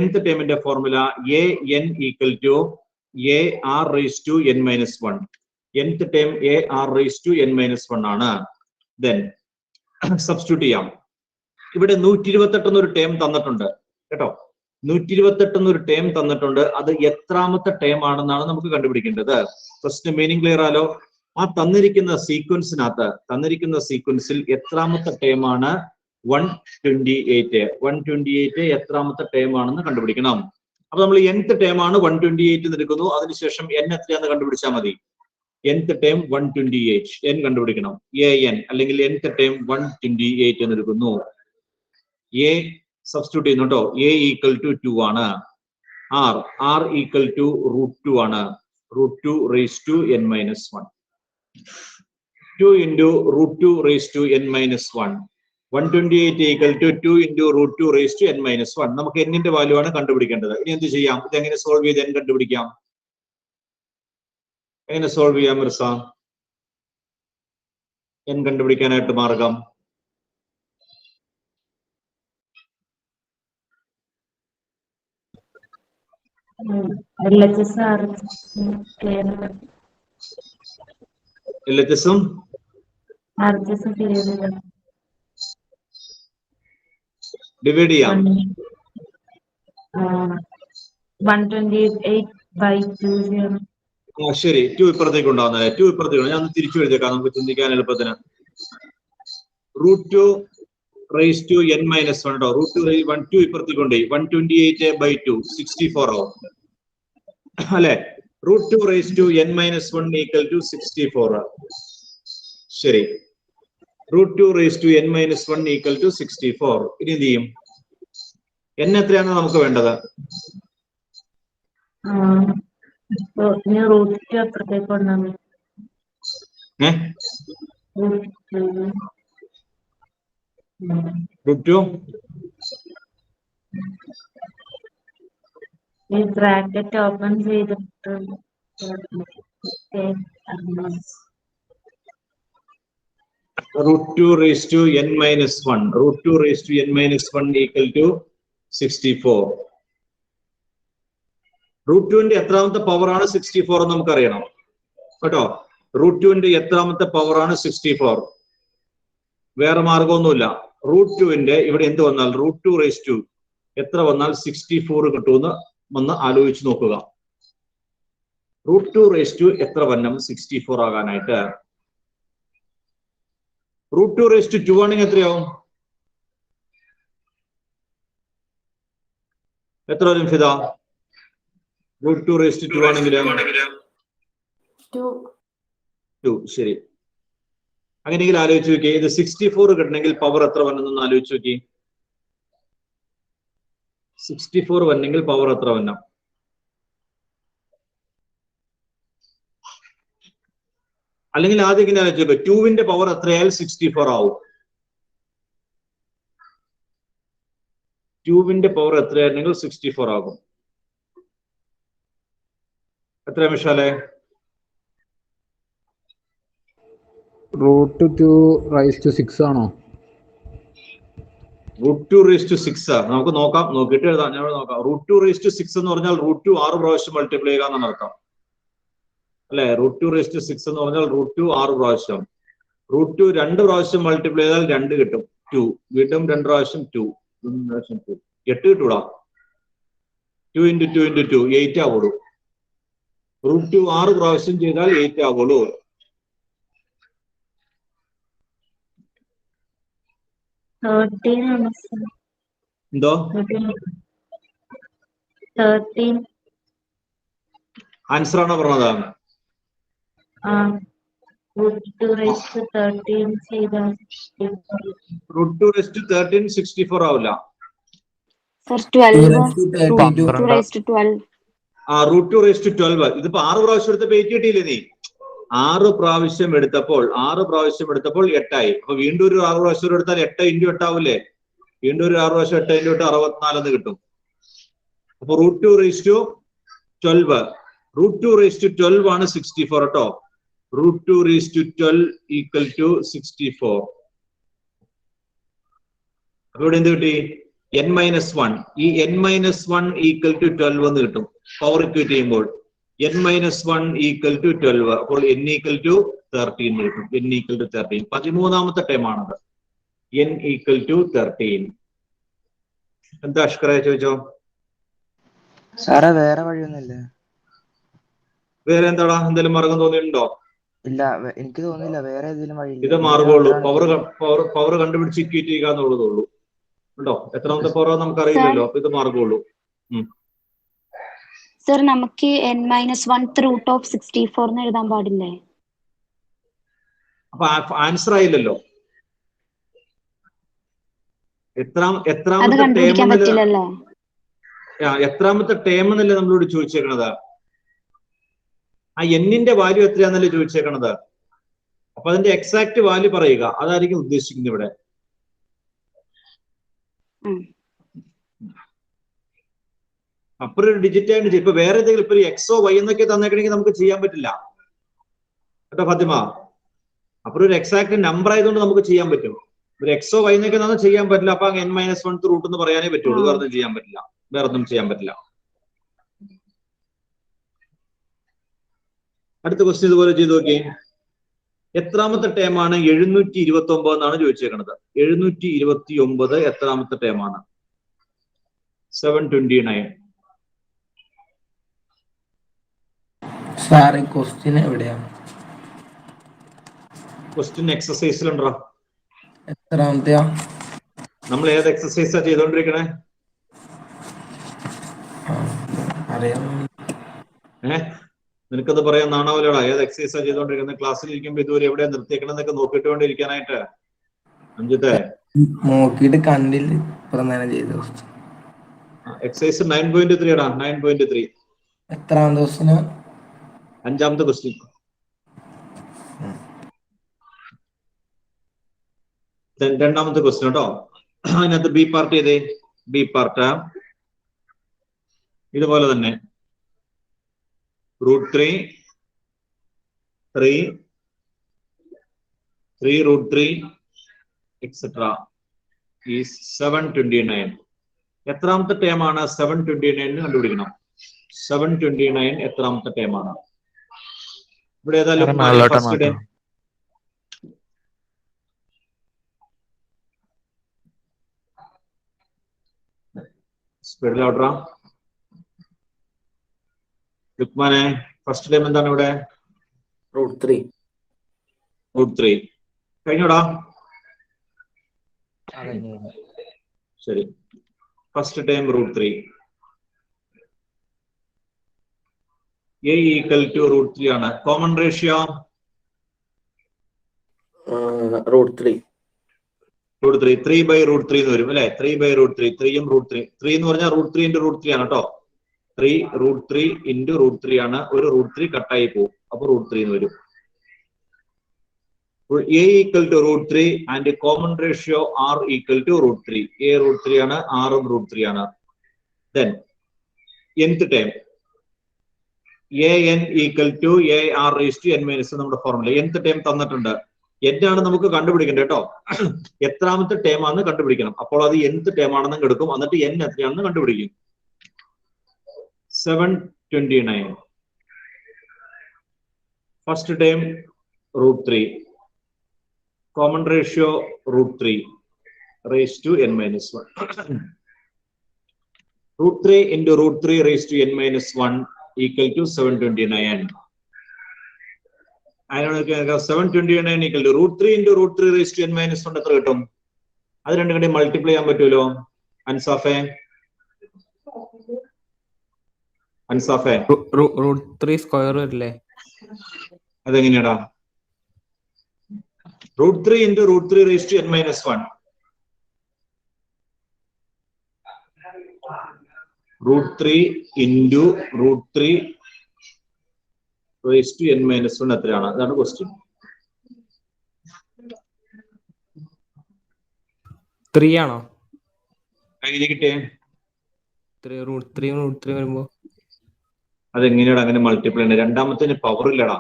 nth term in the formula an equal to a r raised to n minus 1. nth term a r raised to n minus 1 ആണ്. Then substitute ചെയ്യാം. ഇവിടെ 128 എന്നൊരു term തന്നിട്ടുണ്ട് കേട്ടോ. 128 എന്നൊരു term തന്നിട്ടുണ്ട്. അത് എത്രാമത്തെ ടേം ആണെന്നാണ് നമുക്ക് കണ്ടുപിടിക്കേണ്ടത്. ഫസ്റ്റ് മീനിങ് ക്ലിയർ ആലോ? ആ തന്നിരിക്കുന്ന സീക്വൻസിൽ എത്രാമത്തെ ടേം ആണ് 128. 128 എത്രാമത്തെ ടേം ആണെന്ന് കണ്ടുപിടിക്കണം. അപ്പൊ നമ്മൾ nth ടേം ആണ് 128 എടുക്കുന്നു. അതിനുശേഷം n എത്രയാണെന്ന് കണ്ടുപിടിച്ചാൽ മതി. nth ടേം 128 n കണ്ടുപിടിക്കണം. an അല്ലെങ്കിൽ nth ടേം 128 എന്ന് എടുക്കുന്നു. a സബ്സ്റ്റിറ്റ്യൂട്ട് ചെയ്യുന്നു കേട്ടോ. a ഈക്വൽ ടു 2 ആണ്. r ഈക്വൽ ടു √2 ആണ്. √2 raise to n minus 1. 2 into √2 raised to n minus 1. 128 equal to 2 into √2 raised to n minus 1. നമുക്ക് n ന്റെ വാല്യൂ ആണ് കണ്ടുപിടിക്കേണ്ടത്. ഇനി എന്ത് ചെയ്യാം? ഇത് എങ്ങനെ സോൾവ് ചെയ്ത് n കണ്ടുപിടിക്കാം? എങ്ങനെ സോൾവ് ചെയ്യാം മിർസ? n കണ്ടുപിടിക്കാനായിട്ട് മാർഗം LHSും ഡിവൈഡ് ചെയ്യാം. 128/2. ശരി, 2 ഇപ്പുറത്തേക്ക് ഉണ്ടാവുന്നല്ലേ? 2 ഇപ്പുറത്തേക്ക് ഞാൻ തിരിച്ചു എഴുതിയേക്കാം നമുക്ക് ചിന്തിക്കാൻ എളുപ്പത്തിന്. √2 റേസ് ടു n മൈനസ് 1 കേട്ടോ. √2 ഇപ്പുറത്തേക്ക് കൊണ്ടേ 128/2 64 ആവും അല്ലെ? √2 raise to n minus 1 equal to 64. ശരി, √2 raise to n minus 1 equal to 64. ഇനി എന്ത് ചെയ്യും? n എത്രയാണ് നമുക്ക് വേണ്ടത്? √2 ഈ ബ്രാക്കറ്റ് ഓപ്പൺ ചെയ്തിട്ട് √2 raised to n minus 1. √2 raised to n minus 1 equal to 64. √2 ന്റെ എത്രാമത്തെ പവർ ആണ് 64 എന്ന് നമുക്കറിയണം കേട്ടോ. √2 ന്റെ എത്രാമത്തെ പവർ ആണ് 64? വേറെ മാർഗമൊന്നുമില്ല. √2 ന്റെ ഇവിടെ എന്ത് വന്നാൽ √2 raised to എത്ര വന്നാൽ 64 കിട്ടുമെന്ന് ഒന്ന് ആലോചിച്ച് നോക്കുക. √2 raised to എത്ര വന്നം 64 ആകാനായിട്ട്? √2 raised to 2 ആണെങ്കിൽ എത്രയാവും? എത്ര വരും ഫിദ? √2 raised to 2 ആണെങ്കിൽ 2. ശരി, അങ്ങനെയെങ്കിൽ ആലോചിച്ച് നോക്കി. ഇത് 64 കിട്ടണമെങ്കിൽ പവർ എത്ര വന്നെന്ന് ആലോചിച്ച് നോക്കി. 64 വന്നെങ്കിൽ പവർ എത്ര വന്നം? അല്ലെങ്കിൽ ആദ്യം ഇങ്ങനെ ആലോചിച്ചോ, 2 പവർ എത്രയായാൽ 64 ആവും? 2 പവർ എത്രയായിരുന്നെങ്കിൽ 64 ആകും? എത്ര മിഷാലേ? √2 raised to 6 ആണോ? √2 raised to 6 നമുക്ക് നോക്കാം, നോക്കിയിട്ട് എഴുതാം. ഞാൻ നോക്കാം. √2 raised to 6 എന്ന് പറഞ്ഞാൽ √2 6 പ്രാവശ്യം മൾട്ടിപ്ലൈ ചെയ്യുക എന്നാണ് അർത്ഥം അല്ലെ? √2 raised to 6 എന്ന് പറഞ്ഞാൽ √2 6 പ്രാവശ്യം. √2 2 പ്രാവശ്യം മൾട്ടിപ്ലൈ ചെയ്താൽ 2 കിട്ടും. 2 വീണ്ടും 2 പ്രാവശ്യം 2 8 കിട്ടൂടാ. 2 into 2 into 2 8 ആവുള്ളൂ. √2 6 പ്രാവശ്യം ചെയ്താൽ 8 ആവുള്ളൂ. എന്തോ ആൻസർ ആണോ പറഞ്ഞത്? √2 raised to 13 ചെയ്താൽ √2 raised to 13 64 ആവില്ല. √2 raised to 12. √2 raised to 12. ഇതിപ്പോ 6 പ്രാവശ്യം എടുത്തപ്പോ 8 കിട്ടിയില്ലേ നീ? 6 പ്രാവശ്യം എടുത്തപ്പോൾ 8 ആയി. അപ്പൊ വീണ്ടും ഒരു 6 പ്രാവശ്യം എടുത്താൽ 8 into 8 ആവില്ലേ? വീണ്ടും ഒരു 6 പ്രാവശ്യം 8 into 8 64 എന്ന് കിട്ടും. അപ്പൊ √2 raised to 12. √2 raised to 12 ആണ് 64 കേട്ടോ. √2 raised to 12 equal to 64. അപ്പൊ ഇവിടെ എന്ത് കിട്ടി? n-1 ഈ n-1 ഈക്വൽ ടു 12 എന്ന് കിട്ടും. പവർ ഇക്വേറ്റ് ചെയ്യുമ്പോൾ n-1 ഈക്വൽ ടു 12, അപ്പോൾ n ഈക്വൽ ടു 13 കിട്ടും. n ഈക്വൽ ടു 13 13ാമത്തെ ടൈം ആണത്. n equal to 13. എന്താ അഷ്കറെ ചോദിച്ചോ? സാറേ വേറെ വഴിയൊന്നുമില്ല. വേറെ എന്താടാ, എന്തെങ്കിലും മാർഗം തോന്നിയിട്ടുണ്ടോ? ഇല്ല, എനിക്ക് തോന്നുന്നില്ല വേറെ ഏതെങ്കിലും വഴി. ഇത് മാർഗമുള്ളൂ. പവർ കണ്ടുപിടിച്ച് ഇക്വേറ്റ് ചെയ്യുക എന്നുള്ളതുള്ളൂ. ഉണ്ടോ? എത്രാമത്തെ പവർ നമുക്കറിയില്ലല്ലോ. അപ്പൊ ഇത് മാർഗമുള്ളൂ. സർ നമുക്ക് n-1 റൂട്ട് ഓഫ് 64 എന്ന് എഴുതാൻ പാടില്ലേ? അപ്പൊ ആൻസർ ആയില്ലല്ലോ. എത്രാമത്തെ ടേം എന്നല്ലേ നമ്മളോട് ചോദിച്ചേക്കണത്? ആ എന്നിന്റെ വാല്യൂ എത്രയാന്നല്ലേ ചോദിച്ചേക്കണത്? അപ്പൊ അതിന്റെ എക്സാക്ട് വാല്യൂ പറയുക, അതായിരിക്കും ഉദ്ദേശിക്കുന്നത് ഇവിടെ. അപ്പുറം ഒരു ഡിജിറ്റ് ആയിട്ട് ഇപ്പൊ വേറെ ഏതെങ്കിലും ഇപ്പൊ എക്സോ വൈ എന്നൊക്കെ തന്നേക്കണെങ്കിൽ നമുക്ക് ചെയ്യാൻ പറ്റില്ല കേട്ടോ ഫാത്തിമ. അപ്പുറം ഒരു എക്സാക്ട് നമ്പർ ആയതുകൊണ്ട് നമുക്ക് ചെയ്യാൻ പറ്റും. ഒരു എക്സോ വൈ എന്നൊക്കെ തന്നെ ചെയ്യാൻ പറ്റില്ല. അപ്പൊ n-1 റൂട്ട് എന്ന് പറയാനേ പറ്റുള്ളൂ. വേറെ ഒന്നും ചെയ്യാൻ പറ്റില്ല. വേറെ ഒന്നും ചെയ്യാൻ പറ്റില്ല. അടുത്ത ക്വസ്റ്റ്യൻ ഇതുപോലെ ചെയ്ത് നോക്കി. എത്രാമത്തെ ടേമാണ് 729 എന്നാണ് ചോദിച്ചേക്കണത്. 729 എത്രാമത്തെ ടേമാണ്? 729. സാറേ ക്വസ്റ്റ്യൻ എവിടെയാണ്? ക്വസ്റ്റ്യൻ എക്സസൈസിലുണ്ടോ? എത്രാമത്തെയാ? നമ്മൾ ഏത് എക്സസൈസാ ചെയ്തോണ്ടിരിക്കണേ? അറിയാം. നിനക്കത് പറയാൻ നാണാവല്ലോടാ. ഏത് എക്സസൈസാ ചെയ്തോണ്ടിരിക്കുന്നത്? ക്ലാസ്സിൽ ഇരിക്കുമ്പോ ഇതുവരെ എവിടെ നിർത്തിയേക്കണെന്നൊക്കെ നോക്കിയിട്ട് വേണ്ടിയിരിക്കാനായിട്ട്. അഞ്ചത്തെ നോക്കിയിട്ട് കണ്ടില്ല, ഇപ്പുറം തന്നെ ചെയ്തു. എക്സസൈസ് 9.3 ആടാ. 9.3 എത്രാമത്തെ ക്വസ്റ്റ്യനാ? 5ാമത്തെ ക്വസ്റ്റ്യൻ. രണ്ടാമത്തെ ക്വസ്റ്റ്യൻ കേട്ടോ. അതിനകത്ത് ബി പാർട്ട് ചെയ്തേ. ബി പാർട്ട് ഇതുപോലെ തന്നെ √3 √3 എക്സെട്ര ഈസ് 729. എത്രാമത്തെ ടേമാണ് 729 കണ്ടുപിടിക്കണം. 729 എത്രാമത്തെ ടേമാണ്? ഇവിടെ ഏതായാലും ഫസ്റ്റ് ടൈം സ്പീഡിലോട്ടാ. ലുക്മാനെ ഫസ്റ്റ് ടൈം എന്താണ് ഇവിടെ? √3 കഴിഞ്ഞോടാ. ശരി, first time √3. a equal to √3 ആണ്. കോമൺ റേഷ്യോ √3 3/√3 എന്ന് വരും അല്ലെ? 3/√3. 3യും √3. 3 എന്ന് പറഞ്ഞാൽ √3 × √3 ആണ് കേട്ടോ. 3 √3 × √3 ആണ്. ഒരു √3 കട്ടായി പോകും. അപ്പൊ √3 എന്ന് വരും. a equal to √3 and common ratio r equal to √3. a √3 ആണ്, r ഉം √3 ആണ്. Then nth time an equal to ar raised to n-, നമ്മുടെ ഫോർമുല. nth ടൈം തന്നിട്ടുണ്ട്. n ആണ് നമുക്ക് കണ്ടുപിടിക്കേണ്ടത് കേട്ടോ. എത്രാമത്തെ ടൈം ആണെന്ന് കണ്ടുപിടിക്കണം. അപ്പോൾ അത് nth ടൈം ആണെന്ന് എടുക്കും. എന്നിട്ട് n എത്രയാണെന്ന് കണ്ടുപിടിക്കും. 729. First time √3. Common ratio √3 raised to n-1. √3 into √3 raised to n-1 equal to 729. 729 equal to √3 into √3 raised to n-1 എത്ര കിട്ടും? അത് രണ്ടും കൂടി മൾട്ടിപ്ലൈ ചെയ്യാൻ പറ്റുമല്ലോ. അൻസാഫെ √3 സ്ക്വയർ വരില്ലേ? അതെങ്ങനെയാടാ? √3 into √3 raised to n-1. √3 into √3 raised to n-1 എത്രയാണ്? അതാണ് ക്വസ്റ്റ്യൻ. 3 ആണോ? എങ്ങനെ കിട്ടിയേ? √3 വരുമ്പോ അതെങ്ങനെയാണ് അങ്ങനെ മൾട്ടിപ്ലൈ ഉണ്ട്? രണ്ടാമത്തെ പവർ ഇല്ലടാ.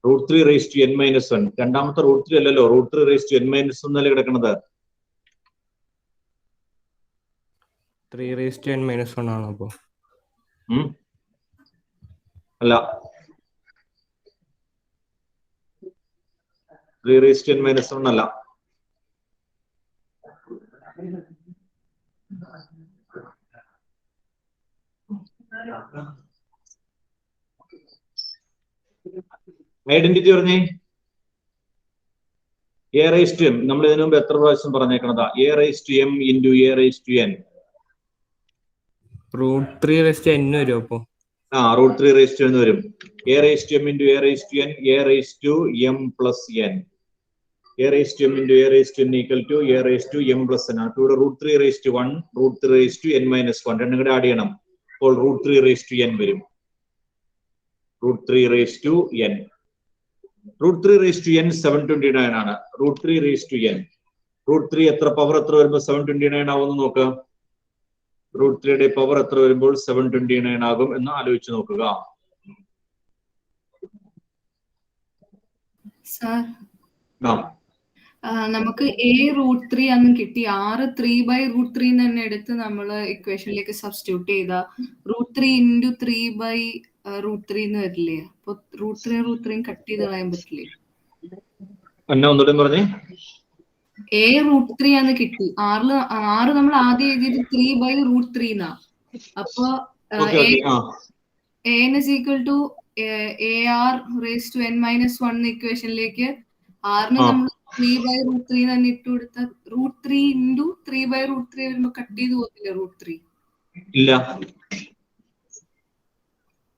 √3 raised to n-1. രണ്ടാമത്തെ √3 അല്ലല്ലോ. √3 raised to n-1 എന്നല്ലേ കിടക്കുന്നത്. 3n-1 ആണോ അപ്പൊ? അല്ല, 3n-1 അല്ല. ഐഡന്റിറ്റി പറഞ്ഞേ. എ റൈസ് ടു എം നമ്മൾ ഇതിനു മുമ്പ് എത്ര പ്രാവശ്യം പറഞ്ഞേക്കണതാ? A raise to m into a raise to n. √3n വരും അപ്പൊ. √3 റൈസ് ടു എന്ന് വരും. A raise to m into a raise to n, a raise to m plus n. A raise to m into a raise to n equal to a raise to m plus n ആണ്. ഇവിടെ √3 raise to 1, √3 raise to n-1 രണ്ടും കൂടെ add ചെയ്യണം. അപ്പോൾ √3 raise to n വരും. √3 raise to n. √3 raise to n 729 ആണ്. √3 raise to n. √3 എത്ര power എത്ര വരുമ്പോൾ 729 ആവുമെന്ന് നോക്കുക. √3യുടെ പവർ എത്ര വരുമ്പോൾ 729 ആകും എന്ന് ആലോചിച്ച് നോക്കുക. സാർ, നമുക്ക് a√3 അന്ന് കിട്ടി. 3/√3 തന്നെ എടുത്ത് നമ്മൾ ഇക്വേഷനിലേക്ക് സബ്സ്റ്റിറ്റ്യൂട്ട് ചെയ്ത √3 ഇൻറ്റു 3/√3 എന്ന് വരില്ലേ? അപ്പൊ √3 കട്ട് ചെയ്ത് കളയാൻ പറ്റില്ലേ? എന്നെ ഒന്നുകൂടെ പറഞ്ഞേ. a√3 ആണ് കിട്ടി. 6 നമ്മൾ ആദ്യം എഴുതിയത് 3/√3 എന്നാ. അപ്പൊ an is equal to ar raised to n-1 ഇക്വേഷനിലേക്ക് ആറിന് നമ്മൾ 3/√3 തന്നെ ഇട്ട് കൊടുത്താൽ √3 ഇൻറ്റു 3/√3 വരുമ്പോ കട്ട് ചെയ്ത് പോകത്തില്ല √3? ഇല്ല,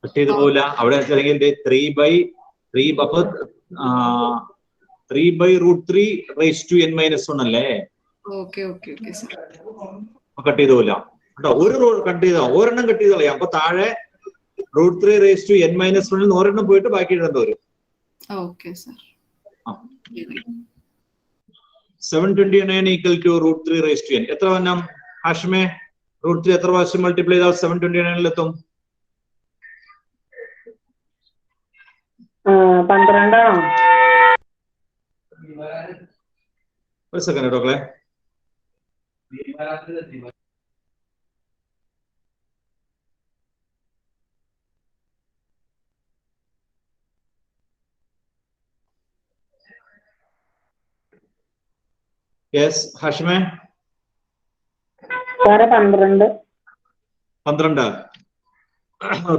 കട്ട് ചെയ്ത് പോവില്ല. അവിടെ 3/3 അപ്പൊ 3/√3 റൈസ് ടു n-1 അല്ലേ? Okay okay okay sir. Cut ചെയ്ത് പോവില്ല കേട്ടോ. ഒരു കട്ട് ചെയ്താ ഒരെണ്ണം കട്ട് ചെയ്ത് കളയാം. അപ്പൊ താഴെ √3 റൈസ് ടു n-1 ഒരെണ്ണം പോയിട്ട് ബാക്കി എഴുതേണ്ട വരും. Okay sir. 729 equal to √3 raise to n. എത്ര വന്നം ഹാഷ്മേ? √3 എത്ര പ്രാവശ്യം മൾട്ടിപ്ലൈ ചെയ്താൽ 729 12 ആണോ? ഒരു സെക്കൻഡ് കേട്ടോ ക്ലേ. യെസ് ഹാഷിമേ. 12.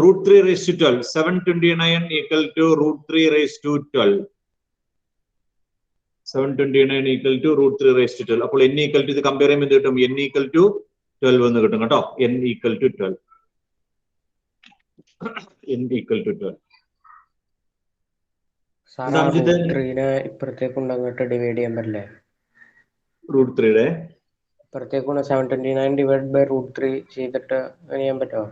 √3 raise to 12. 729 equal to √3 raise to 12. 729 equal to √3 raise to 12. അപ്പോൾ n ഈക്വൽ ടു ഇത് കമ്പയർ ചെയ്യുമ്പോൾ എന്ത് കിട്ടും? n ഈക്വൽ ടു 12 എന്ന് കിട്ടും കേട്ടോ. n equal to 12. n equal to 12. ഇപ്പുറത്തേക്ക് അങ്ങോട്ട് ഡിവൈഡ് ചെയ്യാൻ പറ്റില്ലേ? √3യുടെ ഇപ്പുറത്തേക്ക് 729 ഡിവൈഡ് ബൈ √3 ചെയ്തിട്ട് അങ്ങനെ ചെയ്യാൻ പറ്റുമോ?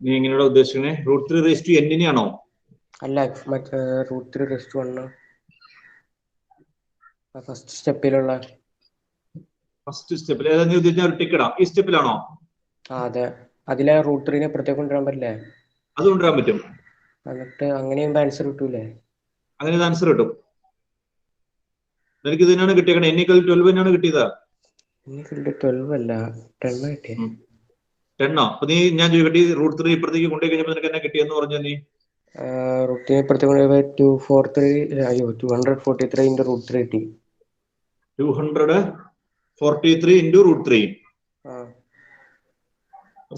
നീ എങ്ങനെയാണോ ഉദ്ദേശിക്കണേ? √3 റൈസ് ടു n ആണോ? അല്ല, മറ്റേ √3 റൈസ് ടു 1 ഫസ്റ്റ് സ്റ്റെപ്പിലുള്ള. ഫസ്റ്റ് സ്റ്റെപ്പിൽ ഏതാ നീ ഉദ്ദേശിച്ച? ഒരു ടിക്ക് ഇടാം. ഈ സ്റ്റെപ്പിലാണോ? അതെ, അതിലെ √3 ഇപ്പുറത്തേക്ക് കൊണ്ടുവരാൻ പറ്റില്ലേ? അത് കൊണ്ടുവരാൻ പറ്റും. എന്നിട്ട് അങ്ങനെയും ആൻസർ കിട്ടൂലേ? അങ്ങനെ ആൻസർ കിട്ടും. എനിക്ക് ഇതിനാണ് കിട്ടിയത്. n ഈക്വൽ 12 തന്നെയാണ് കിട്ടിയത്. 12 അല്ല, 10 കിട്ടിയ. 10 അപ്പൊ നീ ഞാൻ ചോദിക്കട്ടെ, √3 ഇപ്പുറത്തേക്ക് കൊണ്ടുപോയി കഴിഞ്ഞപ്പോൾ നിനക്ക് എന്നെ കിട്ടിയെന്ന് പറഞ്ഞു നീ? √3 ഇപ്പുറത്തേക്ക് കൊണ്ടുപോയി 243 ഇൻറ്റു √3 കിട്ടി. 243 ഇൻറ്റു √3.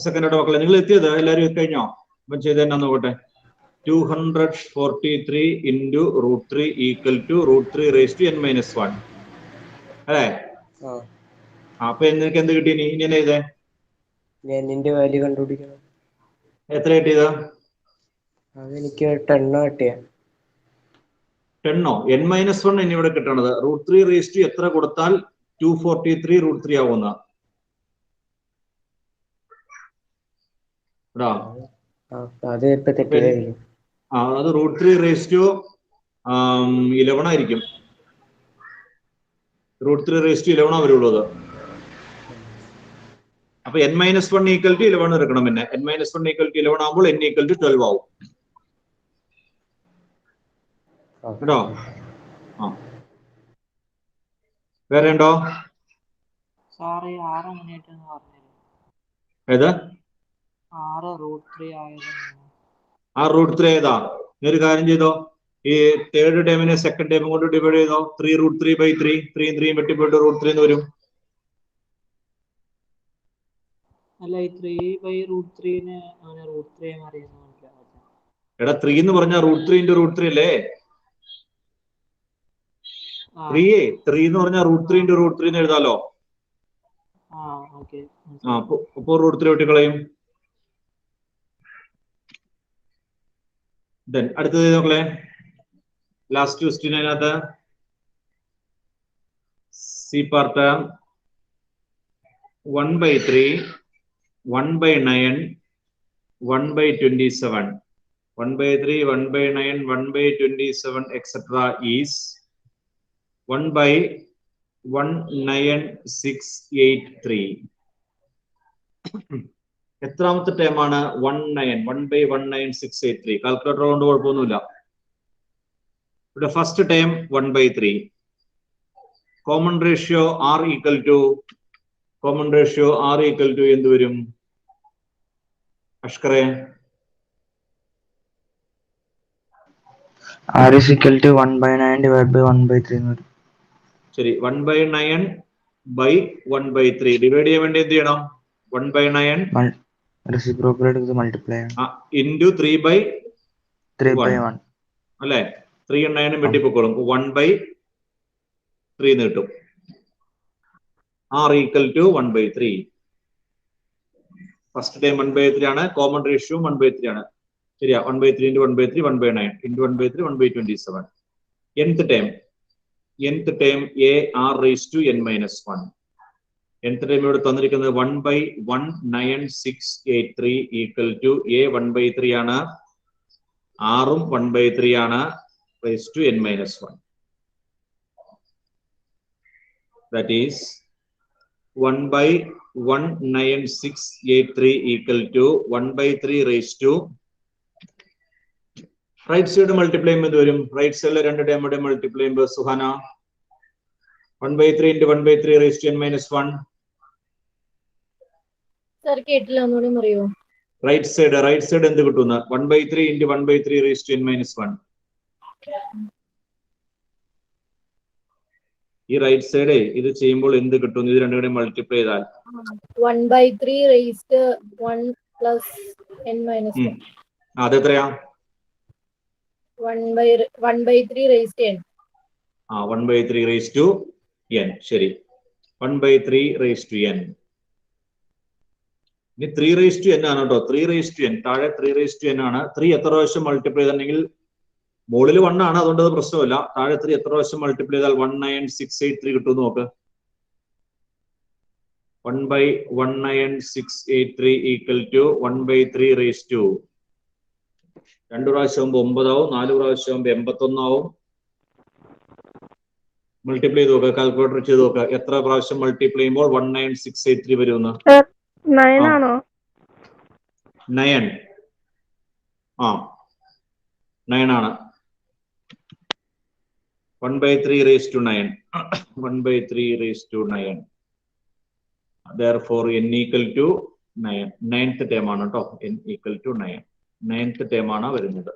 സെക്കൻഡ് ആയിട്ട് മക്കളെ നിങ്ങൾ എത്തിയത് എല്ലാവരും എത്തിക്കഴിഞ്ഞോ? അപ്പം ചെയ്ത് തന്നെ നോക്കട്ടെ. 243 into √3 equal to √3 raise to n-1 അല്ലേ? അപ്പൊ നിനക്ക് എന്ത് കിട്ടി? ഇനി എന്നെ ചെയ്തേ. എന്നിന്റെ വാല്യൂ കണ്ടുപിടിക്കണം. എത്ര കിട്ടിയതാ? അതെനിക്ക് 10 കിട്ടിയ. 10 n-1 ഇനി ഇവിടെ കിട്ടണത്. √3 റൈസ് ടു എത്ര കൊടുത്താൽ 243 √3 ആവുന്ന? അത് ഇപ്പൊ തെറ്റിയതായിരിക്കും. അത് √3 റൈസ് ടു 11 ആയിരിക്കും. √3 റൈസ് ടു 11 വരുള്ളൂ അത്. അപ്പൊ n-1 ഈക്വൽ ടു 11 എടുക്കണം. പിന്നെ n-1 ഈക്വൽ ടു 11 ആകുമ്പോൾ n ഈക്വൽ ടു 12 ആവും കേട്ടോ. വേറെ ഉണ്ടോ? സാറേ 6 എങ്ങനെയായിട്ടെന്ന് പറഞ്ഞത്? ഏതാ 6 √3 ആയത് ആ √3 ഏതാ? നീ ഒരു കാര്യം ചെയ്തോ, ഈ തേർഡ് ടേമിനെ സെക്കൻഡ് ടേം കൊണ്ട് ഡിവൈഡ് ചെയ്തോ. 3√3/3, 3 3 വെട്ടിപ്പോയിട്ട് √3 എന്ന് വരും. അല്ല, ഈ 3/√3 അങ്ങനെ √3 അറിയുന്ന എടാ 3 എന്ന് പറഞ്ഞാൽ √3 × √3 അല്ലേ? 3 എന്ന് പറഞ്ഞാൽ √3 × √3 എന്ന് എഴുതാലോ. അപ്പൊ √3 വെട്ടിക്കളയും. Then അടുത്തത് നോക്കളെ, ലാസ്റ്റ് ക്വസ്റ്റ്യൻ അതിനകത്ത് സി പാർട്ട് 1/3, 1/9, 1/27. 1/3, 1/9, 1/27, etc. is 1/19683. എത്രാമത്തെ ടേമാണ് 1/19683? കാൽക്കുലേറ്റർ കൊണ്ട് കുഴപ്പമൊന്നുമില്ല. ഇവിടെ first time 1/3. Common ratio R equal to എന്ത് വരും അഷ്കറെ? R is equal to 1/9 divided by 1/3 എന്ന് വരും. ശരി, 1/9/1/3 ഡിവൈഡ് ചെയ്യാൻ വേണ്ടി എന്ത് ചെയ്യണം? 1/9 റെസിപ്രോക്കൽ എടുത്ത് മൾട്ടിപ്ലൈ ഇൻറ്റു 3/1 അല്ലെ? 3 9 വെട്ടിപ്പോക്കോളും. 1/3 എന്ന് കിട്ടും. R equal to 1/3. First time 1/3 ആണ്, കോമൺ റേഷ്യോ 1/3 ആണ്. ശരിയാ, 1/3 × 1/3 1/9 × 1/3 1/27. nth time AR⁻n-1. nth time ഇവിടെ തന്നിരിക്കുന്നത് 1/19683 ഈക്വൽ ടു A 1/3 ആണ്, R ഉം 1/3 ആണ്, ⁻n-1. That is 1/19683 equal to 1/3 right side multiply ചെയ്യുമ്പോൾ വരും. റൈറ്റ് സൈഡിലെ രണ്ട് ടേമുടെ മൾട്ടിപ്ലൈ ചെയ്യുമ്പോൾ സുഹാന 1/3 × 1/3 സർ കേട്ടില്ല, ഒന്നുകൂടി പറയോ? റൈറ്റ് സൈഡ് എന്ത് കിട്ടുന്ന? 1/3 × 1/3 ഈ റൈറ്റ് സൈഡ് ഇത് ചെയ്യുമ്പോൾ എന്ത് കിട്ടുന്നു? ഇത് രണ്ടും കൂടെ മൾട്ടിപ്ലൈ ചെയ്താൽ 1/3 + n-1. അതെത്രയാ? 1/3 1/3 ശരി, 1/3 ഇനി 3 ആണ് കേട്ടോ. 3 താഴെ 3 ആണ്. 3 എത്ര പ്രാവശ്യം മൾട്ടിപ്ലൈ ചെയ്തിട്ടുണ്ടെങ്കിൽ മുകളിൽ 1 ആണ്, അതുകൊണ്ട് അത് പ്രശ്നമില്ല. താഴെ 3 എത്ര പ്രാവശ്യം മൾട്ടിപ്ലൈ ചെയ്താൽ 19683 കിട്ടും നോക്ക്. 1/19683 ഈക്വൽ ടു 1/3 2 പ്രാവശ്യം ആകുമ്പോൾ 9 ആവും, 4 പ്രാവശ്യം ആകുമ്പോൾ 81 ആവും. മൾട്ടിപ്ലൈ ചെയ്ത് നോക്കുക, കാൽക്കുലേറ്റർ ചെയ്ത് നോക്കുക എത്ര പ്രാവശ്യം മൾട്ടിപ്ലൈ ചെയ്യുമ്പോൾ 19683 വരുമെന്ന്. 9 ആണോ? 9 ആണ്. 1/3 1/3 therefore n equal to 9. 9th term ആണ് കേട്ടോ. n equal to 9. 9th term ആണ് വരുന്നത്.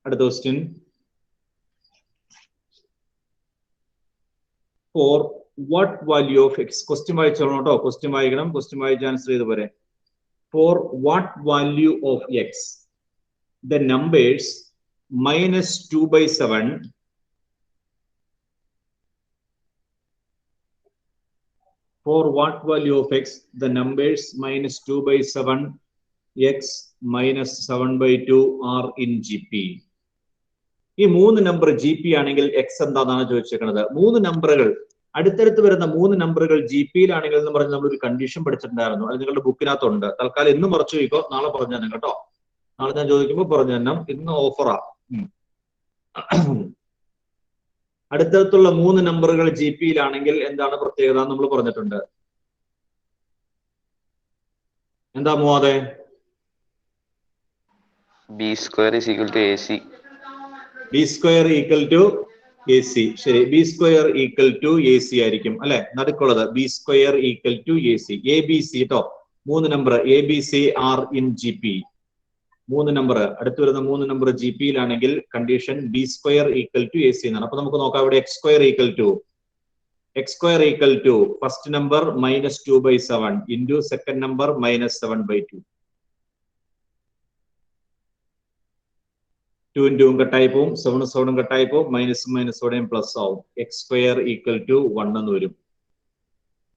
അടുത്ത question. For what value of x? Question വായിച്ചോളൂ കേട്ടോ. ക്വസ്റ്റ്യൻ വായിക്കണം. ക്വസ്റ്റ്യൻ വായിച്ച് ആൻസർ ചെയ്ത് പോരെ. For what value of x the numbers -2/7 for what value of x the numbers -2/7 x -7/2 are in GP? ഈ 3 നമ്പർ GP ആണെങ്കിൽ x എന്താണെന്നാണ് ചോദിച്ചേക്കുന്നത്. 3 നമ്പറുകൾ അടുത്തടുത്ത് വരുന്ന 3 നമ്പറുകൾ GP-യിലാണെങ്കിൽ എന്ന് പറഞ്ഞ് നമ്മൾ ഒരു കണ്ടീഷൻ പഠിച്ചിട്ടുണ്ടായിരുന്നു. അത് നിങ്ങളുടെ ബുക്കിനകത്തുണ്ട്. തൽക്കാലം ഇന്ന് മറച്ചു പോയിക്കോ, നാളെ പറഞ്ഞു തന്നെ കേട്ടോ. നാളെ ഞാൻ ചോദിക്കുമ്പോൾ പറഞ്ഞു തന്നെ. ഇന്ന് ഓഫറാ. അടുത്തടുത്തുള്ള 3 നമ്പറുകൾ ജി പിയിലാണെങ്കിൽ എന്താണ് പ്രത്യേകത നമ്മൾ പറഞ്ഞിട്ടുണ്ട്. എന്താ മുവാദെ? B square is equal to AC. B square equal to AC. ശരി, B square equal to AC ആയിരിക്കും അല്ലെ നടുക്കുള്ളത്. B square equal to AC. ABC കേട്ടോ, 3 number ABC are in G P. 3 number അടുത്ത് വരുന്ന 3 നമ്പർ ജി പിയിലാണെങ്കിൽ condition B square equal to AC എന്നാണ്. അപ്പൊ നമുക്ക് നോക്കാം ഇവിടെ x square equal to first number -2/7 into second number -7/2. 2 into കട്ടായി പോവും, 7 കട്ടായി പോവും, മൈനസോടെയും പ്ലസ് ആവും. എക്സ് സ്ക്വയർ ഈക്വൽ ടു 1 എന്ന് വരും.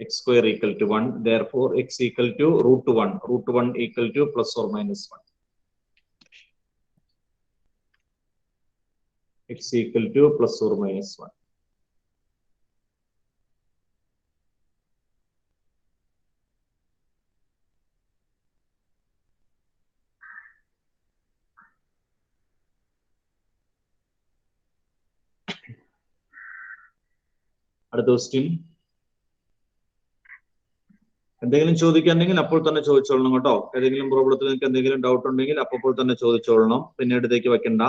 X square equal to 1. therefore x equal to √1. √1 equal to +or-1. x equal to +or-1. അടുത്ത ക്വസ്റ്റ്യൻ. എന്തെങ്കിലും ചോദിക്കാണ്ടെങ്കിൽ അപ്പോൾ തന്നെ ചോദിച്ചോളണം കേട്ടോ. ഏതെങ്കിലും പ്രോബ്ലത്തിൽ നിങ്ങൾക്ക് എന്തെങ്കിലും ഡൗട്ട് ഉണ്ടെങ്കിൽ അപ്പോൾ തന്നെ ചോദിച്ചോളണം, പിന്നീടത്തേക്ക് വെക്കണ്ട.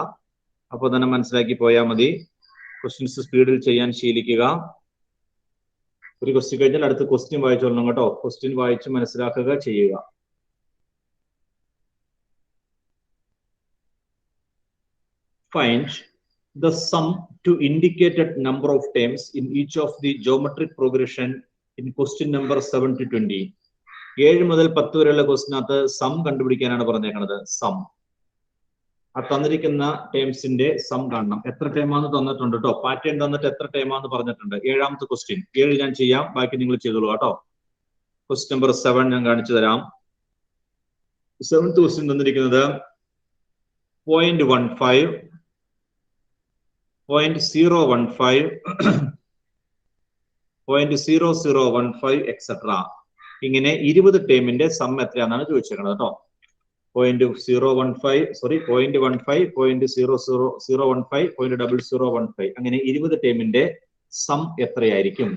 അപ്പോൾ തന്നെ മനസ്സിലാക്കി പോയാൽ മതി. ക്വസ്റ്റ്യൻസ് സ്പീഡിൽ ചെയ്യാൻ ശീലിക്കുക. ഒരു ക്വസ്റ്റ്യൻ കഴിഞ്ഞാൽ അടുത്ത ക്വസ്റ്റ്യൻ വായിച്ചോളണം കേട്ടോ. ക്വസ്റ്റ്യൻ വായിച്ച് മനസ്സിലാക്കുക ചെയ്യുക. Find the sum to indicated number of terms in each of the geometric progression in question number 7 to 20. 7 മുതൽ 10 വരെയുള്ള ക്വസ്റ്റിനകത്ത് സം കണ്ടുപിടിക്കാനാണ് പറഞ്ഞേക്കുന്നത്. സം ആ തന്നിരിക്കുന്ന ടേംസിന്റെ സം കാണണം. എത്ര ടേമാന്ന് തന്നിട്ടുണ്ട് കേട്ടോ. പാറ്റേൺ തന്നിട്ട് എത്ര ടേമാന്ന് പറഞ്ഞിട്ടുണ്ട്. 7ാമത്തെ ക്വസ്റ്റ്യൻ. 7 ഞാൻ ചെയ്യാം, ബാക്കി നിങ്ങൾ ചെയ്തോളൂ കേട്ടോ. ക്വസ്റ്റ്യൻ നമ്പർ 7 ഞാൻ കാണിച്ചു തരാം. 7th ക്വസ്റ്റ്യൻ തന്നിരിക്കുന്നത് 0.15 0.015 0.0015 എക്സെട്ര. ഇങ്ങനെ 20 ടേമിന്റെ സം എത്രയാണെന്നാണ് ചോദിച്ചേക്കുന്നത് കേട്ടോ. 0.015 0.15 0.0015 0.0015 അങ്ങനെ 20 ടേമിന്റെ സം എത്രയായിരിക്കും?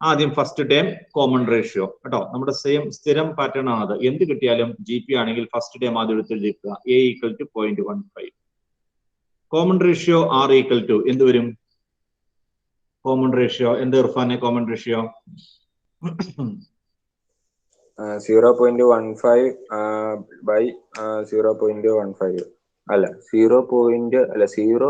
ആദ്യം ഫസ്റ്റ് ടേം കോമൺ റേഷ്യോ കേട്ടോ. നമ്മുടെ സെയിം സ്ഥിരം പാറ്റേൺ ആണത്. എന്ത് കിട്ടിയാലും ജി പി ആണെങ്കിൽ ഫസ്റ്റ് ടേം ആദ്യം എടുത്തിരിക്കുക. A equal to 0.15. Common ratio R equal to എന്ത് വരും? കോമൺ റേഷ്യോ എന്ത് ഇർഫാനെ? കോമൺ റേഷ്യോ 0.15 by 0.15 അല്ല 0.015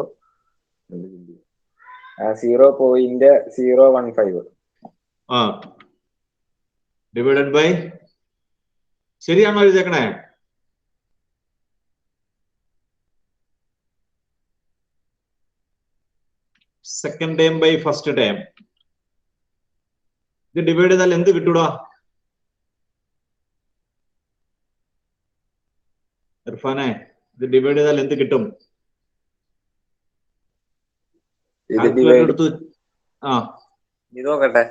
ഡിവൈഡഡ് ബൈ. ശരിയാണോ എഴുതിയേക്കണേ? Second time by first time. ഇത് ഡിവൈഡ് ചെയ്താൽ എന്ത് കിട്ടൂടാ ഇർഫാനെ? ഇത് ഡിവൈഡ് ചെയ്താൽ എന്ത് കിട്ടും? നോക്കട്ടെ.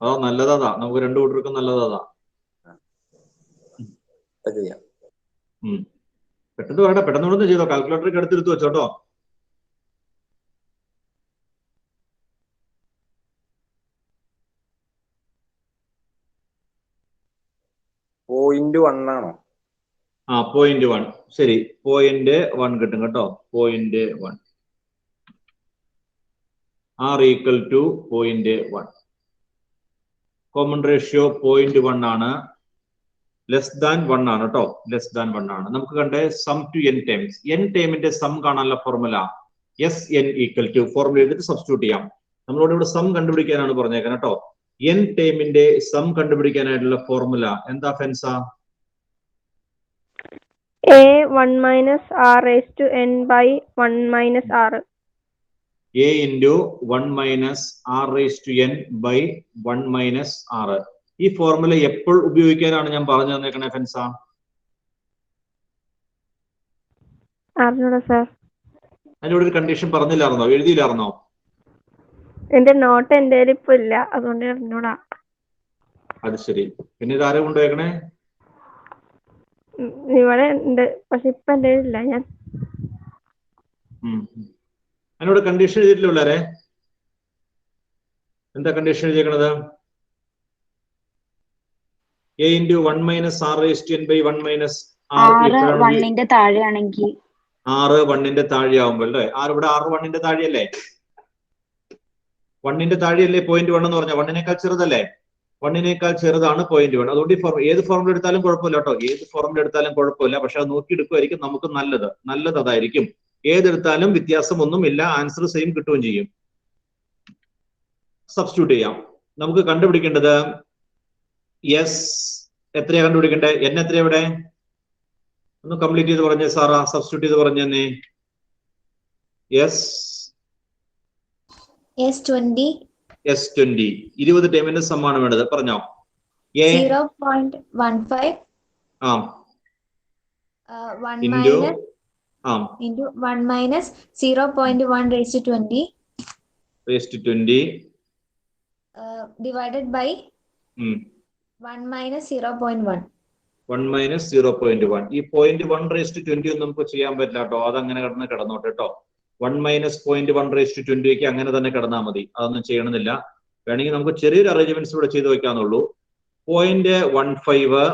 അതാ നല്ലതാ, നമുക്ക് രണ്ടു കൂട്ടർക്കും നല്ലതാ. പെട്ടെന്ന് വേണ്ട, പെട്ടെന്ന് ഇവിടെ ചെയ്തോ. കാൽക്കുലേറ്റർക്ക് അടുത്തെടുത്ത് വെച്ചോട്ടോ. ആണോ? 0.1. ശരി, 0.1 കിട്ടും കേട്ടോ. 0.1 R equal to 0.1. Common ratio 0.1 ആണ്. ലെസ് ദാൻ 1 ആണ് കേട്ടോ. ലെസ് ദാൻ 1 ആണ്. നമുക്ക് കണ്ടേ sum to n times. n ടൈമിന്റെ സം കാണാനുള്ള formula Sn equal to formula എടുത്തിട്ട് സബ്സ്റ്റിറ്റ്യൂട്ട് ചെയ്യാം. നമ്മളോട് ഇവിടെ സം കണ്ടുപിടിക്കാനാണ് പറഞ്ഞേക്കുന്നത് കേട്ടോ. n ടൈമിന്റെ സം കണ്ടുപിടിക്കാനായിട്ടുള്ള ഫോർമുല എന്താ ഫെൻസ? A1 - r raised to n by 1 - r. A into 1 minus r raised to n by 1 minus r. ഈ ഫോർമുല എപ്പോൾ ഉപയോഗിക്കാനാണ് ഞാൻ പറഞ്ഞു തന്നേക്കണേ ഫെൻസ? അറിഞ്ഞൂടാ സർ. അതിനോട് ഒരു കണ്ടീഷൻ പറഞ്ഞില്ലായിരുന്നോ? എഴുതിയില്ലായിരുന്നോ? എന്റെ നോട്ട് എന്റെ ഇപ്പൊ ഇല്ല, അതുകൊണ്ട് അറിഞ്ഞൂടാ. അത് ശരി. പിന്നെ ഇത് ആരെ കൊണ്ടുപോയേക്കണേ? ഇവിടെ ഉണ്ട്, പക്ഷെ ഇപ്പൊ എന്റെ ഇല്ല. ഞാൻ അതിനോട് കണ്ടീഷൻ എഴുതിയിട്ടില്ല പിള്ളേരെ. എന്താ condition എഴുതിയേക്കണത്? a into 1 minus r raised to n by 1 minus r 1ന്റെ താഴെയാണെങ്കിൽ 6 1ന്റെ താഴെയാവുമ്പോൾ അല്ലേ? ഇവിടെ 6 1ന്റെ താഴെയല്ലേ? 1ന്റെ താഴെയല്ലേ 0.1 എന്ന് പറഞ്ഞാൽ? 1നേക്കാൾ ചെറുതല്ലേ? 1നേക്കാൾ ചെറുതാണ് 0.1. അതുകൊണ്ട് ഈ ഏത് ഫോർമുല എടുത്താലും കുഴപ്പമില്ല കേട്ടോ, ഏത് ഫോർമുല എടുത്താലും കുഴപ്പമില്ല. പക്ഷെ അത് നോക്കിയെടുക്കുമായിരിക്കും നമുക്ക് നല്ലത് അതായിരിക്കും. ഏതെടുത്താലും വ്യത്യാസമൊന്നും ഇല്ല, ആൻസർ സെയിം കിട്ടുകയും ചെയ്യും. സബ്സ്റ്റിറ്റ്യൂട്ട് ചെയ്യാം. നമുക്ക് കണ്ടുപിടിക്കേണ്ടത് എസ് എത്രയാ കണ്ടുപിടിക്കണ്ടേ? എൻ എത്രയാ ഇവിടെ? ഒന്ന് കംപ്ലീറ്റ് ചെയ്ത് പറഞ്ഞേ സാറാ, സബ്സ്റ്റിറ്റ്യൂട്ട് ചെയ്ത് പറഞ്ഞു തന്നെ. S20 20 ടൈമിന്റെ സമ്മാണ് വേണ്ടത്. പറഞ്ഞോ. 0.15 ആ 1 minus into 1 minus 0.1 raised to 20 divided by 1 minus 0.1. 1 minus 0.1. ഈ 0.1 raised to 20 ഒന്നും നമുക്ക് ചെയ്യാൻ പറ്റില്ല കേട്ടോ, അതങ്ങനെ കിടന്നോട്ടെ കേട്ടോ. 1 minus 0.1 raised to 20 അങ്ങനെ തന്നെ കിടന്നാൽ മതി, അതൊന്നും ചെയ്യണമെന്നില്ല. വേണമെങ്കിൽ നമുക്ക് ചെറിയൊരു അറേഞ്ച്മെന്റ്സ് ഇവിടെ ചെയ്ത് വെക്കാന്നുള്ളൂ. 0.15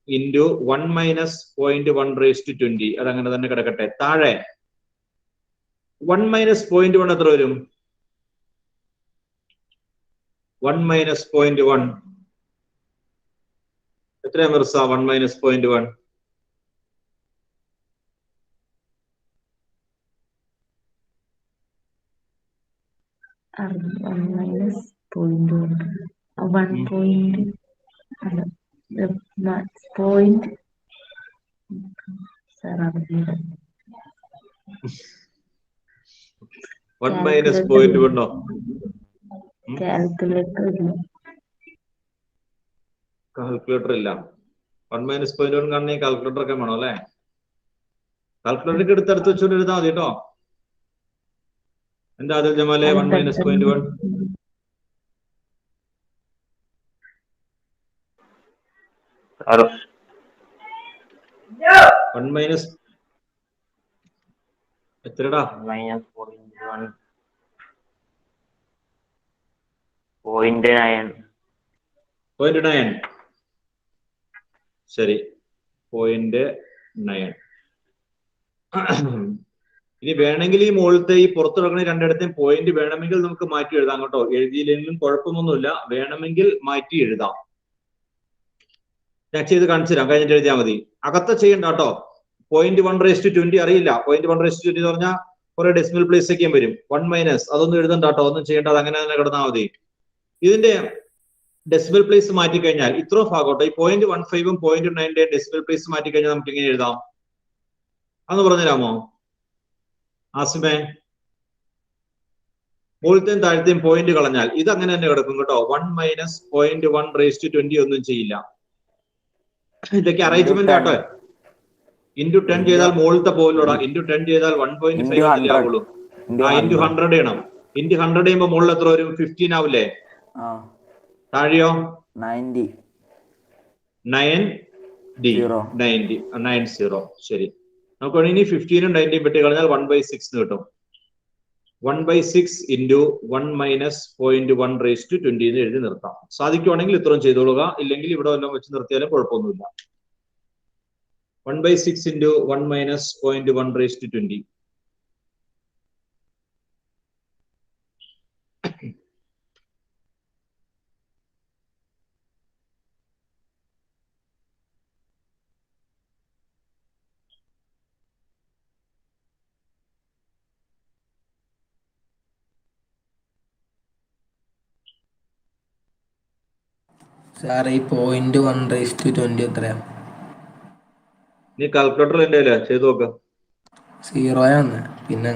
into 1 minus 0.1 raised to 20 അതങ്ങനെ തന്നെ കിടക്കട്ടെ. താഴെ 1 minus 0.1 എത്ര വരും? 1 minus 0.1 എത്രയാ മിർസ? 1 minus 0.1 1 minus 0.1 കാൽക്കുലേറ്റർ ഇല്ല. 1 minus 0.1 കാണണമെങ്കിൽ കാൽക്കുലേറ്റർ ഒക്കെ വേണം അല്ലെ? കാൽക്കുലേറ്റർ എടുത്ത് വെച്ചോണ്ട് എഴുതാൽ മതി കേട്ടോ. എന്താ അതിൽ ജമാലെ? 1 minus 0.1 1 minus എത്രടാ? -0.9. ശരി, 0.9. ഇനി വേണമെങ്കിൽ ഈ മുകളിലത്തെ ഈ പുറത്തു കിടക്കുന്ന രണ്ടിടത്തെയും പോയിന്റ് വേണമെങ്കിൽ നമുക്ക് മാറ്റി എഴുതാം കേട്ടോ. എഴുതിയില്ലെങ്കിലും കുഴപ്പമൊന്നുമില്ല, വേണമെങ്കിൽ മാറ്റി എഴുതാം. ഞാൻ ചെയ്ത് കാണിച്ചു തരാം, കഴിഞ്ഞിട്ട് എഴുതിയാൽ മതി. അകത്ത് ചെയ്യണ്ട കേട്ടോ. 0.1 raised to 20 അറിയില്ല. 0.1 raised to 20 എന്ന് പറഞ്ഞാൽ കുറെ ഡെസിമൽ പ്ലേസ് ഒക്കെ വരും. 1 minus അതൊന്നും എഴുതണ്ട കേട്ടോ, ഒന്നും ചെയ്യേണ്ട, അത് അങ്ങനെ തന്നെ കിടന്നാൽ മതി. ഇതിന്റെ ഡെസിമൽ പ്ലേസ് മാറ്റി കഴിഞ്ഞാൽ ഇത്രയും ഭാഗോട്ടോ, ഈ 0.15 0.9 ഡെസിമൽ പ്ലേസ് മാറ്റി കഴിഞ്ഞാൽ നമുക്ക് എങ്ങനെ എഴുതാം? അന്ന് പറഞ്ഞുതരാമോ ആസിമേ? മുകളിലത്തെയും താഴത്തെയും പോയിന്റ് കളഞ്ഞാൽ ഇത് അങ്ങനെ തന്നെ കിടക്കും കേട്ടോ. 1 minus 0.1 raised to 20 ഒന്നും ചെയ്യില്ല. ഇതൊക്കെ അറേഞ്ച്മെന്റ് ആട്ടോ. ഇൻറ്റു 10 ചെയ്താൽ മുകളിലത്തെ പോയില്ലോടാ. ഇൻറ്റു 10 ചെയ്താൽ 1.5 ആവുള്ളൂ. ഇൻറ്റു 100 ചെയ്യണം. ഇൻറ്റു 100 ചെയ്യുമ്പോൾ മുകളിൽ എത്ര വരും? 15 ആവില്ലേ? താഴെയോ? 90. ശരി, നമുക്ക് ഇനി 15ഉം 90ഉം വെട്ടി കളഞ്ഞാൽ 1/6 കിട്ടും. 1/6 into 1 minus 0.1 raised to 20 എന്ന് എഴുതി നിർത്താം. സാധിക്കുവാണെങ്കിൽ ഇത്രയും ചെയ്തോളുക, ഇല്ലെങ്കിൽ ഇവിടെ വല്ലതും വെച്ച് നിർത്തിയാലും കുഴപ്പമൊന്നുമില്ല. 1/6 into 1 minus 0.1 raised to 20. സാറേ ഈ 0.1 raised to 20 എത്രയാ? നീ കാൽക്കുലേറ്റർ എന്റെ ചെയ്ത് നോക്കാം. 0 ആണ്. പിന്നെ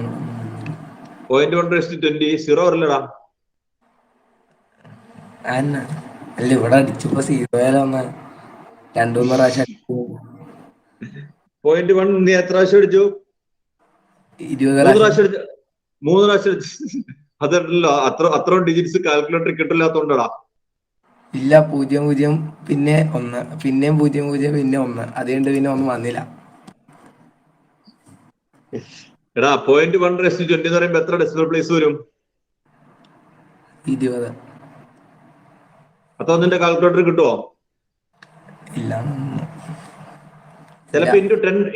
0.1 raised to 20 0 വരില്ലടാ. അല്ല ഇവിടെ അടിച്ചപ്പോ 0 2-3 പ്രാവശ്യം. 0.1 നീ എത്ര പ്രാവശ്യം അടിച്ചു? 20 പ്രാവശ്യം അടിച്ചു. 3 പ്രാവശ്യം അടിച്ചു. അതല്ലോ, അത്ര ഡിജിറ്റ്സ് കാൽക്കുലേറ്റർ കിട്ടില്ലാത്തോണ്ടടാ. ഇല്ല, 0 പിന്നെ 1 പിന്നെയും 0 പിന്നെ 1 അതുകൊണ്ട് പിന്നെ ഒന്നും വന്നില്ല. എടാ 0.1 എന്ന് പറയുമ്പോ എത്ര ഡെസിമൽ പ്ലേസ് വരും? 20. അതോ നിന്റെ കാൽക്കുലേറ്റർ കിട്ടുമോ? ഇല്ല. ചിലപ്പോ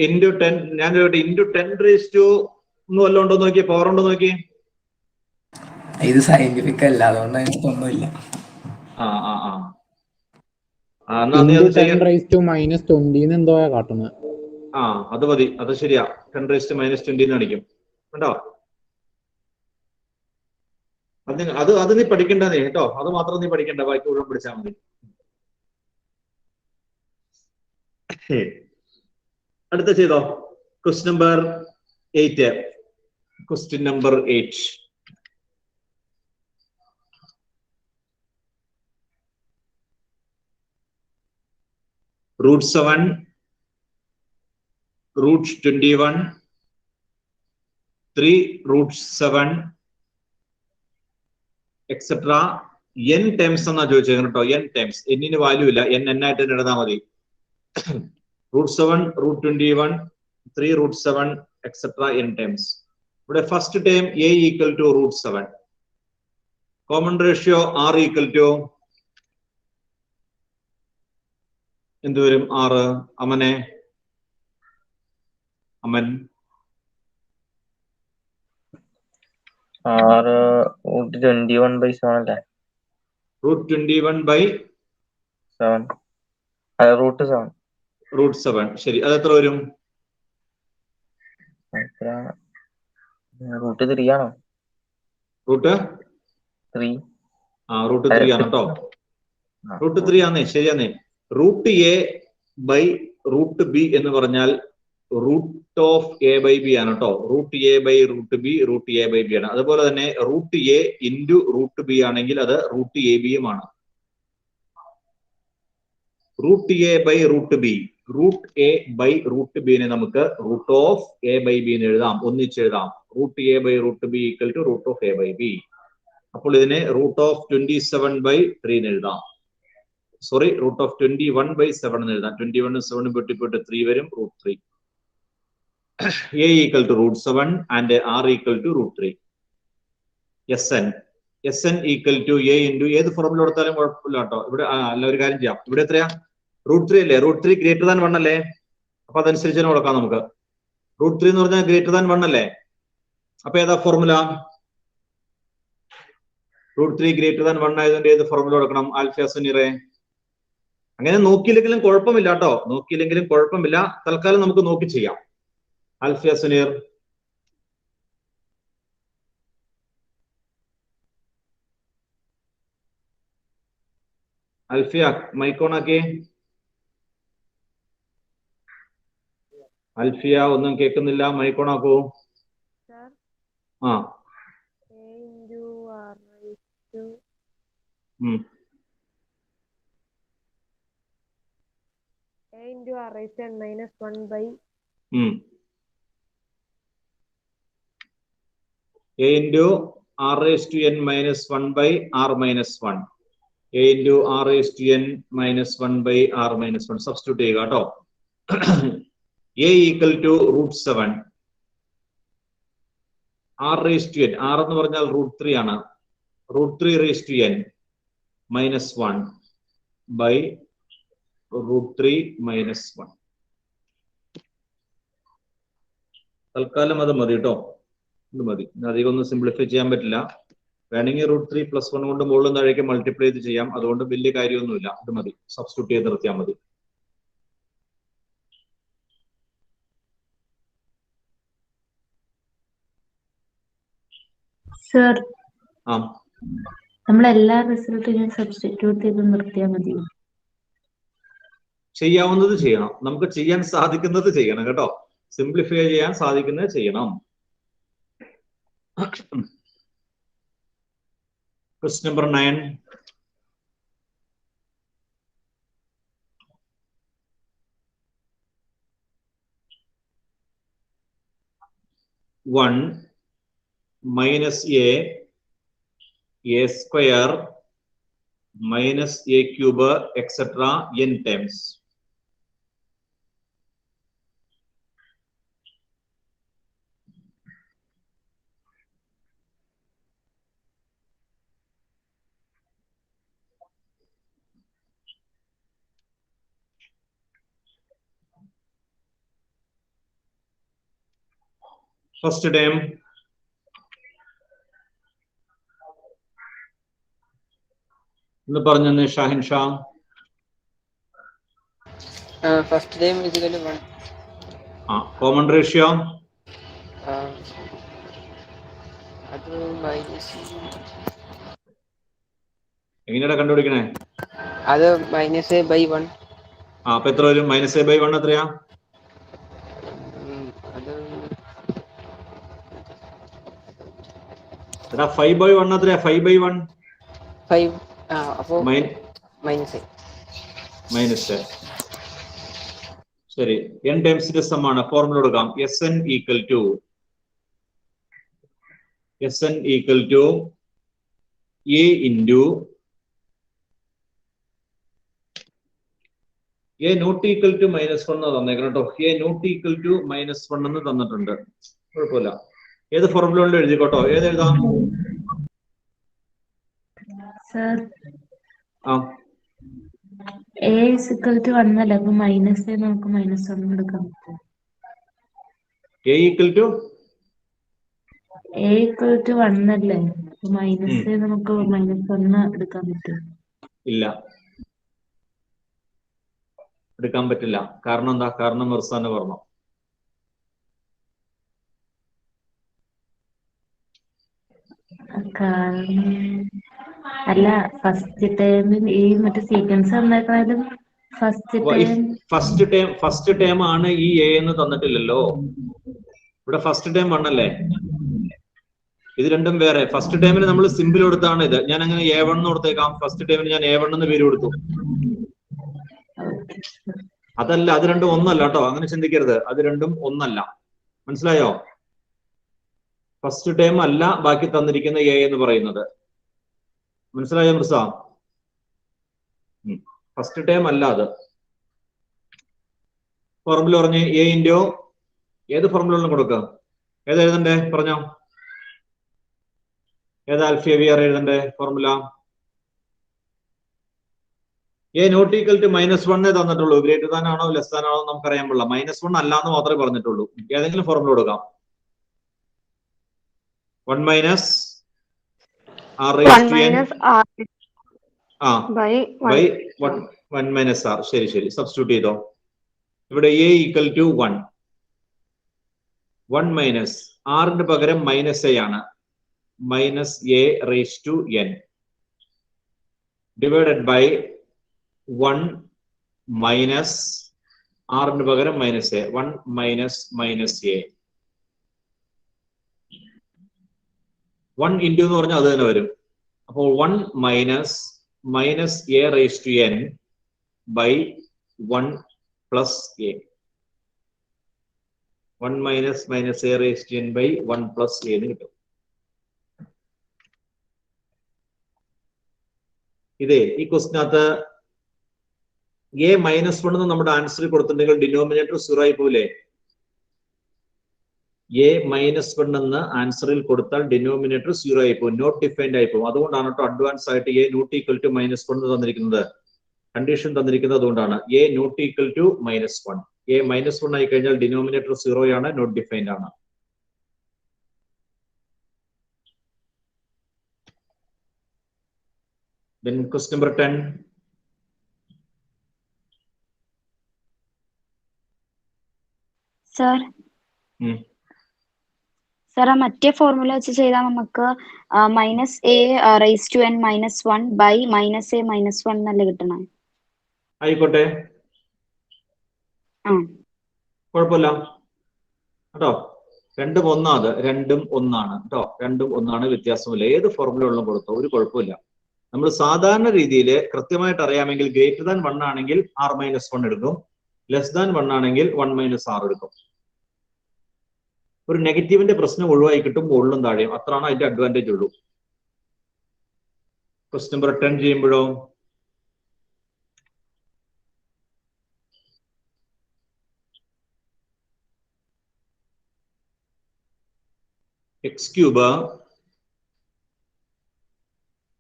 ഇൻറ്റു ടെൻ ഞാൻ ഇൻറ്റു 10 ഒന്നും വല്ലതും ഉണ്ടോ നോക്കി, പവർ ഉണ്ടോ നോക്കി. ഇത് സയന്റിഫിക് അല്ല, അതുകൊണ്ട് എനിക്കൊന്നുമില്ല. -20 എന്തോ കാട്ടുന്നത്. അത് മതി, അത് ശരിയാ. 10⁻20 കാണിക്കും കേട്ടോ. അത് നീ പഠിക്കണ്ട നീ കേട്ടോ, അത് മാത്രം നീ പഠിക്കണ്ട, ബാക്കി മുഴുവൻ പഠിച്ചാൽ മതി. അടുത്ത ചെയ്തോ. Question number 8. Question number 8. √7, √21, 3 √7 etcetera n times എന്നാ ചോദിച്ചേക്കണം കേട്ടോ. n ടൈംസ്, എന്നിന് വാല്യൂ ഇല്ല, n ആയിട്ട് തന്നെ എഴുതാൻ മതി. √7, √21, 3 √7 എക്സെട്ര n ടൈംസ്. ഇവിടെ first time a equal to √7. Common ratio r equal to എന്ത് വരും? 6. അമൻ √21/7 അല്ലേ? √21/7. √7 ശരി. അത് എത്ര വരും? √3 ആണോ? √3 ആണ് കേട്ടോ. √3 ആന്നേ, ശരിയാന്നേ. √a/√b എന്ന് പറഞ്ഞാൽ √a/b ആണ് കേട്ടോ. √a/√b √a/b ആണ്. അതുപോലെ തന്നെ √a ഇൻറ്റു √b ആണെങ്കിൽ അത് √ab ആണ്. √a/√b, √a/√b നമുക്ക് √a/b എന്ന് എഴുതാം, ഒന്നിച്ചെഴുതാം. √a/√b equal to √a/b. അപ്പോൾ ഇതിനെ √27/3 എന്ന് എഴുതാം. സോറി, √21/7 എന്ന് എഴുതാം. 21 7 വെട്ടിപ്പോയിട്ട് 3 വരും, √3. a equal to √7 and r equal to √3. SN equal to a into ഏത് ഫോർമുല കൊടുത്താലും കുഴപ്പമില്ല കേട്ടോ. ഇവിടെ അല്ല, ഒരു കാര്യം ചെയ്യാം. ഇവിടെ എത്രയാ? √3 അല്ലേ? √3 > 1 അല്ലേ? അപ്പൊ അതനുസരിച്ച് തന്നെ കൊടുക്കാം നമുക്ക്. √3 എന്ന് പറഞ്ഞാൽ > 1 അല്ലേ? അപ്പൊ ഏതാ ഫോർമുല? √3 > 1 ആയതുകൊണ്ട് ഏത് ഫോർമുല കൊടുക്കണം? ആൽഫ സുനിറെ. അങ്ങനെ നോക്കിയില്ലെങ്കിലും കുഴപ്പമില്ല കേട്ടോ, നോക്കിയില്ലെങ്കിലും കുഴപ്പമില്ല. തൽക്കാലം നമുക്ക് നോക്കി ചെയ്യാം. ആൽഫ സുനീർ. അൽഫിയ മൈക്കോണാക്കി. അൽഫിയ ഒന്നും കേൾക്കുന്നില്ല, മൈക്കോണാക്കൂ. ആ a into r⁻n - 1/r-1. a into r⁻n - 1/r-1 substitute ചെയ്യുക കേട്ടോ. a equal to √7, r⁻n, r എന്ന് പറഞ്ഞാൽ √3 ആണ്. √3⁻n - 1 by √3 - 1. തൽക്കാലം അത് മതി കേട്ടോ, ഇത് മതി. അധികം ഒന്നും സിംപ്ലിഫൈ ചെയ്യാൻ പറ്റില്ല. വേണമെങ്കിൽ √3 + 1 കൊണ്ട് മുകളിൽ താഴേക്ക് മൾട്ടിപ്ലൈ ചെയ്ത് ചെയ്യാം. അതുകൊണ്ട് വലിയ കാര്യമൊന്നുമില്ല, ഇത് മതി. സബ്സ്റ്റിറ്റ്യൂട്ട് ചെയ്ത് നിർത്തിയാൽ മതി. സർ, ആ, നമ്മൾ എല്ലാ റിസൾട്ടിനും സബ്സ്റ്റിറ്റ്യൂട്ട് ചെയ്ത് നിർത്തിയാൽ മതി. ചെയ്യാവുന്നത് ചെയ്യണം, നമുക്ക് ചെയ്യാൻ സാധിക്കുന്നത് ചെയ്യണം കേട്ടോ. സിംപ്ലിഫൈ ചെയ്യാൻ സാധിക്കുന്നത് ചെയ്യണം. Question number 9. (1 - a square - a cube etc. n times. First term എന്ന് പറഞ്ഞെന്ന് Shahin Shah. First time physically 1. Common ratio അത് മൈനസ് എങ്ങനെയാ കണ്ടുപിടിക്കണേ? അത് -a/1. അപ്പൊ എത്ര വരും? -a/1 എത്രയാ? അത് എടാ 5/1 എത്രയാ? 5/1 5. അപ്പോ മൈനസ് ശരി. n ടൈംസിന്റെ സം ആണ്. ഫോർമുല കൊടുക്കാം. Sn equal to a into a not equal to -1 തന്നേക്കണം കേട്ടോ. a നോട്ട് ഈക്വൽ ടു -1 എന്ന് തന്നിട്ടുണ്ട്. കുഴപ്പമില്ല. ഏത് ഫോർമുല എഴുതിക്കോട്ടോ. ഏത് എഴുതാം? സർ ആ a is equal to 1 അല്ല, അപ്പൊ മൈനസ് നമുക്ക് -1 എടുക്കാൻ പറ്റും. a equal to a equal to 1 അല്ലേ, അപ്പൊ മൈനസ് നമുക്ക് -1 എടുക്കാൻ പറ്റും. ഇല്ല, എടുക്കാൻ പറ്റില്ല. കാരണം എന്താ? കാരണം മിർസാന് പറഞ്ഞു. അല്ല, ഫസ്റ്റ് ടൈമിൽ ഈ മറ്റേ സീക്വൻസ് വന്നേക്കാളും ഫസ്റ്റ് ടൈം ആണ് ഈ a എന്ന് തന്നിട്ടില്ലല്ലോ. ഇവിടെ ഫസ്റ്റ് ടൈം 1 അല്ലേ? ഇത് രണ്ടും വേറെ. ഫസ്റ്റ് ടൈമിന് നമ്മൾ സിമ്പിൾ കൊടുത്താണ് ഇത്. ഞാൻ അങ്ങനെ a1 എന്ന് കൊടുത്തേക്കാം. ഫസ്റ്റ് ടൈമിന് ഞാൻ a1 എന്ന് പേര് കൊടുത്തു. അതല്ല, അത് രണ്ടും ഒന്നല്ല കേട്ടോ. അങ്ങനെ ചിന്തിക്കരുത്. അത് രണ്ടും ഒന്നല്ല. മനസ്സിലായോ? ഫസ്റ്റ് ടൈം അല്ല ബാക്കി തന്നിരിക്കുന്ന a എന്ന് പറയുന്നത്. മനസ്സിലായോ മിർസ? ഫസ്റ്റ് ടൈം അല്ല അത്. ഫോർമുല പറഞ്ഞ് a ഇൻറ്റു ഏത് ഫോർമുല കൊടുക്കുക? ഏത് എഴുതണ്ടേ പറഞ്ഞോ? ഏത് ആൽഫിയ വി ആർ എഴുതണ്ടേ formula? a not equal to -1 തന്നിട്ടുള്ളൂ. ഗ്രേറ്റർ ദാൻ ആണോ ലെസ് ദാൻ ആണോ നമുക്കറിയാൻ പാടില്ല. -1 അല്ല എന്ന് മാത്രമേ പറഞ്ഞിട്ടുള്ളൂ. ഏതെങ്കിലും ഫോർമുല കൊടുക്കാം. 1 minus r raised to n by 1 minus r. ശരി ശരി, സബ്സ്റ്റിറ്റ്യൂട്ട് ചെയ്തോ. ഇവിടെ a equal to 1. 1 minus r പകരം -a ആണ്. -a raised to n divided by 1 minus r പകരം -a. 1 minus -a. 1 ഇൻറ്റു എന്ന് പറഞ്ഞാൽ അത് തന്നെ വരും. അപ്പോൾ 1 minus -a raised to n by 1 plus a. 1 minus -a raised to n by 1 plus a എന്ന് കിട്ടും. ഇതേ ഈ ക്വസ്റ്റിനകത്ത് a -1 എന്ന് നമ്മുടെ ആൻസറിൽ കൊടുത്തിട്ടുണ്ടെങ്കിൽ ഡിനോമിനേറ്റർ 0 ആയി പോലെ. a -1 എന്ന് ആൻസറിൽ കൊടുത്താൽ ഡിനോമിനേറ്റർ 0 ആയി പോകും. നോട്ട് ഡിഫൈൻഡ് ആയി പോകും. അതുകൊണ്ടാണ് കേട്ടോ അഡ്വാൻസ് ആയിട്ട് a നോട്ട് ഈക്വൽ ടു -1 തന്നിരിക്കുന്നത്. കണ്ടീഷൻ തന്നിരിക്കുന്നത് അതുകൊണ്ടാണ്. a not equal to -1. a -1 ആയി കഴിഞ്ഞാൽ ഡിനോമിനേറ്റർ 0 ആണ്, നോട്ട് ഡിഫൈൻഡ് ആണ്. Then question number 10. Sir sir, മറ്റേ ഫോർമുല വെച്ച് ചെയ്താൽ നമുക്ക് -a raised to n -1 by -a -1 എന്നല്ലേ കിട്ടണേ? ആയിക്കോട്ടെ, കുഴപ്പമില്ല കേട്ടോ. രണ്ടും ഒന്നാണ്. രണ്ടും ഒന്നാണ് കേട്ടോ. രണ്ടും ഒന്നാണ്, വ്യത്യാസമില്ല. ഏത് ഫോർമുല ഉള്ള കൊടുത്തോ, ഒരു കുഴപ്പമില്ല. നമ്മൾ സാധാരണ രീതിയിൽ കൃത്യമായിട്ട് അറിയാമെങ്കിൽ ഗ്രേറ്റർ ദാൻ 1 ആണെങ്കിൽ r -1 എടുക്കും. ലെസ് ദാൻ 1 ആണെങ്കിൽ 1 - r എടുക്കും. ഒരു നെഗറ്റീവിന്റെ പ്രശ്നം ഒഴിവായി കിട്ടും, മുകളിലും താഴെയും. അത്രയാണ് അതിന്റെ അഡ്വാൻറ്റേജ് ഉള്ളൂ. ക്വസ്റ്റ്യൻ നമ്പർ 10 ചെയ്യുമ്പോഴോ x cube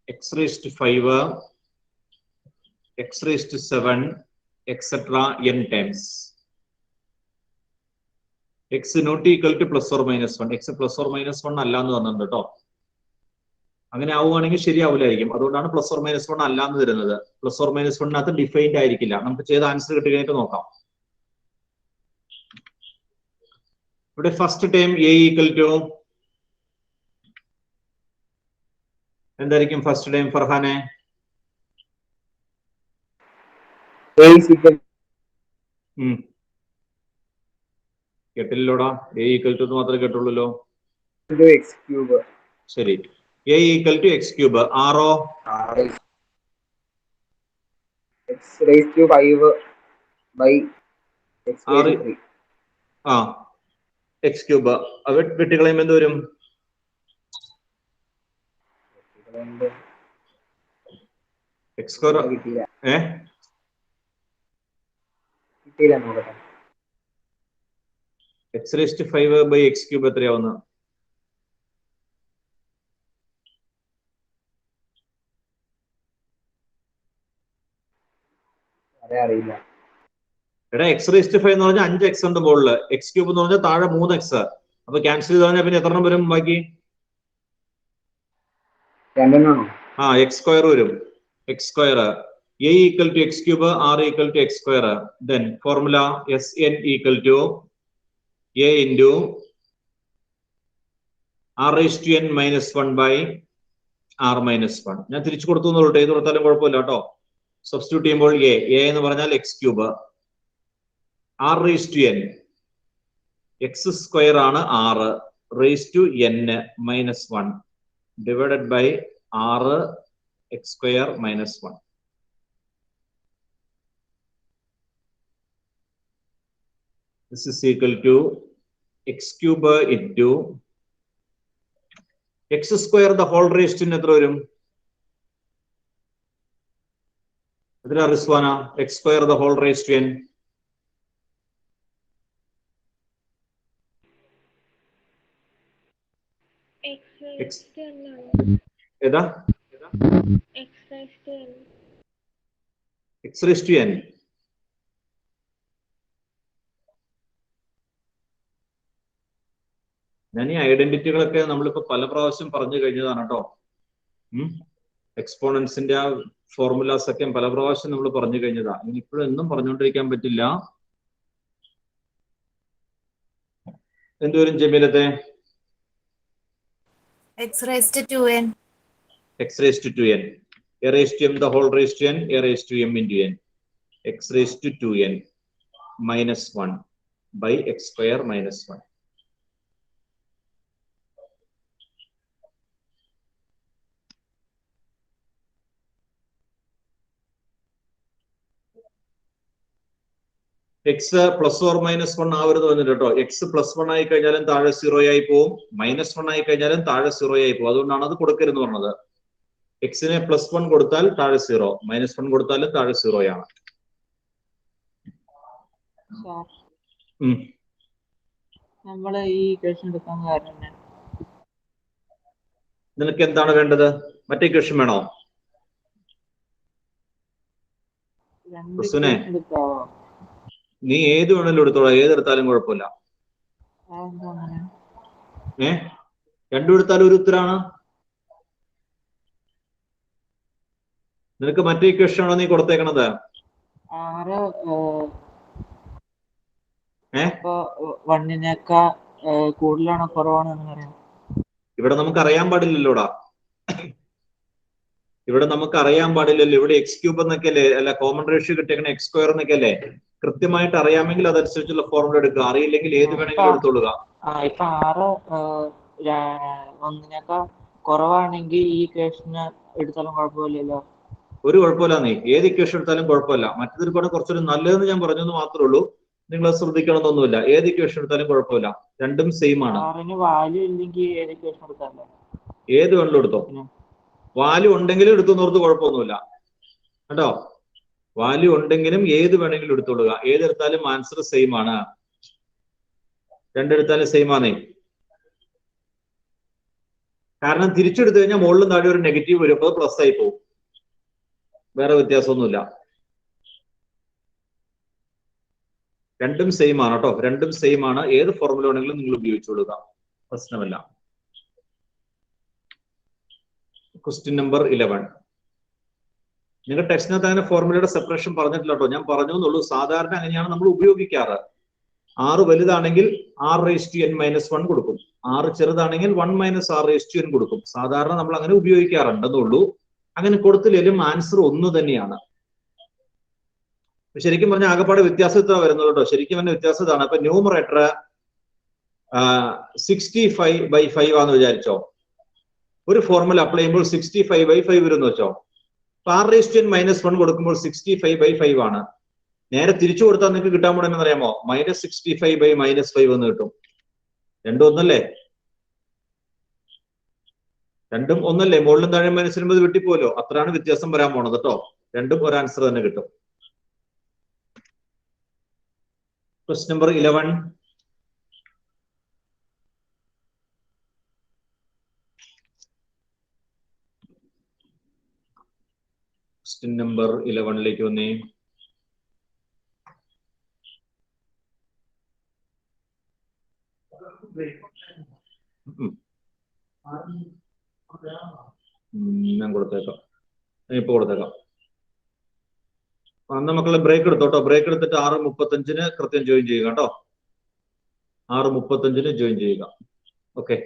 x raised to 5 x raised to 7 etc n times. X not equal to plus or minus 1. X plus or minus 1 അല്ല എന്ന് പറഞ്ഞിട്ടുണ്ട് കേട്ടോ. അങ്ങനെ ആവുകയാണെങ്കിൽ ശരിയാവില്ലായിരിക്കും. അതുകൊണ്ടാണ് പ്ലസ് ഓർ മൈനസ് 1 അല്ല എന്ന് തരുന്നത്. പ്ലസ് ഓർ മൈനസ് 1 ഡിഫൈൻഡ് ആയിരിക്കില്ല. നമുക്ക് ചെയ്ത ആൻസർ കിട്ടി കഴിഞ്ഞിട്ട് നോക്കാം. ഇവിടെ first time a equal to എന്തായിരിക്കും ഫസ്റ്റ് ടൈം ഫർഹാനെ? കേട്ടില്ലോടാ? എ ഈക്വൽ ടു മാത്രമേ കേട്ടുള്ളൂല്ലോ. ശരി, a equal to x cube. ആറോ? X cube. വെട്ടിക്കളയുമ്പോ എന്ത് വരും? X square. X raised 5 by X cube എത്രയാവുന്ന? എടാ എക്സ് റേസ്റ്റ് 5 എന്ന് പറഞ്ഞാൽ 5x ഉണ്ട് മുകളില്. എക്സ് ക്യൂബ് എന്ന് പറഞ്ഞാൽ താഴെ 3x. അപ്പൊ ക്യാൻസൽ ചെയ്ത് പറഞ്ഞാൽ പിന്നെ എത്ര എണ്ണം വരും ബാക്കി? എക്സ് സ്ക്വയർ വരും. X square a equal to x cube, r equal to x square. Then formula S N equal to a into r raise to n minus 1 by r minus 1. ഞാൻ തിരിച്ചു കൊടുത്തു എന്നുള്ളൂ. ഏത് കൊടുത്താലും കുഴപ്പമില്ല കേട്ടോ. സബ്സ്റ്റിറ്റ്യൂട്ട് ചെയ്യുമ്പോൾ എ എന്ന് പറഞ്ഞാൽ x cube, r raise to n x square ആണ് 6 raise to n minus 1 divided by 6 x square minus 1. This is equal to x cube into x square the whole raised to എത്ര വരും? എത്ര Rizwana? x square the whole raised to n. ഏതാ? x raised to n. ഞാൻ ഈ ഐഡന്റിറ്റികളൊക്കെ നമ്മളിപ്പോ പല പ്രാവശ്യം പറഞ്ഞു കഴിഞ്ഞതാണ് കേട്ടോ. എക്സ്പോണൻസിന്റെ ആ ഫോർമുലാസ് ഒക്കെ പല പ്രാവശ്യം നമ്മൾ പറഞ്ഞു കഴിഞ്ഞതാ. ഇനിയിപ്പോഴും എന്നും പറഞ്ഞുകൊണ്ടിരിക്കാൻ പറ്റില്ല. എന്തുവരും ജമീലത്തെ? x raised to 2n. x raised to 2n. a raised to m the whole raised to n, a raised to m into n. x raised to 2n minus 1 by x square minus 1. X plus or minus 1 ആവരുത് വന്നിട്ട് കേട്ടോ. X plus 1 ആയി കഴിഞ്ഞാലും താഴെ 0 ആയി പോവും, minus 1 ആയി കഴിഞ്ഞാലും താഴെ 0 ആയി പോകും. അതുകൊണ്ടാണ് അത് കൊടുക്കരുതെന്ന് പറഞ്ഞത്. എക്സിനെ പ്ലസ് 1 കൊടുത്താൽ താഴെ 0, മൈനസ് 1 കൊടുത്താലും താഴെ 0 ആണ്. നമ്മള് ഈ ഇക്വേഷൻ എടുക്കാൻ കാരണം നിനക്ക് എന്താണ് വേണ്ടത്? മറ്റേ ഇക്വേഷൻ വേണോ? നീ ഏത് വേണമെങ്കിലും എടുത്തോളാം, ഏതെടുത്താലും കുഴപ്പമില്ല. രണ്ടും എടുത്താലും ഒരു ഉത്തരാണ്. നിനക്ക് മറ്റേ ഇക്വേഷൻ ആണോ നീ കൊടുത്തേക്കണത്? കൂടുതലാണോ കുറവാണോ എന്ന് പറയാം. ഇവിടെ നമുക്ക് അറിയാൻ പാടില്ലല്ലോടാ. ഇവിടെ നമുക്ക് അറിയാൻ പാടില്ലല്ലോ. ഇവിടെ എക്സ് ക്യൂബ് എന്നൊക്കെ അല്ലേ, അല്ല കോമൺ റേഷ്യോ കിട്ടിയേക്കണ എക്സ് സ്ക്വയർ എന്നൊക്കെ അല്ലേ. കൃത്യമായിട്ട് അറിയാമെങ്കിൽ അതനുസരിച്ചുള്ള ഫോർമുല എടുക്കുക, അറിയില്ലെങ്കിൽ ഏത് വേണമെങ്കിലും എടുത്തോളുക. ഇപ്പൊ 6 1 കുറവാണെങ്കിൽ ഈ ഇക്വേഷൻ എടുത്താലും കുഴപ്പമില്ലല്ലോ. ഒരു കുഴപ്പമില്ല, നീ ഏത് ഇക്വേഷൻ എടുത്താലും കുഴപ്പമില്ല. മറ്റൊരു കൂടെ കുറച്ചൊരു നല്ലതെന്ന് ഞാൻ പറഞ്ഞെന്ന് മാത്രമേ ഉള്ളൂ. നിങ്ങൾ ശ്രദ്ധിക്കണമെന്നൊന്നുമില്ല. ഏത് ഇക്വേഷൻ എടുത്താലും കുഴപ്പമില്ല, രണ്ടും സെയിം ആണ്. വാല്യൂ ഇല്ലെങ്കിൽ ഏത് ഇക്വേഷൻ എടുത്താലോ? ഏത് വേണമെങ്കിലും എടുത്തോ. വാല്യൂ ഉണ്ടെങ്കിലും എടുത്തുന്നോർത്ത് കുഴപ്പമൊന്നുമില്ല കേട്ടോ. വാല്യൂ ഉണ്ടെങ്കിലും ഏത് വേണമെങ്കിലും എടുത്തോളുക. ഏതെടുത്താലും ആൻസർ സെയിം ആണ്. രണ്ടെടുത്താലും സെയിം ആണേ. കാരണം തിരിച്ചെടുത്തു കഴിഞ്ഞാൽ മുകളിലും താഴെ ഒരു നെഗറ്റീവ് വരും, അപ്പോൾ പ്ലസ് ആയി പോകും. വേറെ വ്യത്യാസമൊന്നുമില്ല. രണ്ടും സെയിം ആണ് കേട്ടോ, രണ്ടും സെയിം ആണ്. ഏത് ഫോർമുല വേണമെങ്കിലും നിങ്ങൾ ഉപയോഗിച്ചോളുക, പ്രശ്നമല്ല. Question number 11. നിങ്ങൾ ടെക്സ്റ്റിനകത്ത് അങ്ങനെ ഫോർമുലയുടെ സെപ്പറേഷൻ പറഞ്ഞിട്ടില്ല കേട്ടോ, ഞാൻ പറഞ്ഞു എന്നുള്ളൂ. സാധാരണ അങ്ങനെയാണ് നമ്മൾ ഉപയോഗിക്കാറ്. 6 വലുതാണെങ്കിൽ r⁻n−1 കൊടുക്കും, 6 ചെറുതാണെങ്കിൽ 1 - r⁻n കൊടുക്കും. സാധാരണ നമ്മൾ അങ്ങനെ ഉപയോഗിക്കാറുണ്ടെന്നുള്ളൂ. അങ്ങനെ കൊടുത്തില്ലെങ്കിലും ആൻസർ ഒന്ന് തന്നെയാണ്. ശരിക്കും പറഞ്ഞാൽ ആകെപ്പാട് വ്യത്യാസത്താ വരുന്നത് കേട്ടോ. ശരിക്കും തന്നെ വ്യത്യാസം ഇതാണ്. അപ്പൊ ന്യൂമറേറ്റർ 65/5 ആന്ന് വിചാരിച്ചോ. ഒരു ഫോർമുല അപ്ലൈ ചെയ്യുമ്പോൾ 65/5 വരുമെന്ന് വെച്ചോ. r⁻n−1 കൊടുക്കുമ്പോൾ 65/5 ആണ്. നേരെ തിരിച്ചു കൊടുത്താൽ നിങ്ങൾക്ക് കിട്ടാൻ പോണെന്ന് അറിയാമോ? -65/-5 എന്ന് കിട്ടും. രണ്ടും ഒന്നല്ലേ? രണ്ടും ഒന്നല്ലേ? മുകളിലും താഴെ -9 വെട്ടിപ്പോലോ. അത്രയാണ് വ്യത്യാസം വരാൻ പോണത് കേട്ടോ. രണ്ടും ഒരു ആൻസർ തന്നെ കിട്ടും. Question number 11. ക്വസ്റ്റ്യൻ നമ്പർ 11ലേക്ക് വന്നേ. ഞാൻ കൊടുത്തേക്കാം, ഇപ്പൊ കൊടുത്തേക്കാം. അന്ന് മക്കളെ ബ്രേക്ക് എടുത്തോട്ടോ. ബ്രേക്ക് എടുത്തിട്ട് 6:35 കൃത്യം ജോയിൻ ചെയ്യുക കേട്ടോ. 6:35 ജോയിൻ ചെയ്യുക. Okay.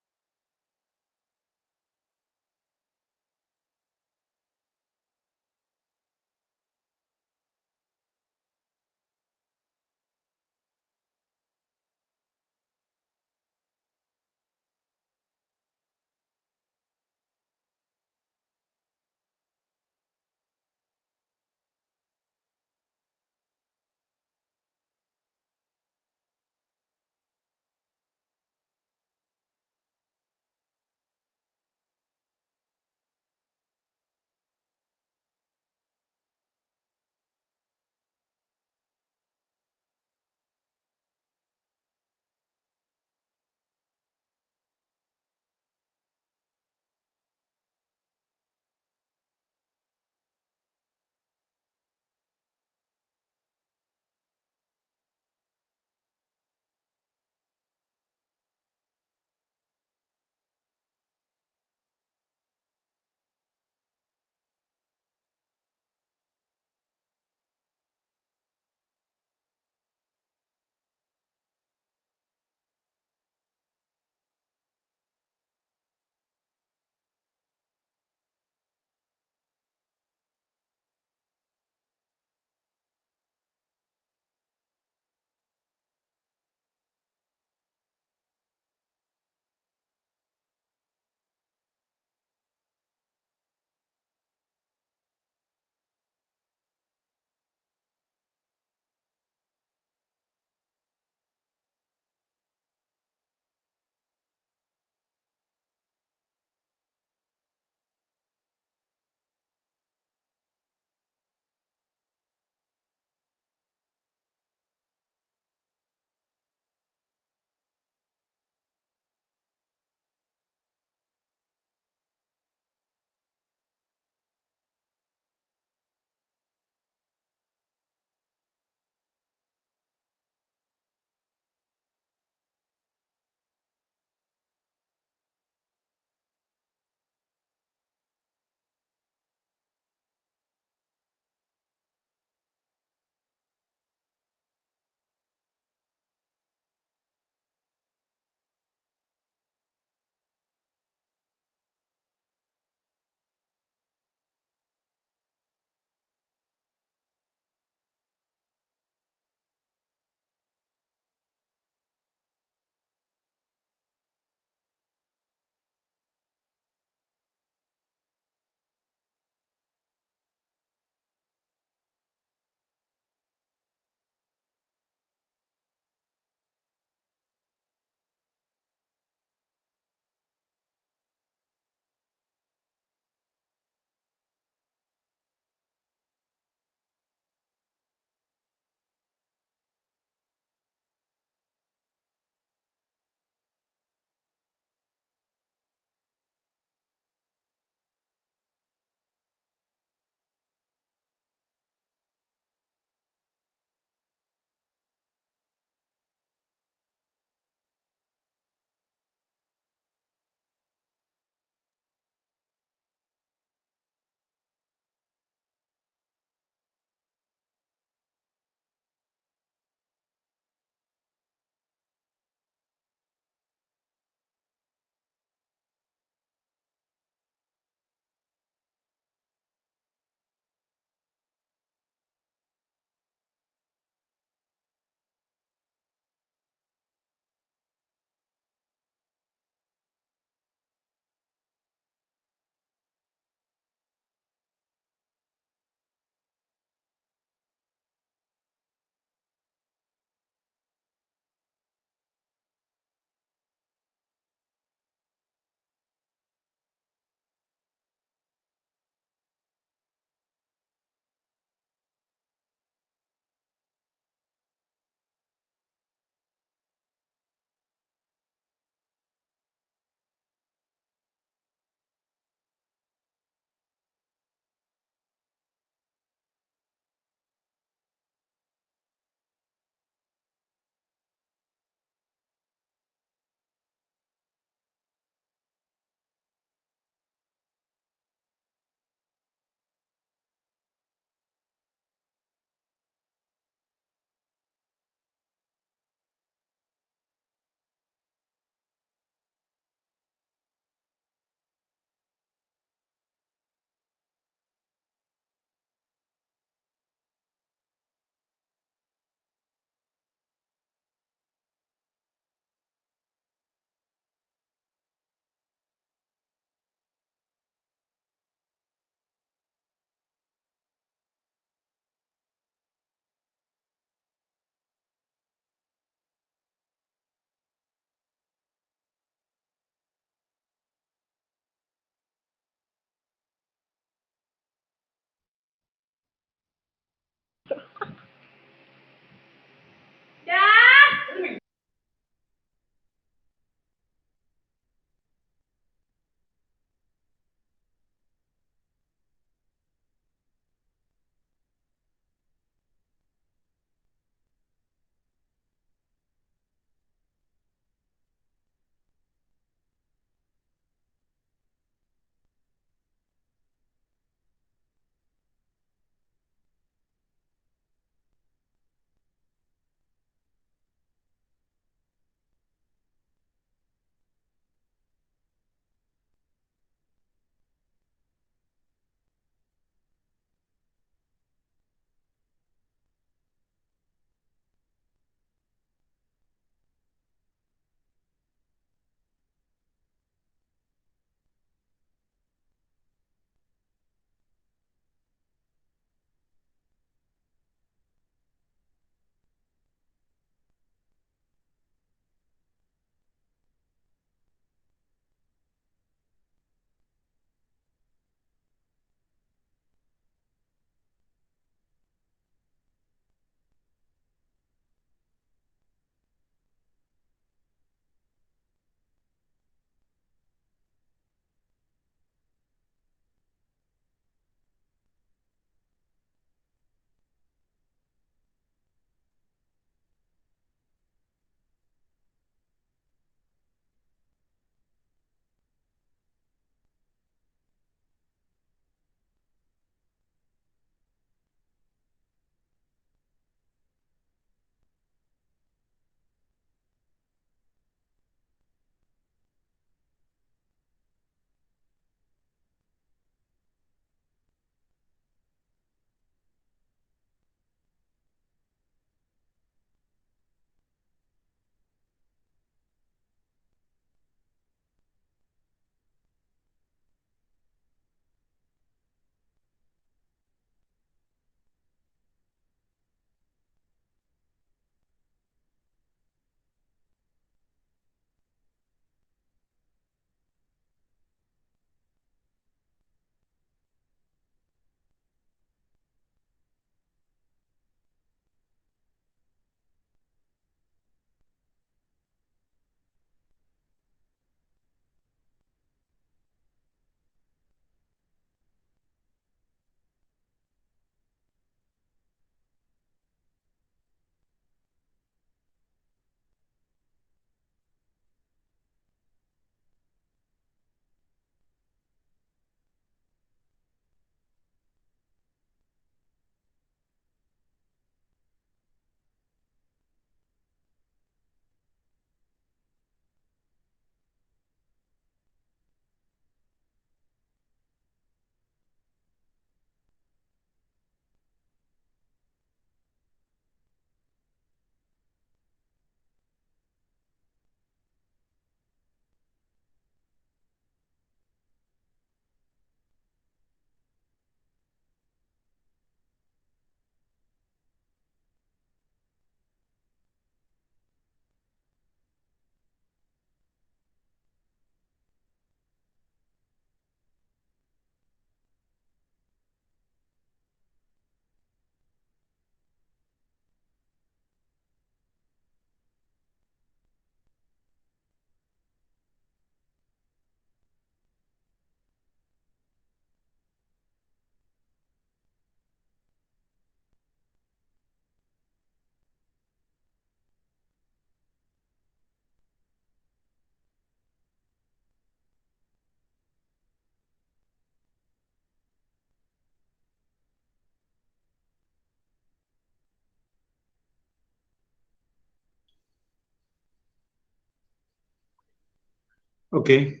Okay.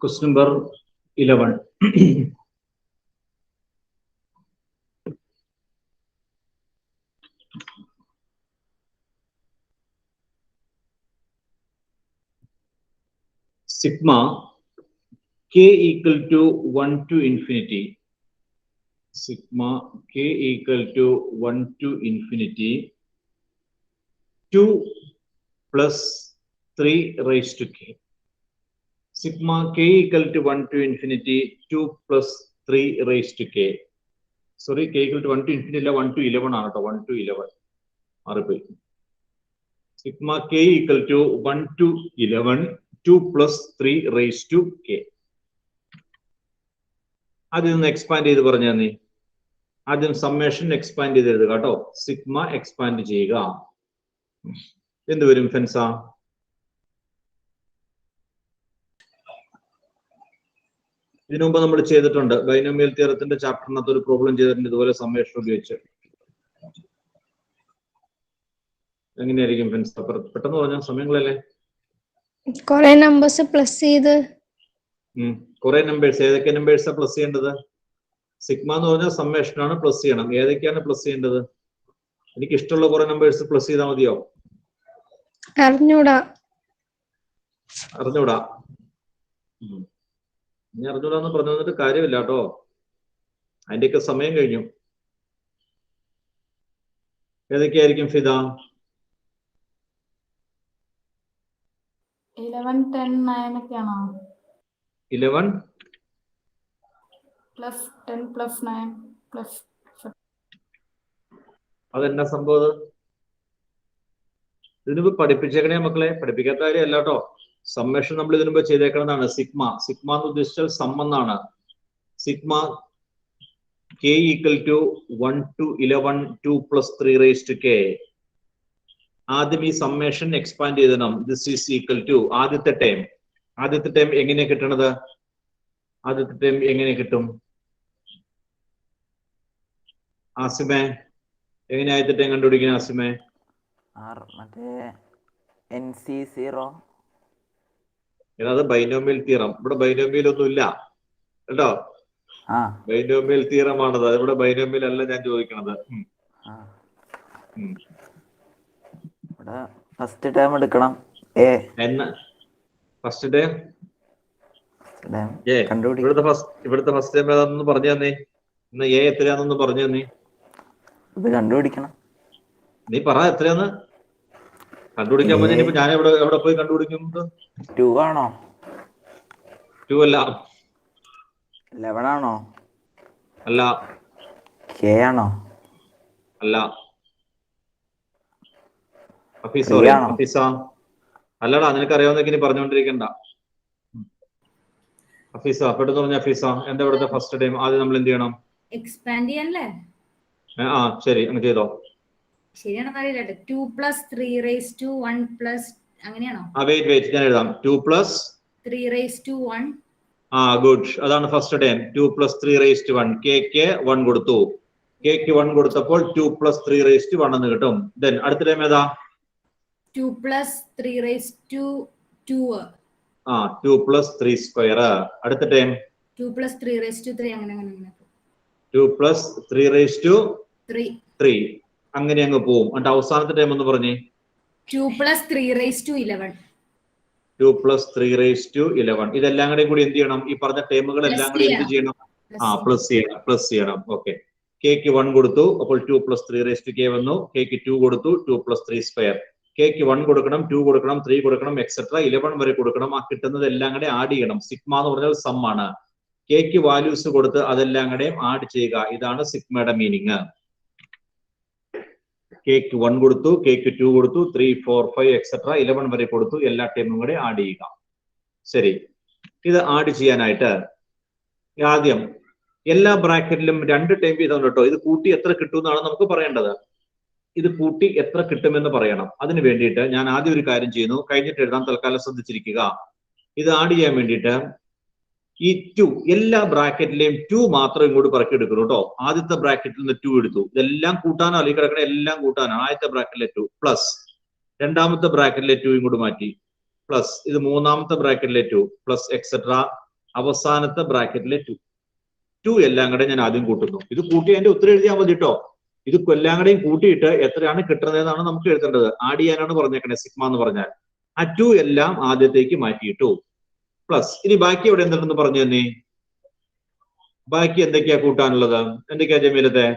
Question number 11. Sigma k equal to 1 to infinity. Sigma k equal to 1 to infinity 2 plus 3 raised to k. Sigma k equal to 1 to infinity 2 plus 3 raised to k. Sorry, k equal to 1 to infinity 1 to 11 ആണ് കേട്ടോ, 1 to 11 മാറിപ്പോയി. Sigma k equal to 1 to 11 2 plus 3 raised to k. അതിൽ നിന്ന് expand ചെയ്ത് പറഞ്ഞാൽ നീ ആദ്യം summation expand ചെയ്ത് എഴുതുക കേട്ടോ. സിഗ്മ എക്സ്പാൻഡ് ചെയ്യുക. എന്ത് വരും ഫെൻസ? ഇതിനു മുമ്പ് നമ്മൾ ചെയ്തിട്ടുണ്ട്, ബൈനോമിയൽ തിയറത്തിന്റെ ചാപ്റ്ററിനകത്ത് ഒരു പ്രോബ്ലം ചെയ്തിട്ടുണ്ട് ഇതുപോലെ സമ്മേഷൻ ഉപയോഗിച്ച്. എങ്ങനെയായിരിക്കും ഫെൻസ? പെട്ടെന്ന് പറഞ്ഞാൽ സമയങ്ങളല്ലേ. കുറെ നമ്പേഴ്സ് പ്ലസ് ചെയ്ത് കുറെ നമ്പേഴ്സ്. ഏതൊക്കെ നമ്പേഴ്സാ പ്ലസ് ചെയ്യേണ്ടത്? സിഗ്മ എന്ന് പറഞ്ഞാൽ സമ്മേഷൻ ആണ്, പ്ലസ് ചെയ്യണം. ഏതൊക്കെയാണ് പ്ലസ് ചെയ്യേണ്ടത്? എനിക്ക് ഇഷ്ടമുള്ള കുറെ നമ്പേഴ്സ് പ്ലസ് ചെയ്താൽ മതിയോ? അറിഞ്ഞൂടാ. ഇനി അറിഞ്ഞൂടാന്ന് പറഞ്ഞു തന്നിട്ട് കാര്യമില്ല കേട്ടോ, അതിന്റെയൊക്കെ സമയം കഴിഞ്ഞു. ഏതൊക്കെയായിരിക്കും ഫിദ? 11, 10, 9 ഒക്കെയാണോ? 11 plus 10 plus 9 plus. അതെന്നാ സംഭവം? ഇതിനുമ്പ് പഠിപ്പിച്ചേക്കണേ മക്കളെ, പഠിപ്പിക്കാത്ത കാര്യമല്ല കേട്ടോ. സമ്മേഷൻ നമ്മൾ ഇതിനുമ്പ് ചെയ്തേക്കണതാണ്. സിഗ്മ എന്ന് ഉദ്ദേശിച്ചാൽ സം എന്നാണ്. സിഗ്മ k ഈക്വൽ to 1 to 11 2 plus 3 raised to k. ആദ്യം ഈ സമ്മേഷൻ എക്സ്പാൻഡ് ചെയ്തണം. ദിസ് ഈസ് ഈക്വൽ ടു ആദ്യത്തെ ടൈം എങ്ങനെ കിട്ടണത്? ആദ്യത്തെ ടൈം എങ്ങനെ കിട്ടും ആസിമേ? എങ്ങനെ ആദ്യത്തെ ടൈം കണ്ടുപിടിക്കണം ആസിമേ? അത് ബൈനോമിയൽ തിയറം. ഇവിടെ ബൈനോമിയൽ ഒന്നും ഇല്ല കേട്ടോ. ബൈനോമിയൽ തിയറമാണത്. ഇവിടെ ബൈനോമിയൽ അല്ല ഞാൻ ചോദിക്കണത്. ഫസ്റ്റ് ടൈം എടുക്കണം. ഫസ്റ്റ് ടൈം ഇവിടുത്തെ ഫസ്റ്റ് ടൈം ഏതാണെന്ന് പറഞ്ഞു തന്നെ. ഇന്ന് എ എത്രയാണെന്ന് പറഞ്ഞു തന്നെ. കണ്ടുപിടിക്കണം. നീ പറ എത്രയാന്ന് കണ്ടുപിടിക്കാൻ പറഞ്ഞ. ഇപ്പൊ ഞാൻ എവിടെ പോയി കണ്ടുപിടിക്കും? 2 ആണോ? 2 അല്ല. 11 ആണോ? അല്ല. k ആണോ? അല്ല. ഹഫീസ അല്ലടാ, നിനക്ക് അറിയാവുന്നതൊക്കെ ഇനി പറഞ്ഞുകൊണ്ടിരിക്കണ്ട. ഹഫീസ പെട്ടെന്ന് പറഞ്ഞ. ഹഫീസ എന്താ ഇവിടുത്തെ ഫസ്റ്റ് ടൈം? ആദ്യം നമ്മൾ എന്ത് ചെയ്യണം? എക്സ്പാൻഡ് ചെയ്യാനല്ലേ? ശരി, അങ്ങ് ചെയ്തോ. ശരിയാണെന്ന് അറിയില്ല. 2 plus 3 raised to 1 plus അങ്ങനെയാണോ? വെയിറ്റ് ഞാൻ എഴുതാം. 2 plus 3 raised to 1. ഗുഡ്. അതാണ് first time. 2 plus 3 raised to 1. k 1 കൊടുത്തു. k 1 കൊടുത്തപ്പോൾ 2 plus 3 raised to 1 എന്ന് കിട്ടും. ദെൻ അടുത്ത ടൈം ഏതാ? 2 plus 3 raised to 2. 2 plus 3 square. അടുത്ത ടൈം 2 plus 3 raised to 3. അങ്ങനെ 2 plus 3 raised to 3. അങ്ങനെ അങ്ങ് പോവും. എന്നിട്ട് അവസാനത്തെ ടൈം ഒന്ന് പറഞ്ഞേ. 2 plus 3 raised to 11. 2 plus 3 raised to 11. ഇതെല്ലാം കൂടി എന്ത് ചെയ്യണം? ഈ പറഞ്ഞ ടൈമുകൾ എല്ലാം കൂടി എന്ത് ചെയ്യണം? പ്ലസ് ചെയ്യണം. ഓക്കെ. k 1 കൊടുത്തു, അപ്പോൾ 2 plus 3 raised to k വന്നു. k 2 കൊടുത്തു, 2 plus 3 square. k 1 കൊടുക്കണം, 2 കൊടുക്കണം, 3 കൊടുക്കണം, എക്സെട്ര 11 വരെ കൊടുക്കണം. ആ കിട്ടുന്നത് എല്ലാം കൂടെ ആഡ് ചെയ്യണം. സിഗ്മ എന്ന് പറഞ്ഞാൽ സം ആണ്. k വാല്യൂസ് കൊടുത്ത് അതെല്ലാം കൂടെ ആഡ് ചെയ്യുക. ഇതാണ് സിഗ്മയുടെ മീനിങ്. k 1 കൊടുത്തു, k 2 കൊടുത്തു, 3 4 5 എക്സെട്ര 11 വരെ കൊടുത്തു. എല്ലാ ടൈമും കൂടെ ആഡ് ചെയ്യുക. ശരി, ഇത് ആഡ് ചെയ്യാനായിട്ട് ആദ്യം എല്ലാ ബ്രാക്കറ്റിലും 2 ടൈം വീതം കേട്ടോ. ഇത് കൂട്ടി എത്ര കിട്ടും എന്നാണ് നമുക്ക് പറയേണ്ടത്. ഇത് കൂട്ടി എത്ര കിട്ടുമെന്ന് പറയണം. അതിന് വേണ്ടിയിട്ട് ഞാൻ ആദ്യം ഒരു കാര്യം ചെയ്യുന്നു, കഴിഞ്ഞിട്ട് എഴുതാൻ. തൽക്കാലം ശ്രദ്ധിച്ചിരിക്കുക. ഇത് ആഡ് ചെയ്യാൻ വേണ്ടിയിട്ട് ഈ 2 എല്ലാ ബ്രാക്കറ്റിലെയും 2 മാത്രം ഇങ്ങോട്ട് പറക്കി എടുക്കുന്നു കേട്ടോ. ആദ്യത്തെ ബ്രാക്കറ്റിൽ നിന്ന് 2 എടുത്തു. ഇതെല്ലാം കൂട്ടാനോ അല്ലെങ്കിൽ കിടക്കണ എല്ലാം കൂട്ടാനോ. ആദ്യത്തെ ബ്രാക്കറ്റിലെ 2 പ്ലസ് രണ്ടാമത്തെ ബ്രാക്കറ്റിലെ 2 ഇങ്ങോട്ട് മാറ്റി പ്ലസ് ഇത് മൂന്നാമത്തെ ബ്രാക്കറ്റിലെ 2 പ്ലസ് എക്സെട്ര അവസാനത്തെ ബ്രാക്കറ്റിലെ 2 എല്ലാം കൂടെ ഞാൻ ആദ്യം കൂട്ടുന്നു. ഇത് കൂട്ടി അതിന്റെ ഉത്തരം എഴുതിയാൽ മതി കേട്ടോ. ഇത് എല്ലാം കൂടെയും കൂട്ടിയിട്ട് എത്രയാണ് കിട്ടുന്നതെന്നാണ് നമുക്ക് എഴുതേണ്ടത്. ആഡ് ചെയ്യാനാണ് പറഞ്ഞേക്കണേ സിഗ്മ എന്ന് പറഞ്ഞാൽ. ആ 2 എല്ലാം ആദ്യത്തേക്ക് മാറ്റിയിട്ടു പ്ലസ് ഇനി ബാക്കി എവിടെ എന്തുണ്ടെന്ന് പറഞ്ഞു തന്നെ. ബാക്കി എന്തൊക്കെയാ കൂട്ടാനുള്ളത്? എന്തൊക്കെയാ ജമീലത്തെ?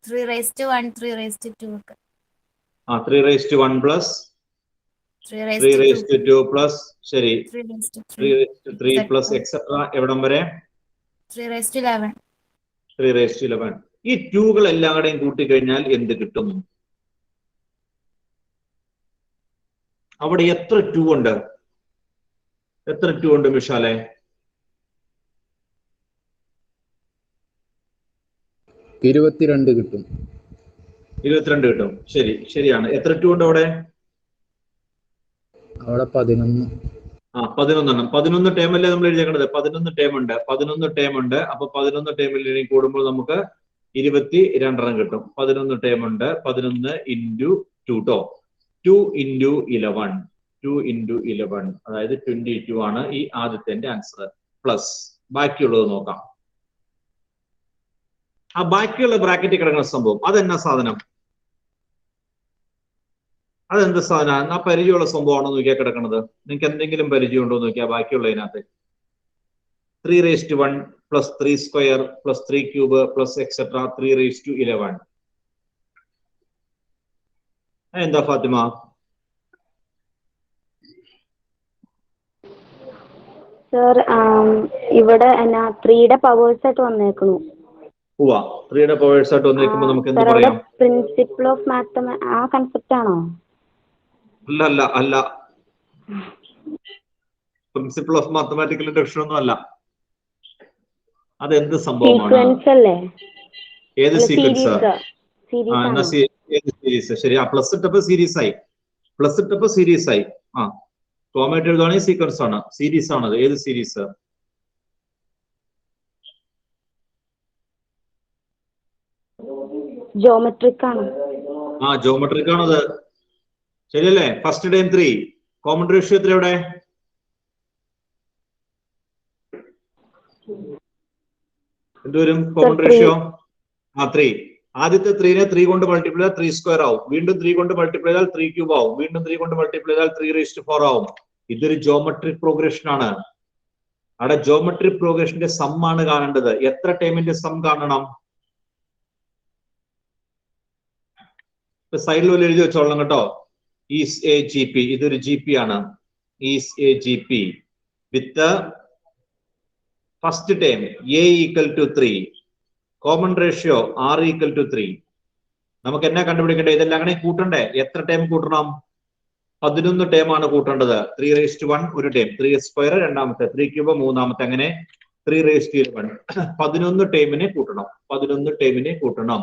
3 raised to 1, 3 raised to 2. 3 raised to 1 plus 3 3 raised to 2 plus ശരി 3 raised to 3 raised to 3 plus etcetera എവിടം വരെ? 3 raised to 11. 3 raised to 11. ഈ 2കൾ എല്ലാം കൂടെയും കൂട്ടിക്കഴിഞ്ഞാൽ എന്ത് കിട്ടും? അവിടെ എത്ര 2 ഉണ്ട്? എത്ര 2 ഉണ്ട് മിഷാലെ? 22 കിട്ടും. 22 കിട്ടും. ശരി, ശരിയാണ്. എത്ര 2 ഉണ്ട് അവിടെ? അവിടെ 11. 11 11 ടേം അല്ലേ നമ്മൾ എഴുതിയേക്കണത്? 11 ടേം ഉണ്ട്. 11 ടേം ഉണ്ട്. അപ്പൊ 11 ടേമിൽ കൂടുമ്പോൾ നമുക്ക് 22 കിട്ടും. 11 ടേം ഉണ്ട്. 11 into 2 ട്ടോ. 2 into 11. 2 into 11 അതായത് 22 ആണ് ഈ ആദ്യത്തെ ആൻസർ. പ്ലസ് ബാക്കിയുള്ളത് നോക്കാം. ആ ബാക്കിയുള്ള ബ്രാക്കറ്റിൽ കിടക്കുന്ന സംഭവം അതെന്നാ സാധനം? അതെന്ത് സാധനം? ആ പരിചയമുള്ള സംഭവമാണോ നോക്കിയാൽ കിടക്കണത്? നിങ്ങൾക്ക് എന്തെങ്കിലും പരിചയം ഉണ്ടോ നോക്കിയാൽ ബാക്കിയുള്ളതിനകത്ത്? 3 raised to 1 plus 3 square plus 3 cube plus etc. 3 raised to 11. എന്താ ഫാത്തിമ? സർ ഇവിടെ എന്നാ 3യുടെ പവേഴ്സ് ആയിട്ട് വന്നേക്കണു. 3യുടെ പവേഴ്സ് ആയിട്ട് വന്നേക്കുമ്പോ നമുക്ക് എന്ത് പറയാം? പ്രിൻസിപ്പിൾ ഓഫ് ആ കൺസെപ്റ്റ് ആണോ? അല്ല അല്ല, പ്രിൻസിപ്പിൾ ഓഫ് മാത്തമാറ്റിക്കൽ ഇൻഡക്ഷൻ ഒന്നും അല്ല. അതെന്ത് സംഭവമാണ്? ഏത് സീക്വൻസ്? ഏത് സീരീസ്? ശരി, പ്ലസ് ഇട്ടപ്പോ സീരീസ് ആയി. പ്ലസ് ഇട്ടപ്പോ സീരീസ് ആയി. കോമേറ്റ് എഴുതുവാണെങ്കിൽ സീക്വൻസ് ആണ്. സീരീസ് ആണത്. ഏത് സീരീസ്? ജോമെട്രിക് ആണ്. ജോമെട്രിക് ആണത്. ശരിയല്ലേ? First time 3. കോമൺ റേഷ്യോ എത്ര എവിടെ? എന്തുവരും കോമൺ റേഷ്യോ? 3. ആദ്യത്തെ 3നെ 3 കൊണ്ട് മൾട്ടിപ്ലൈ ചെയ്താൽ 3 സ്ക്വയർ ആവും. വീണ്ടും 3 കൊണ്ട് മൾട്ടിപ്ലൈ ചെയ്താൽ 3 ക്യൂബ് ആവും. വീണ്ടും 3 കൊണ്ട് മൾട്ടിപ്ലൈ ചെയ്താൽ 3 raised to 4 ആവും. ഇതൊരു ജോമെട്രിക് പ്രോഗ്രഷൻ ആണ്. അവിടെ ജോമെട്രിക് പ്രോഗ്രഷന്റെ സം ആണ് കാണേണ്ടത്. എത്ര ടൈമിന്റെ സം കാണണം? സൈഡിൽ വല്ല എഴുതി വെച്ചോളണം കേട്ടോ. ഈസ് എ ജി പി, ഇതൊരു ജി പി ആണ്. Is a G P with first time a equal to 3, common ratio r equal to 3. നമുക്ക് എന്നാ കണ്ടുപിടിക്കണ്ടേ? ഇതെല്ലാം അങ്ങനെ കൂട്ടണ്ടേ? എത്ര ടൈം കൂട്ടണം? 11 ടൈം ആണ് കൂട്ടേണ്ടത്. 3 raised to 1 ഒരു ടൈം, 3 സ്ക്വയർ രണ്ടാമത്തെ, 3 ക്യൂബ് മൂന്നാമത്തെ, അങ്ങനെ 3 raised to 11. 11 ടൈമിനെ കൂട്ടണം. 11 ടൈമിനെ കൂട്ടണം.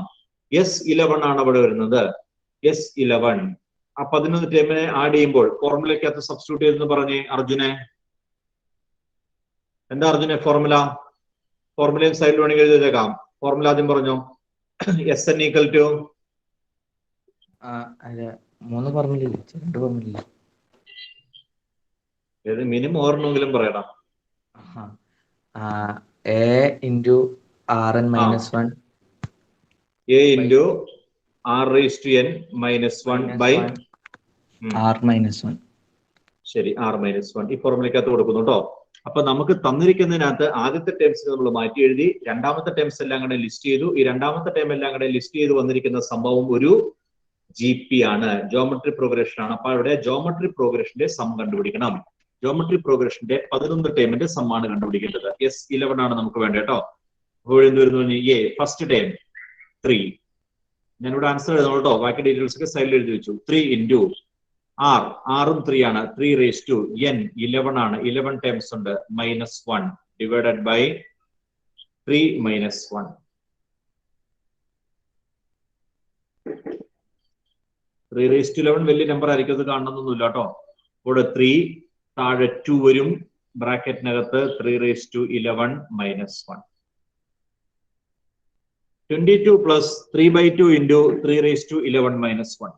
S11 ആണ് അവിടെ വരുന്നത്. S11. ആ 11 ടൈമിനെ ആഡ് ചെയ്യുമ്പോൾ ഫോർമുലക്കകത്ത് സബ്സ്റ്റിറ്റ്യൂട്ട് ചെയ്തെന്ന് പറഞ്ഞേ അർജുനെ. എന്താ അർജുനെ ഫോർമുല? ഫോർമുലയും സൈഡിൽ വേണമെങ്കിൽ എഴുതിയേക്കാം. ഫോർമുല ആദ്യം പറഞ്ഞോ. SN ഈക്വൽ ടു 3 ഫോർമുലയില്ല, 2 ഫോർമുലയില്ല. ഏത് മിനിമം ഓർണമെങ്കിലും പറയണം. A into Rn minus 1. A into R raised to n minus 1 by R minus 1. ശരി, R minus 1 ഈ ഫോർമുലക്കകത്ത് കൊടുക്കുന്നു കേട്ടോ. അപ്പൊ നമുക്ക് തന്നിരിക്കുന്നതിനകത്ത് ആദ്യത്തെ ടേംസ് നമ്മൾ മാറ്റി എഴുതി, രണ്ടാമത്തെ ടേംസ് എല്ലാം കൂടെ ലിസ്റ്റ് ചെയ്തു. ഈ രണ്ടാമത്തെ ടേം എല്ലാം കൂടെ ലിസ്റ്റ് ചെയ്ത് വന്നിരിക്കുന്ന സംഭവം ഒരു GP ആണ്, ജോമെട്രി പ്രോഗ്രഷൻ ആണ്. അപ്പൊ അവിടെ ജോമെട്രി പ്രോഗ്രഷന്റെ സം കണ്ടുപിടിക്കണം. ജോമെട്രി പ്രോഗ്രഷന്റെ 11 ടേമിന്റെ സം ആണ് കണ്ടുപിടിക്കേണ്ടത്. S11 ആണ് നമുക്ക് വേണ്ട കേട്ടോ. അപ്പോൾ എന്ത് വരുന്നു? A first term 3. ഞാനിവിടെ ആൻസർ എഴുതണം കേട്ടോ. ബാക്കി ഡീറ്റെയിൽസ് ഒക്കെ സൈഡിൽ എഴുതി വെച്ചു. 3 into R, ആറും 3 ആണ്. 3 raised to n 11 ആണ്. 11 ടേംസ് ഉണ്ട്. -1 divided by 3 minus 1. 3 raised to 11 വലിയ നമ്പർ ആയിരിക്കും, അത് കാണണമെന്നൊന്നുമില്ല കേട്ടോ. ഇവിടെ 3 താഴെ 2 വരും. ബ്രാക്കറ്റിനകത്ത് 3 raised to 11 minus 1. 22 plus 3/2 into 3 raised to 11 minus 1.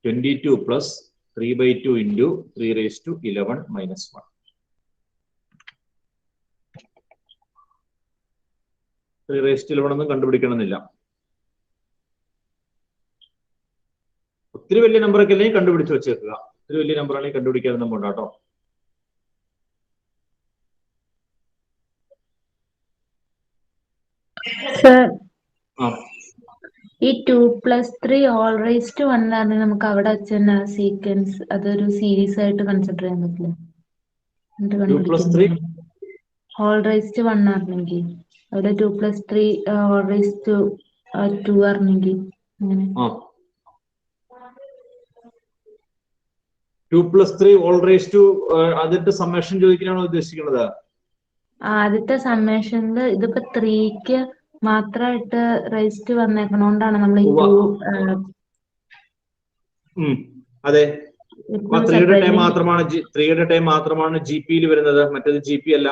22 plus 3/2 into 3 raised to 11 minus 1. 3 raised to 11 ഒന്നും കണ്ടുപിടിക്കണമെന്നില്ല. ഒത്തിരി വലിയ നമ്പറൊക്കെ അല്ലെങ്കിൽ കണ്ടുപിടിച്ച് വെച്ചേക്കുക. ഒത്തിരി വലിയ നമ്പറാണെങ്കിൽ കണ്ടുപിടിക്കാനൊന്നും പോണ്ട കേട്ടോ. ഈ 2+3 all raised to 1 ആണ് നമുക്ക് അവിടെ വെച്ചാൽ സീക്വൻസ് അതൊരു സീരീസ് ആയിട്ട് കൺസിഡർ ചെയ്യാൻ പറ്റില്ല. 2+3 all raised to 1 ആണെങ്കിൽ അവിടെ 2+3 all raised to 2 ആണെങ്കിൽ അങ്ങനെ 2+3 all raised to അതിന്റെ സമ്മേഷൻ ചോദിക്കാനാണോ ഉദ്ദേശിക്കുന്നത്? ആദ്യത്തെ സമ്മേഷനിൽ ഇതിപ്പോ 3ക്ക് മാത്രമായിട്ട് റേസ്റ്റ് വന്നേക്കണോണ്ടാണ് നമ്മൾ ഈ 2 അതെ 3യുടെ ടൈം മാത്രമാണ് GP-യിൽ വരുന്നത്, മറ്റേത് GP അല്ല.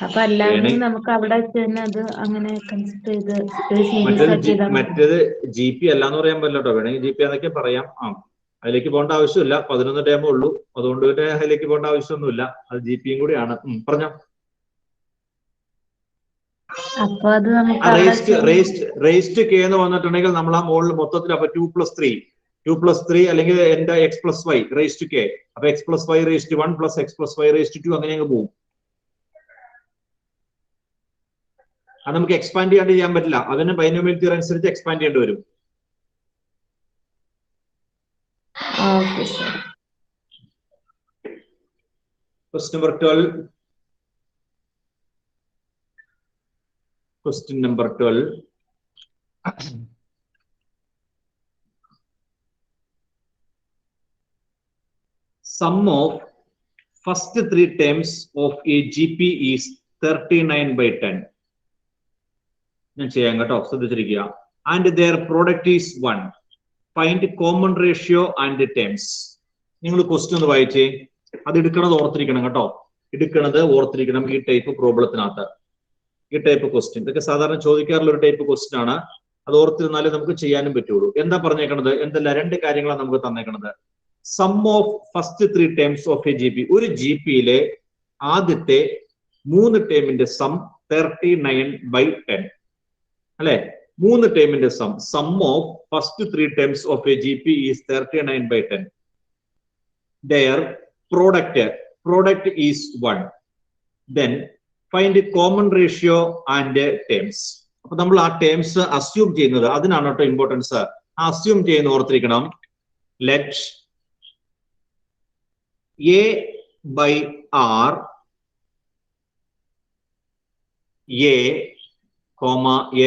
അപ്പൊ അല്ലാതെ നമുക്ക് അവിടെ തന്നെ അത് അങ്ങനെ കൺസിഡർ ചെയ്ത് മറ്റേത് GP അല്ലാന്ന് പറയാൻ പറ്റില്ല കേട്ടോ. വേണമെങ്കിൽ GP എന്നൊക്കെ പറയാം. അതിലേക്ക് പോകേണ്ട ആവശ്യമില്ല. 11 ടൈമേ ഉള്ളൂ. അതുകൊണ്ട് തന്നെ അതിലേക്ക് പോകേണ്ട ആവശ്യമൊന്നുമില്ല. അത് GP-യും കൂടിയാണ്. പറഞ്ഞോ. അപ്പൊ അത് നമുക്ക് റേസ്റ്റ് K എന്ന് വന്നിട്ടുണ്ടെങ്കിൽ നമ്മൾ ആ മോളിൽ മൊത്തത്തിൽ അപ്പൊ 2+3 അല്ലെങ്കിൽ എന്റെ x+y റേസ്റ്റ് K. അപ്പൊ x+y റേസ്റ്റ് 1 plus x+y റേസ്റ്റ് 2 അങ്ങനെ അങ്ങ് പോകും. അത് നമുക്ക് എക്സ്പാൻഡ് ചെയ്യാൻ പറ്റില്ല. അതിന് ബൈനോമിയൽ തിയറി അനുസരിച്ച് എക്സ്പാൻഡ് ചെയ്യേണ്ടി വരും. Question number 12. Question number 12. Sum of first 3 terms of a GP is 39/10. ഞാൻ ചെയ്യാം കേട്ടോ, ശ്രദ്ധിച്ചിരിക്കുക. And their product is 1. Find common ratio and terms. നിങ്ങൾ ക്വസ്റ്റ്യൻ ഒന്ന് വായിച്ചേ. അത് എടുക്കണത് ഓർത്തിരിക്കണം കേട്ടോ. ഓർത്തിരിക്കണം ഈ ടൈപ്പ് പ്രോബ്ലത്തിനകത്ത്. ഈ ടൈപ്പ് ക്വസ്റ്റ്യൻ ഇതൊക്കെ സാധാരണ ചോദിക്കാറുള്ള ഒരു ടൈപ്പ് ക്വസ്റ്റ്യൻ ആണ്. അത് ഓർത്തിരുന്നാലേ നമുക്ക് ചെയ്യാനും പറ്റുള്ളൂ. എന്താ പറഞ്ഞേക്കണത്? എന്തല്ല 2 കാര്യങ്ങളാണ് നമുക്ക് തന്നേക്കണത്. Sum of first 3 terms of A GP. ഒരു GP-യിലെ ആദ്യത്തെ 3 ടേമിന്റെ സം 39/10 അല്ലെ? 3 ടേമിന്റെ sum of first 3 terms of A GP is 39/10. Their product is 1. Then find a common ratio and terms. അപ്പൊ നമ്മൾ ആ ടേംസ് അസ്യൂം ചെയ്യുന്നത് അതിനാണ് കേട്ടോ ഇമ്പോർട്ടൻസ്. അസ്യൂം ചെയ്യുന്ന ഓർത്തിരിക്കണം. Let A/R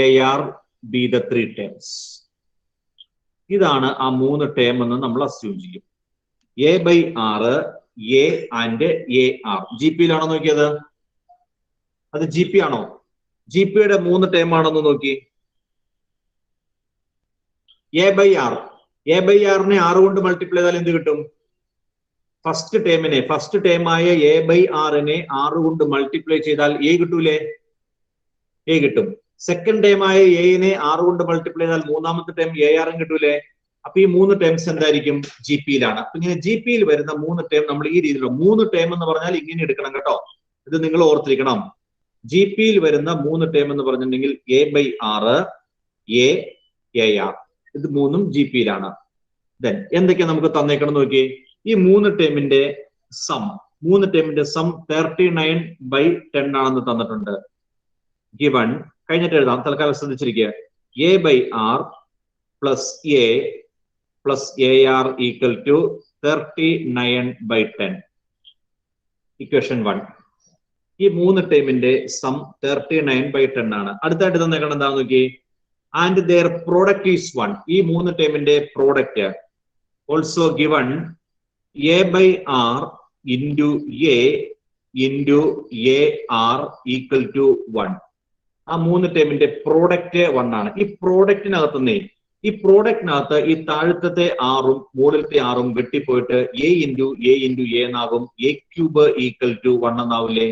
AR be the 3 terms. ഇതാണ് ആ 3 ടേം എന്ന് നമ്മൾ അസ്യൂം ചെയ്യും. A/R A and AR GP-യിലാണോ നോക്കിയത്? അത് GP ആണോ? GP-യുടെ 3 ടേം ആണെന്ന് നോക്കി. A/R-നെ 6 കൊണ്ട് മൾട്ടിപ്ലൈ ചെയ്താൽ എന്ത് കിട്ടും? ഫസ്റ്റ് ടേമായ A/R-നെ 6 കൊണ്ട് മൾട്ടിപ്ലൈ ചെയ്താൽ A കിട്ടൂലേ? A കിട്ടും. സെക്കൻഡ് ടേമായ A-നെ 6 കൊണ്ട് മൾട്ടിപ്ലൈ ചെയ്താൽ മൂന്നാമത്തെ ടേം AR-ന് കിട്ടൂലേ? അപ്പൊ ഈ 3 ടേംസ് എന്തായിരിക്കും? GP-യിലാണ്. അപ്പൊ ഇങ്ങനെ GP-യിൽ വരുന്ന 3 ടേം നമ്മൾ ഈ രീതിയിലുള്ള 3 ടേം എന്ന് പറഞ്ഞാൽ ഇങ്ങനെ എടുക്കണം കേട്ടോ. ഇത് നിങ്ങൾ ഓർത്തിരിക്കണം. GP-യിൽ വരുന്ന 3 ടേം എന്ന് പറഞ്ഞിട്ടുണ്ടെങ്കിൽ A/R AR ഇത് 3ഉം GP-യിലാണ്. ദെൻ എന്തൊക്കെയാ നമുക്ക് തന്നേക്കണം നോക്കി. ഈ 3 ടേമിന്റെ സം 39/10 ആണെന്ന് തന്നിട്ടുണ്ട്. ഗിവൺ കഴിഞ്ഞിട്ട് എഴുതാം. തൽക്കാലം ശ്രദ്ധിച്ചിരിക്കുക. A/R plus A plus AR equal to 39/10. Equation 1. ഈ 3 ടേമിന്റെ സം 39/10 ആണ്. അടുത്തായിട്ട് തന്നേക്കണം എന്താ നോക്കി. And their product is 1. ഈ 3 ടേമിന്റെ product also given A/R into A into AR equal to 1. ആ 3 ടേമിന്റെ പ്രോഡക്റ്റ് 1 ആണ്. ഈ പ്രോഡക്റ്റിനകത്തുനിന്ന് ഈ താഴത്തെ 6ഉം മുകളിലത്തെ 6ഉം വെട്ടിപ്പോയിട്ട് A into A എന്നാകും. A³ equal to 1 എന്നാവില്ലേ?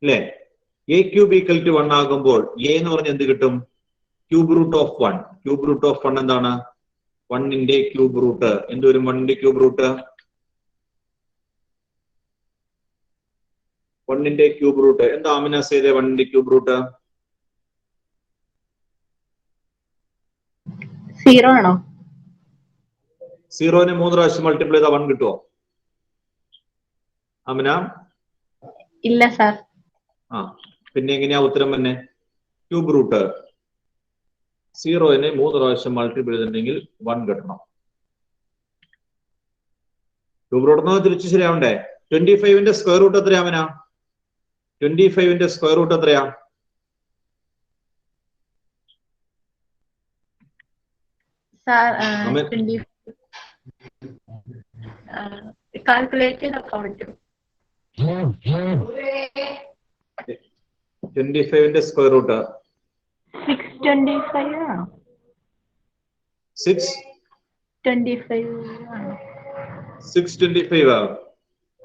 അല്ലേ? എ ക്യൂബ് ഈക്വൽ ടു 1 ആകുമ്പോൾ എ എന്ന് പറഞ്ഞ എന്ത് കിട്ടും? Cube root of 1. Cube root of 1 എന്താണ്? 1ന്റെ ക്യൂബ് റൂട്ട്. എന്ത് വരും 1ന്റെ ക്യൂബ് റൂട്ട്? 1ന്റെ ക്യൂബ് റൂട്ട് എന്താ ആമിന ചെയ്തേ? 1ന്റെ ക്യൂബ് റൂട്ട് 0 ആണോ? 0നെ 3 പ്രാവശ്യം മൾട്ടിപ്ലൈ ചെയ്താൽ 1 കിട്ടുമോ ആമിന? ഇല്ല സാർ. പിന്നെ എങ്ങനെയാ ഉത്തരം തന്നെ? ക്യൂബ് റൂട്ട് 0നെ 3 പ്രാവശ്യം മൾട്ടിപ്ലൈ ചെയ്തിട്ടുണ്ടെങ്കിൽ 1 കിട്ടണം. ക്യൂബ് റൂട്ട് തിരിച്ച് ശരിയാവണ്ടേ? 25ന്റെ സ്ക്വയർ റൂട്ട് എത്രയാ ആമിന? 25ന്റെ സ്ക്വയർ റൂട്ട് എത്രയാ? സാർ കാൽക്കുലേറ്റ് ചെയ്തൊക്കെ പറ്റും. 25ന്റെ സ്ക്വയർ റൂട്ട് 625 ആണോ? 625 ആണോ? 625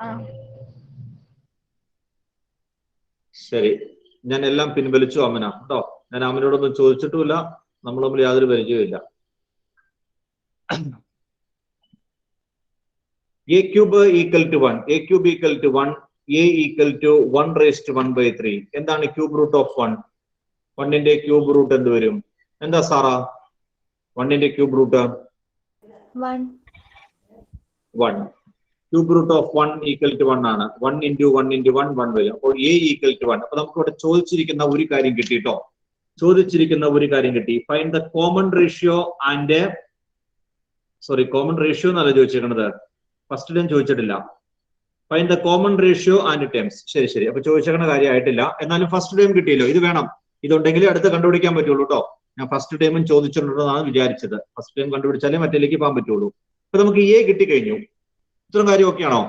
ആ? ശരി, ഞാൻ എല്ലാം പിൻവലിച്ചു ആമിന കേട്ടോ. ഞാൻ ആമിനോടൊന്നും ചോദിച്ചിട്ടുമില്ല, നമ്മൾ തമ്മിൽ യാതൊരു പരിചയമില്ല. A cube equal to 1. A cube equal to 1. A equal to 1/1/3. എന്താണ് ക്യൂബ് റൂട്ട് ഓഫ് 1? 1ന്റെ ക്യൂബ് റൂട്ട് എന്ത് വരും? എന്താ സാറാ 1ന്റെ cube root? 1. Cube root of 1 equal to 1 ആണ്. 1 × 1 × 1 1 വരും. അപ്പോൾ എ ഈക്വൽ ടു 1. അപ്പൊ നമുക്ക് ഇവിടെ ചോദിച്ചിരിക്കുന്ന ഒരു കാര്യം കിട്ടിട്ടോ. Find the common ratio and common ratio എന്നല്ല ചോദിച്ചിരിക്കുന്നത്. ഫസ്റ്റ് ടൈം ചോദിച്ചിട്ടില്ല. Find the common ratio and terms. ശരി. അപ്പൊ ചോദിച്ചിരിക്കുന്ന കാര്യമായിട്ടില്ല, എന്നാലും ഫസ്റ്റ് ടൈം കിട്ടിയല്ലോ. ഇത് വേണം, ഇതുണ്ടെങ്കിൽ അടുത്ത് കണ്ടുപിടിക്കാൻ പറ്റുള്ളൂ കേട്ടോ. ഞാൻ ഫസ്റ്റ് ടൈമും ചോദിച്ചിട്ടുണ്ടെന്നാണ് വിചാരിച്ചത്. ഫസ്റ്റ് ടൈം കണ്ടുപിടിച്ചാലേ മറ്റേലേക്ക് പോകാൻ പറ്റുള്ളൂ. അപ്പൊ നമുക്ക് എ കിട്ടിക്കഴിഞ്ഞു. ഇത്രയും കാര്യം ഓക്കെ ആണോ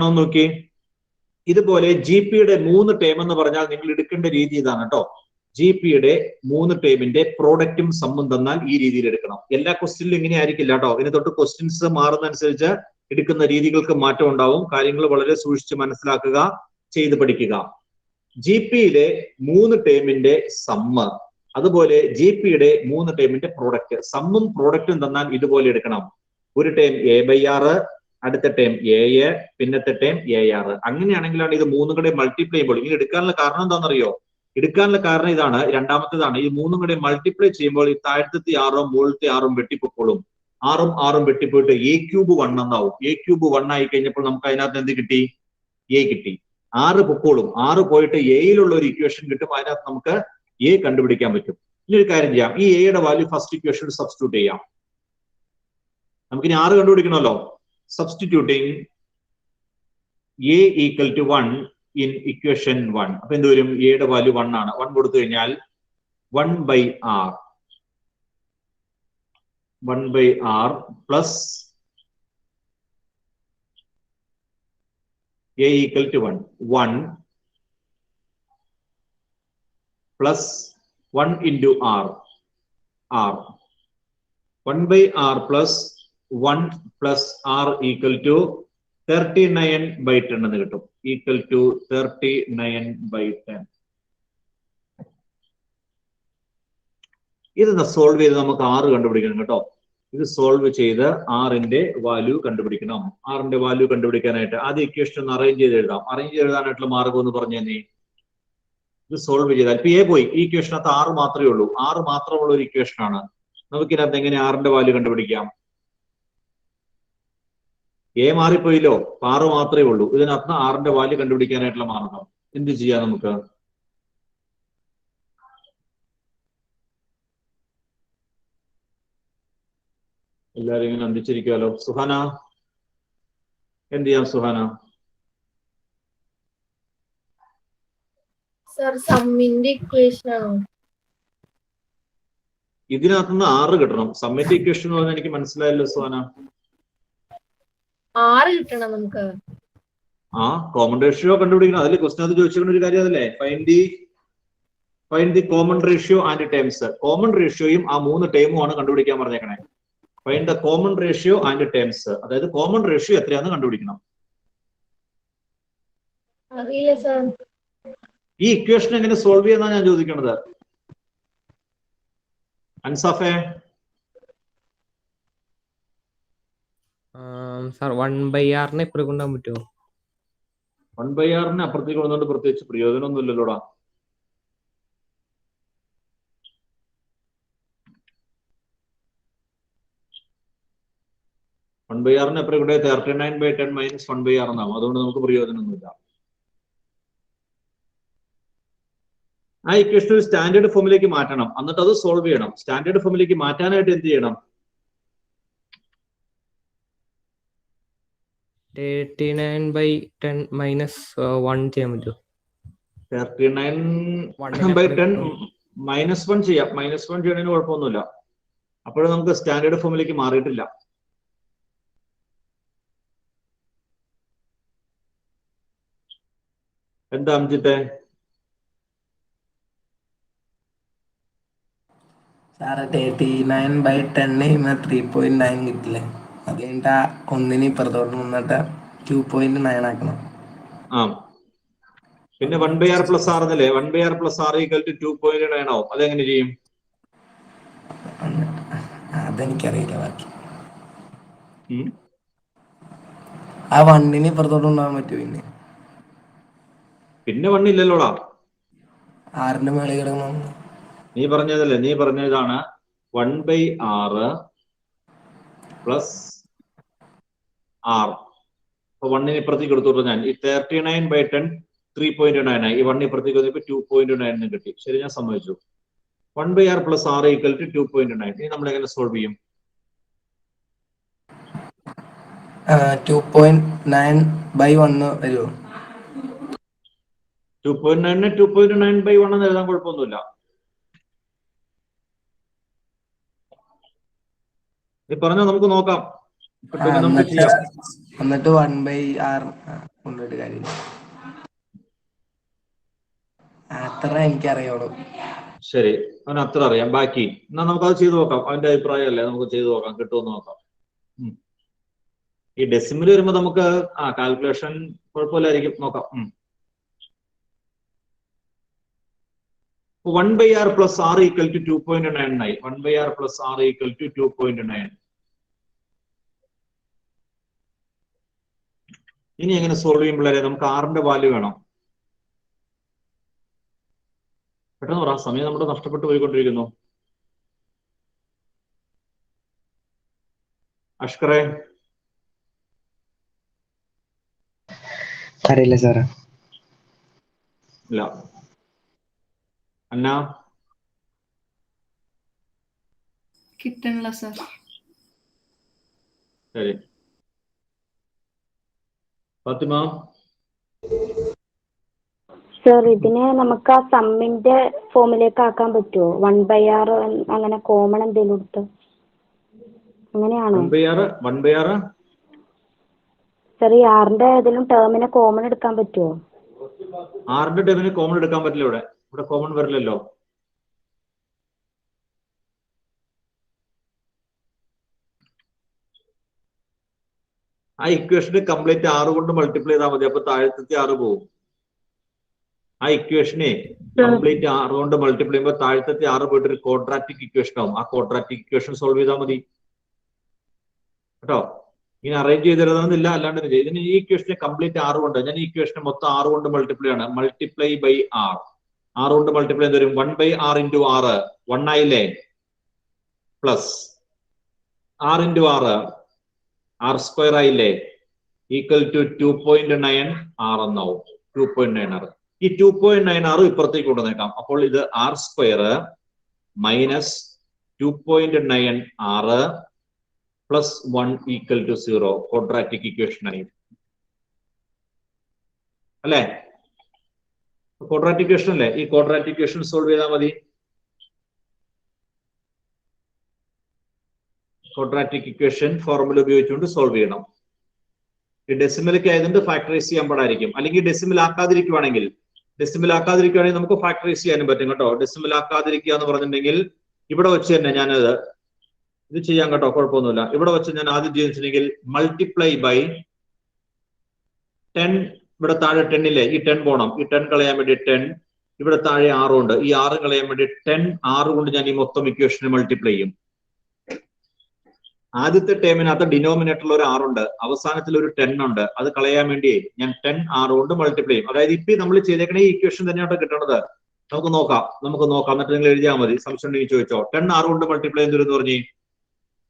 എന്ന് നോക്കി. ഇതുപോലെ ജി പിയുടെ 3 ടേം എന്ന് പറഞ്ഞാൽ നിങ്ങൾ എടുക്കേണ്ട രീതി ഇതാണ് കേട്ടോ. ജി പിയുടെ 3 ടേമിന്റെ പ്രോഡക്റ്റും സമ്മും തന്നാൽ ഈ രീതിയിൽ എടുക്കണം. എല്ലാ ക്വസ്റ്റ്യനിലും ഇങ്ങനെ ആയിരിക്കില്ല കേട്ടോ. ഇതിനെ തൊട്ട് ക്വസ്റ്റ്യൻസ് മാറുന്നതനുസരിച്ച് എടുക്കുന്ന രീതികൾക്ക് മാറ്റം ഉണ്ടാവും. കാര്യങ്ങൾ വളരെ സൂക്ഷിച്ച് മനസ്സിലാക്കുക, ചെയ്ത് പഠിക്കുക. ജി പിയിലെ 3 ടേമിന്റെ സമ്മ്, അതുപോലെ ജി പിയുടെ 3 ടേമിന്റെ പ്രോഡക്റ്റ്. സമ്മും പ്രോഡക്റ്റും തന്നാൽ ഇതുപോലെ എടുക്കണം. ഒരു ടേം A/R, അടുത്ത ടേം A, പിന്നത്തെ ടേം AR. അങ്ങനെയാണെങ്കിലാണ് ഇത് 3 കൂടെ മൾട്ടിപ്ലൈ ചെയ്യുമ്പോൾ ഇങ്ങനെ എടുക്കാനുള്ള കാരണം എന്താണെന്നറിയോ? എടുക്കാനുള്ള കാരണം ഇതാണ്, രണ്ടാമത്തേതാണ്. ഈ 3 കൂടെ മൾട്ടിപ്ലൈ ചെയ്യുമ്പോൾ ഈ താഴത്തെ 6ഉം മുകളിലത്തെ 6ഉം വെട്ടിപ്പൊക്കോളും. 6ഉം വെട്ടിപ്പോയിട്ട് A³ 1 എന്നാവും. A³ 1 ആയി കഴിഞ്ഞപ്പോൾ നമുക്ക് അതിനകത്ത് എന്ത് കിട്ടി? A കിട്ടി. 6 പൊക്കോളും. 6 പോയിട്ട് എയിലുള്ള ഒരു ഇക്വേഷൻ കിട്ടും. അതിനകത്ത് നമുക്ക് A കണ്ടുപിടിക്കാൻ പറ്റും. ഇനി ഒരു കാര്യം ചെയ്യാം, ഈ എയുടെ വാല്യൂ ഫസ്റ്റ് ഇക്വേഷനിൽ സബ്സ്റ്റിറ്റ്യൂട്ട് ചെയ്യാം. നമുക്കിനി 6 കണ്ടുപിടിക്കണമല്ലോ. Substituting A equal to 1 in equation 1. അപ്പൊ എന്ത് വരും? എയുടെ വാല്യൂ 1 ആണ്. 1 കൊടുത്തു കഴിഞ്ഞാൽ 1/R plus A equal to 1 plus 1 × R 1/R plus 1 plus R equal to 39/10 എന്ന് കിട്ടും. Equal to 39/10. ഇത് സോൾവ് ചെയ്ത് നമുക്ക് R കണ്ടുപിടിക്കണം കേട്ടോ. ഇത് സോൾവ് ചെയ്ത് R-ന്റെ വാല്യൂ കണ്ടുപിടിക്കണം. R-ന്റെ വാല്യൂ കണ്ടുപിടിക്കാനായിട്ട് ആദ്യം ഇക്വേഷൻ ഒന്ന് അറേഞ്ച് ചെയ്ത് എഴുതാം. അറേഞ്ച് എഴുതാനായിട്ടുള്ള മാർഗം ഒന്ന് പറഞ്ഞു തന്നെ. ഇത് സോൾവ് ചെയ്താൽ ഇപ്പൊ A പോയി. ഈ ഇക്വേഷനകത്ത് R മാത്രമേ ഉള്ളൂ. R മാത്രമുള്ള ഒരു ഇക്വേഷൻ ആണ്. നമുക്കിതിനകത്ത് എങ്ങനെ R-ന്റെ വാല്യൂ കണ്ടുപിടിക്കാം? A മാറിപ്പോയില്ലോ, 6 മാത്രമേ ഉള്ളൂ. ഇതിനകത്ത് R-ന്റെ വാല്യൂ കണ്ടുപിടിക്കാനായിട്ടുള്ള മാർഗം എന്ത് ചെയ്യാം? നമുക്ക് എല്ലാരും ഇങ്ങനെ അന്തിച്ചിരിക്കുമല്ലോ. സുഹാന എന്ത് ചെയ്യാം? സുഹാന ഇതിനകത്തുനിന്ന് 6 കിട്ടണം. സമ്മിന്റെ ഇക്വേഷൻ എന്ന് പറഞ്ഞാൽ എനിക്ക് മനസ്സിലായല്ലോ സുഹാന. 6 കിട്ടണം നമുക്ക്. കോമൺ റേഷ്യോ കണ്ടുപിടിക്കണം. അതിൽ ക്വസ്റ്റൻ അത് ചോദിച്ചിരിക്കുന്ന ഒരു കാര്യം അതല്ലേ. Find the common ratio and terms. Common റേഷ്യോയും ആ 3 ടേമും ആണ് കണ്ടുപിടിക്കാൻ പറഞ്ഞേക്കണേ. Find the common ratio and terms. അതായത് കോമൺ റേഷ്യോ എത്രയാണെന്ന് കണ്ടുപിടിക്കണം. അറിയില്ല സർ. ഈ ഇക്വേഷൻ എങ്ങനെ സോൾവ് ചെയ്യുന്ന ഞാൻ ചോദിക്കണത്. അൻസാഫേ? സാർ 1/r ഇപ്പുറം കൊണ്ടുപോകാൻ പറ്റുമോ? 1/r അപ്പുറത്തേക്ക് കൊണ്ടുകൊണ്ട് പ്രത്യേകിച്ച് പ്രയോജനമൊന്നും ഇല്ലല്ലോടാ. അപ്പുറം ഇവിടെ 39/10 മൈനസ് 1/r എന്നാവും. അതുകൊണ്ട് നമുക്ക് പ്രയോജനമൊന്നുമില്ല. ആ ഇക്വേഷൻ ഒരു സ്റ്റാൻഡേർഡ് ഫോമിലേക്ക് മാറ്റണം, എന്നിട്ട് അത് സോൾവ് ചെയ്യണം. സ്റ്റാൻഡേർഡ് ഫോമിലേക്ക് മാറ്റാനായിട്ട് എന്ത് ചെയ്യണം? 39/10 മൈനസ് 1 ചെയ്യാൻ പറ്റുമോ? 39/10 മൈനസ് 1 ചെയ്യാം. മൈനസ് 1 ചെയ്യണതിന് കുഴപ്പമൊന്നുമില്ല. അപ്പോഴും നമുക്ക് സ്റ്റാൻഡേർഡ് ഫോമിലേക്ക് മാറിയിട്ടില്ല. എന്താ അംജിത്തെ? സാറ് 39/10 3.9 കിട്ടില്ലേ? അത് കഴിഞ്ഞിട്ട് 1 ഇപ്പുറത്തോട്ട് നിന്നിട്ട് 2.9 ആക്കണം. ആ പിന്നെ 1/r പ്ലസ് ആർ എന്നല്ലേ? 1/r plus R equal to 2.9 ആവും. അതെങ്ങനെ ചെയ്യും? അതെനിക്കറിയില്ല ബാക്കി. ആ 1 ഇപ്പുറത്തോട്ട് കൊണ്ടുപോകാൻ പറ്റുമോ? പിന്നെ 1 ഇല്ലല്ലോടാ. 6 മേളിൽ കിടക്കണം. നീ പറഞ്ഞതല്ലേ? നീ പറഞ്ഞതാണ് 1/r പ്ലസ് ആർ. അപ്പൊ 1 ഇപ്പുറത്തേക്ക് എടുത്തോളൂ. ഞാൻ ഈ 39/10 3.9 ആയി. ഈ 1 ഇപ്പുറത്തേക്ക് വന്നപ്പോ 2.9 കിട്ടി. ശരി, ഞാൻ സമ്മതിച്ചു. 1/r plus R equal to 2.9. ഇനി നമ്മൾ എങ്ങനെ സോൾവ് ചെയ്യും? 2.9/1 വരുമോ? 2.9 2.9/1 എന്ന് എഴുതാൻ കുഴപ്പമൊന്നുമില്ല. നീ പറഞ്ഞോ, നമുക്ക് നോക്കാം. നമുക്ക് ചെയ്യാം. എന്നിട്ട് 1/r കൊണ്ടുപോയിട്ട് കാര്യമില്ല. അത്ര എനിക്കറിയുള്ളൂ. ശരി, അവന് അത്ര അറിയാം. ബാക്കി എന്നാ നമുക്കത് ചെയ്തു നോക്കാം. അവന്റെ അഭിപ്രായമല്ലേ, നമുക്ക് ചെയ്തു നോക്കാം, കിട്ടുമെന്ന് നോക്കാം. ഈ ഡെസിമൽ വരുമ്പോ നമുക്ക് കാൽക്കുലേഷൻ കുഴപ്പമില്ലായിരിക്കും. നോക്കാം. 1/r plus R equal to 2.9 ആയി. 1/r plus R equal to 2.9. ഇനി എങ്ങനെ സോൾവ് ചെയ്യുമ്പോഴേ നമുക്ക് ആറിന്റെ വാല്യൂ വേണം. പെട്ടെന്ന് പറ, സമയം നമ്മുടെ നഷ്ടപ്പെട്ടു പോയിക്കൊണ്ടിരിക്കുന്നു. അഷ്കറെ? അറിയില്ല സാറേ. ഇല്ല. അന്ന? കിട്ടണില്ല സാർ. ശരി. ഫാത്തിമ? സർ, ഇതിനെ നമുക്ക് ആ സമ്മിന്റെ ഫോമിലേക്ക് ആക്കാൻ പറ്റുമോ? 1/r അങ്ങനെ കോമൺ എന്തെങ്കിലും എടുത്ത് അങ്ങനെയാണോ? 1/r സർ, ഈ ആറിന്റെ ഏതെങ്കിലും ടേമിനെ കോമൺ എടുക്കാൻ പറ്റുമോ? ആറിന്റെ ടേമിന് കോമൺ എടുക്കാൻ പറ്റില്ല. ഇവിടെ കോമൺ വരില്ലല്ലോ. ആ ഇക്വേഷന് കംപ്ലീറ്റ് 6 കൊണ്ട് മൾട്ടിപ്ലൈ ചെയ്താൽ മതി. അപ്പൊ താഴത്തെ 6 പോകും. ആ ഇക്വേഷനെ കംപ്ലീറ്റ് 6 കൊണ്ട് മൾട്ടിപ്ലൈ ചെയ്യുമ്പോൾ താഴത്തെ 6 പോയിട്ട് ഒരു ക്വാഡ്രാറ്റിക് ഇക്വേഷൻ ആവും. ആ ക്വാഡ്രാറ്റിക് ഇക്വേഷൻ സോൾവ് ചെയ്താൽ മതി കേട്ടോ. ഇങ്ങനെ അറേഞ്ച് ചെയ്തിരുന്നില്ല, അല്ലാണ്ട് ഇതിന് ഈ ഇക്വേഷനെ കംപ്ലീറ്റ് 6 കൊണ്ട്, ഞാൻ ഈ ഇക്വേഷനെ മൊത്തം 6 കൊണ്ട് മൾട്ടിപ്ലൈ ആണ്. Multiply by R. 6 കൊണ്ട് മൾട്ടിപ്ലൈ ചെയ്ത് വരും 1/r ഇൻറ്റു 6 1 ആയില്ലേ? Plus r into 6 r square ആയില്ലേ? ഈക്വൽ ടു 2.9 r എന്നാവും. 2.9 r. ഈ 2.9 r ഇപ്പുറത്തേക്ക് കൊണ്ടുവന്നേക്കാം. അപ്പോൾ ഇത് r square minus 2.9 r plus 1 equal to 0. Quadratic equation ആയി അല്ലേ? ക്വാഡ്രാറ്റിക് ഇക്വേഷൻ അല്ലേ? ഈ ക്വാഡ്രാറ്റിക് ഇക്വേഷൻ സോൾവ് ചെയ്താൽ മതി. ക്വാഡ്രാറ്റിക് ഇക്വേഷൻ ഫോർമുല ഉപയോഗിച്ചുകൊണ്ട് സോൾവ് ചെയ്യണം. ഈ ഡെസിമലൊക്കെ ആയതുകൊണ്ട് ഫാക്ടറൈസ് ചെയ്യാൻ പാടായിരിക്കും. അല്ലെങ്കിൽ ഡെസിമൽ ആക്കാതിരിക്കുവാണെങ്കിൽ നമുക്ക് ഫാക്ടറൈസ് ചെയ്യാനും പറ്റും കേട്ടോ. ഡെസിമൽ ആക്കാതിരിക്കുക എന്ന് പറഞ്ഞിട്ടുണ്ടെങ്കിൽ ഇവിടെ വെച്ച് തന്നെ ഞാനത് ഇത് ചെയ്യാൻ കേട്ടോ, കുഴപ്പമൊന്നുമില്ല. ഇവിടെ വെച്ച് ഞാൻ ആദ്യം ചെയ്തിട്ടുണ്ടെങ്കിൽ മൾട്ടിപ്ലൈ ബൈ 10 ഇവിടെ താഴെ 10 ഇല്ലേ, ഈ 10 പോണം, ഈ 10 കളയാൻ വേണ്ടി 10, ഇവിടെ താഴെ 6 ഉണ്ട്, ഈ 6 കളയാൻ വേണ്ടി 10, 6 കൊണ്ട് ഞാൻ ഈ മൊത്തം ഇക്വേഷനെ മൾട്ടിപ്ലൈ ചെയ്യും. ആദ്യത്തെ ടേമിനകത്ത് ഡിനോമിനേറ്ററിൽ ഒരു 6 ഉണ്ട്, അവസാനത്തിൽ ഒരു 10 ഉണ്ട്, അത് കളയാൻ വേണ്ടി ഞാൻ 10 6 കൊണ്ട് മൾട്ടിപ്ലൈ ചെയ്യും. അതായത് ഇപ്പൊ നമ്മൾ ചെയ്തേക്കണ ഈ ഇക്വേഷൻ തന്നെയാണ് കിട്ടണത്. നമുക്ക് നോക്കാം എന്നിട്ട് നിങ്ങൾ എഴുതിയാൽ മതി. സംശയം ഉണ്ടെങ്കിൽ ചോദിച്ചോ. 10 6 കൊണ്ട് മൾട്ടിപ്ലൈ ചെയ്തെന്ന് പറഞ്ഞ്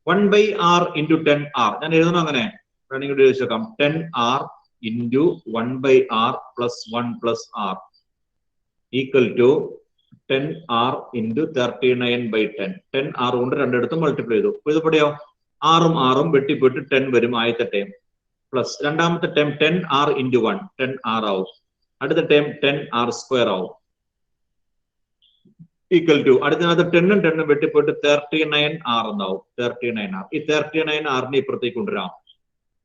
1/r × 10r. ഞാൻ എഴുതണം അങ്ങനെ, വേണമെങ്കിൽ എഴുതി വെക്കാം. 10r × 1/r + 1 + r equal to 10r × 39/10. 10 6 കൊണ്ട് രണ്ടിടത്തും മൾട്ടിപ്ലൈ ചെയ്തു. അപ്പൊ ഇത് പടിയോ 6ഉം 6ഉം വെട്ടിപ്പോയിട്ട് 10 വരും ആദ്യത്തെ ടൈം. പ്ലസ് രണ്ടാമത്തെ ടൈം 10r × 1 10r ആവും. അടുത്ത ടൈം 10r² ആവും. ഈക്വൽ ടു അടുത്തതിനകത്ത് 10ഉം 10ഉം വെട്ടിപ്പോയിട്ട് 39r എന്നാവും. 39r. ഈ 39r ഇപ്പുറത്തേക്ക് കൊണ്ടുവരാം.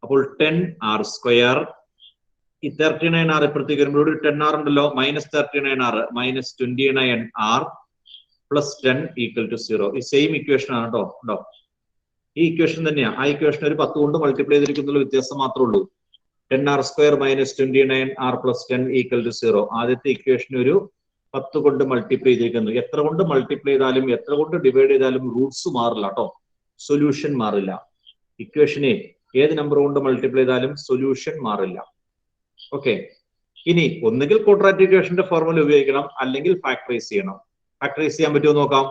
അപ്പോൾ 10r². ഈ 39r ഇപ്പുറത്തേക്ക് വരുമ്പോൾ ഒരു 10r ഉണ്ടല്ലോ, -39r -29r + 10 = 0. ഈ സെയിം ഇക്വേഷൻ ആണ് കേട്ടോ. ഉണ്ടോ? ഈ ഇക്വേഷൻ തന്നെയാ. ആ ഇക്വേഷൻ ഒരു 10 കൊണ്ട് മൾട്ടിപ്ലൈ ചെയ്തിരിക്കുന്ന വ്യത്യാസം മാത്രമേ ഉള്ളൂ. 10r² -29r + 10 = 0. ആദ്യത്തെ ഇക്വേഷൻ ഒരു 10 കൊണ്ട് മൾട്ടിപ്ലൈ ചെയ്തിരിക്കുന്നു. എത്ര കൊണ്ട് മൾട്ടിപ്ലൈ ചെയ്താലും എത്ര കൊണ്ട് ഡിവൈഡ് ചെയ്താലും റൂട്ട്സ് മാറില്ല കേട്ടോ, സൊല്യൂഷൻ മാറില്ല. ഇക്വേഷനെ ഏത് നമ്പർ കൊണ്ട് മൾട്ടിപ്ലൈ ചെയ്താലും സൊല്യൂഷൻ മാറില്ല. ഓക്കെ. ഇനി ഒന്നുകിൽ ക്വാഡ്രാറ്റിക് ഇക്വേഷന്റെ ഫോർമുല ഉപയോഗിക്കണം, അല്ലെങ്കിൽ ഫാക്ടറൈസ് ചെയ്യണം. ഫാക്ടറൈസ് ചെയ്യാൻ പറ്റുമോ നോക്കാം.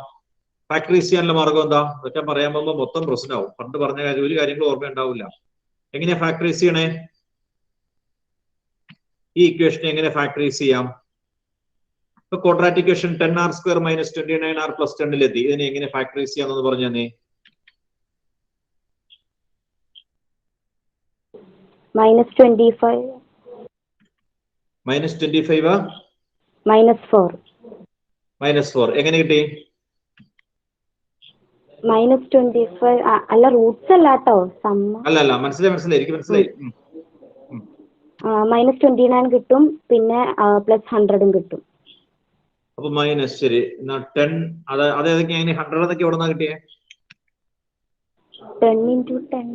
ഫാക്ടറൈസ് ചെയ്യാനുള്ള മാർഗം എന്താ? അതൊക്കെ പറയാൻ പോകുമ്പോൾ മൊത്തം പ്രശ്നമാവും. പണ്ട് പറഞ്ഞ കാര്യം ഒരു കാര്യങ്ങളും ഓർമ്മ ഉണ്ടാവില്ല. എങ്ങനെയാ ഫാക്ടറൈസ് ചെയ്യണേ? ഈ ഇക്വേഷനെ എങ്ങനെ ഫാക്ടറൈസ് ചെയ്യാം? ഇപ്പൊ ക്വാഡ്രാറ്റിക് ഇക്വേഷൻ 10r² -29r + 10 ഇതിനെ എങ്ങനെ ഫാക്ടറൈസ് ചെയ്യാന്ന് പറഞ്ഞു തന്നെ. -25 -4 എങ്ങനെ കിട്ടി? -25 അല്ല, റൂട്ട്സ് അല്ലാട്ടോ, അല്ല മനസ്സിലായി എനിക്ക് മനസ്സിലായി. -29 കിട്ടും, പിന്നെ +100 കിട്ടും. അപ്പൊ മൈനസ് ശരി. 10 അതേതൊക്കെ 100 എന്നൊക്കെ എവിടെ നിന്നാ കിട്ടിയേ? 10 × 10.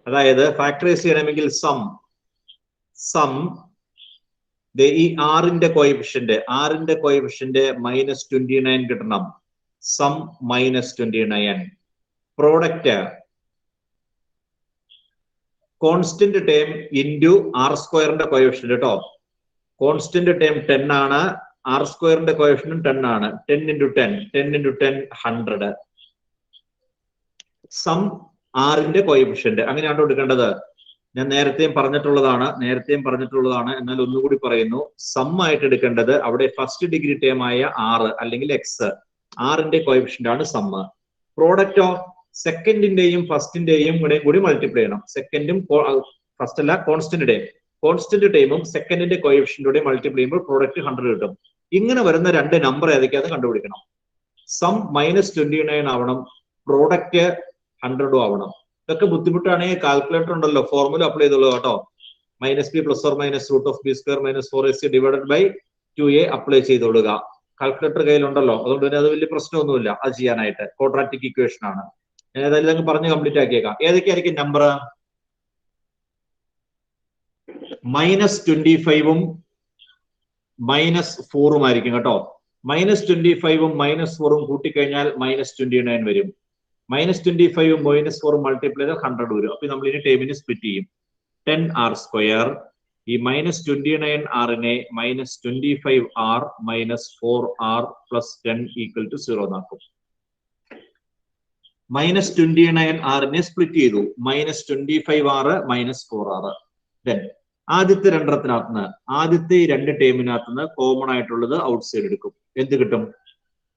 അതായത് ഫാക്ടറൈസ് ചെയ്യണമെങ്കിൽ സം ഈ ആറിന്റെ കോയിഫിഷ്യന്റ് -29 കിട്ടണം. Sum -29. Product constant term into r² coefficient കേട്ടോ. കോൺസ്റ്റന്റ് ടേം 10 ആണ്, r² കോയിഫിഷ്യന്റും 10 ആണ്. 10 × 10 100. സം ആറിന്റെ കോയിഫിഷ്യന്റ് അങ്ങനെയാണോ എടുക്കേണ്ടത്? ഞാൻ നേരത്തെയും പറഞ്ഞിട്ടുള്ളതാണ്, എന്നാൽ ഒന്നുകൂടി പറയുന്നു. സം ആയിട്ട് എടുക്കേണ്ടത് അവിടെ ഫസ്റ്റ് ഡിഗ്രി ടേം ആയ 6 അല്ലെങ്കിൽ എക്സ്, ആറിന്റെ കോയിഫിഷ്യന്റ് ആണ് സം. പ്രോഡക്റ്റോ സെക്കൻഡിന്റെയും ഫസ്റ്റിന്റെയും കൂടി മൾട്ടിപ്ലൈ ചെയ്യണം. സെക്കൻഡും ഫസ്റ്റ് അല്ല, കോൺസ്റ്റന്റ് ടൈമും സെക്കൻഡിന്റെ കോയിഫിഷ്യന്റോടെ മൾട്ടിപ്ലൈ ചെയ്യുമ്പോൾ പ്രോഡക്റ്റ് 100 കിട്ടും. ഇങ്ങനെ വരുന്ന രണ്ട് നമ്പർ ഏതൊക്കെയാണെന്ന് കണ്ടുപിടിക്കണം. സം -29 ആവണം, പ്രോഡക്റ്റ് 100 ആവണം. ഇതൊക്കെ ബുദ്ധിമുട്ടാണെങ്കിൽ കാൽക്കുലേറ്റർ ഉണ്ടല്ലോ, ഫോർമുല അപ്ലൈ ചെയ്തോളൂ കേട്ടോ. -b ± √b² - 4ac / 2a apply ചെയ്തോളുക. കാൽക്കുലേറ്റർ കയ്യിലുണ്ടല്ലോ, അതുകൊണ്ട് തന്നെ അത് വലിയ പ്രശ്നമൊന്നുമില്ല അത് ചെയ്യാനായിട്ട്. ക്വാഡ്രാറ്റിക് ഇക്വേഷൻ ആണ്. ഞാൻ ഏതായാലും പറഞ്ഞ് കംപ്ലീറ്റ് ആക്കിയേക്കാം. ഏതൊക്കെയായിരിക്കും നമ്പർ? -25ഉം -4ഉം ആയിരിക്കും കേട്ടോ. -25ഉം -4ഉം കൂട്ടിക്കഴിഞ്ഞാൽ -29 വരും. -25ഉം -4ഉം മൾട്ടിപ്ലൈ ചെയ്താൽ 100 വരും. അപ്പൊ നമ്മൾ ഇനി ടേമിനെ സ്പ്ലിറ്റ് ചെയ്യും. 10r². ഈ -29r നെ -25r -4r + 10 = 0 എന്നാക്കും. -29r നെ സ്പ്ലിറ്റ് ചെയ്തു. -25r -4r. ദെൻ ആദ്യത്തെ രണ്ടെണ്ണത്തിനകത്തുനിന്ന്, ആദ്യത്തെ ഈ രണ്ട് ടേമിനകത്തുനിന്ന് കോമൺ ആയിട്ടുള്ളത് ഔട്ട് സൈഡ് എടുക്കും. എന്ത് കിട്ടും?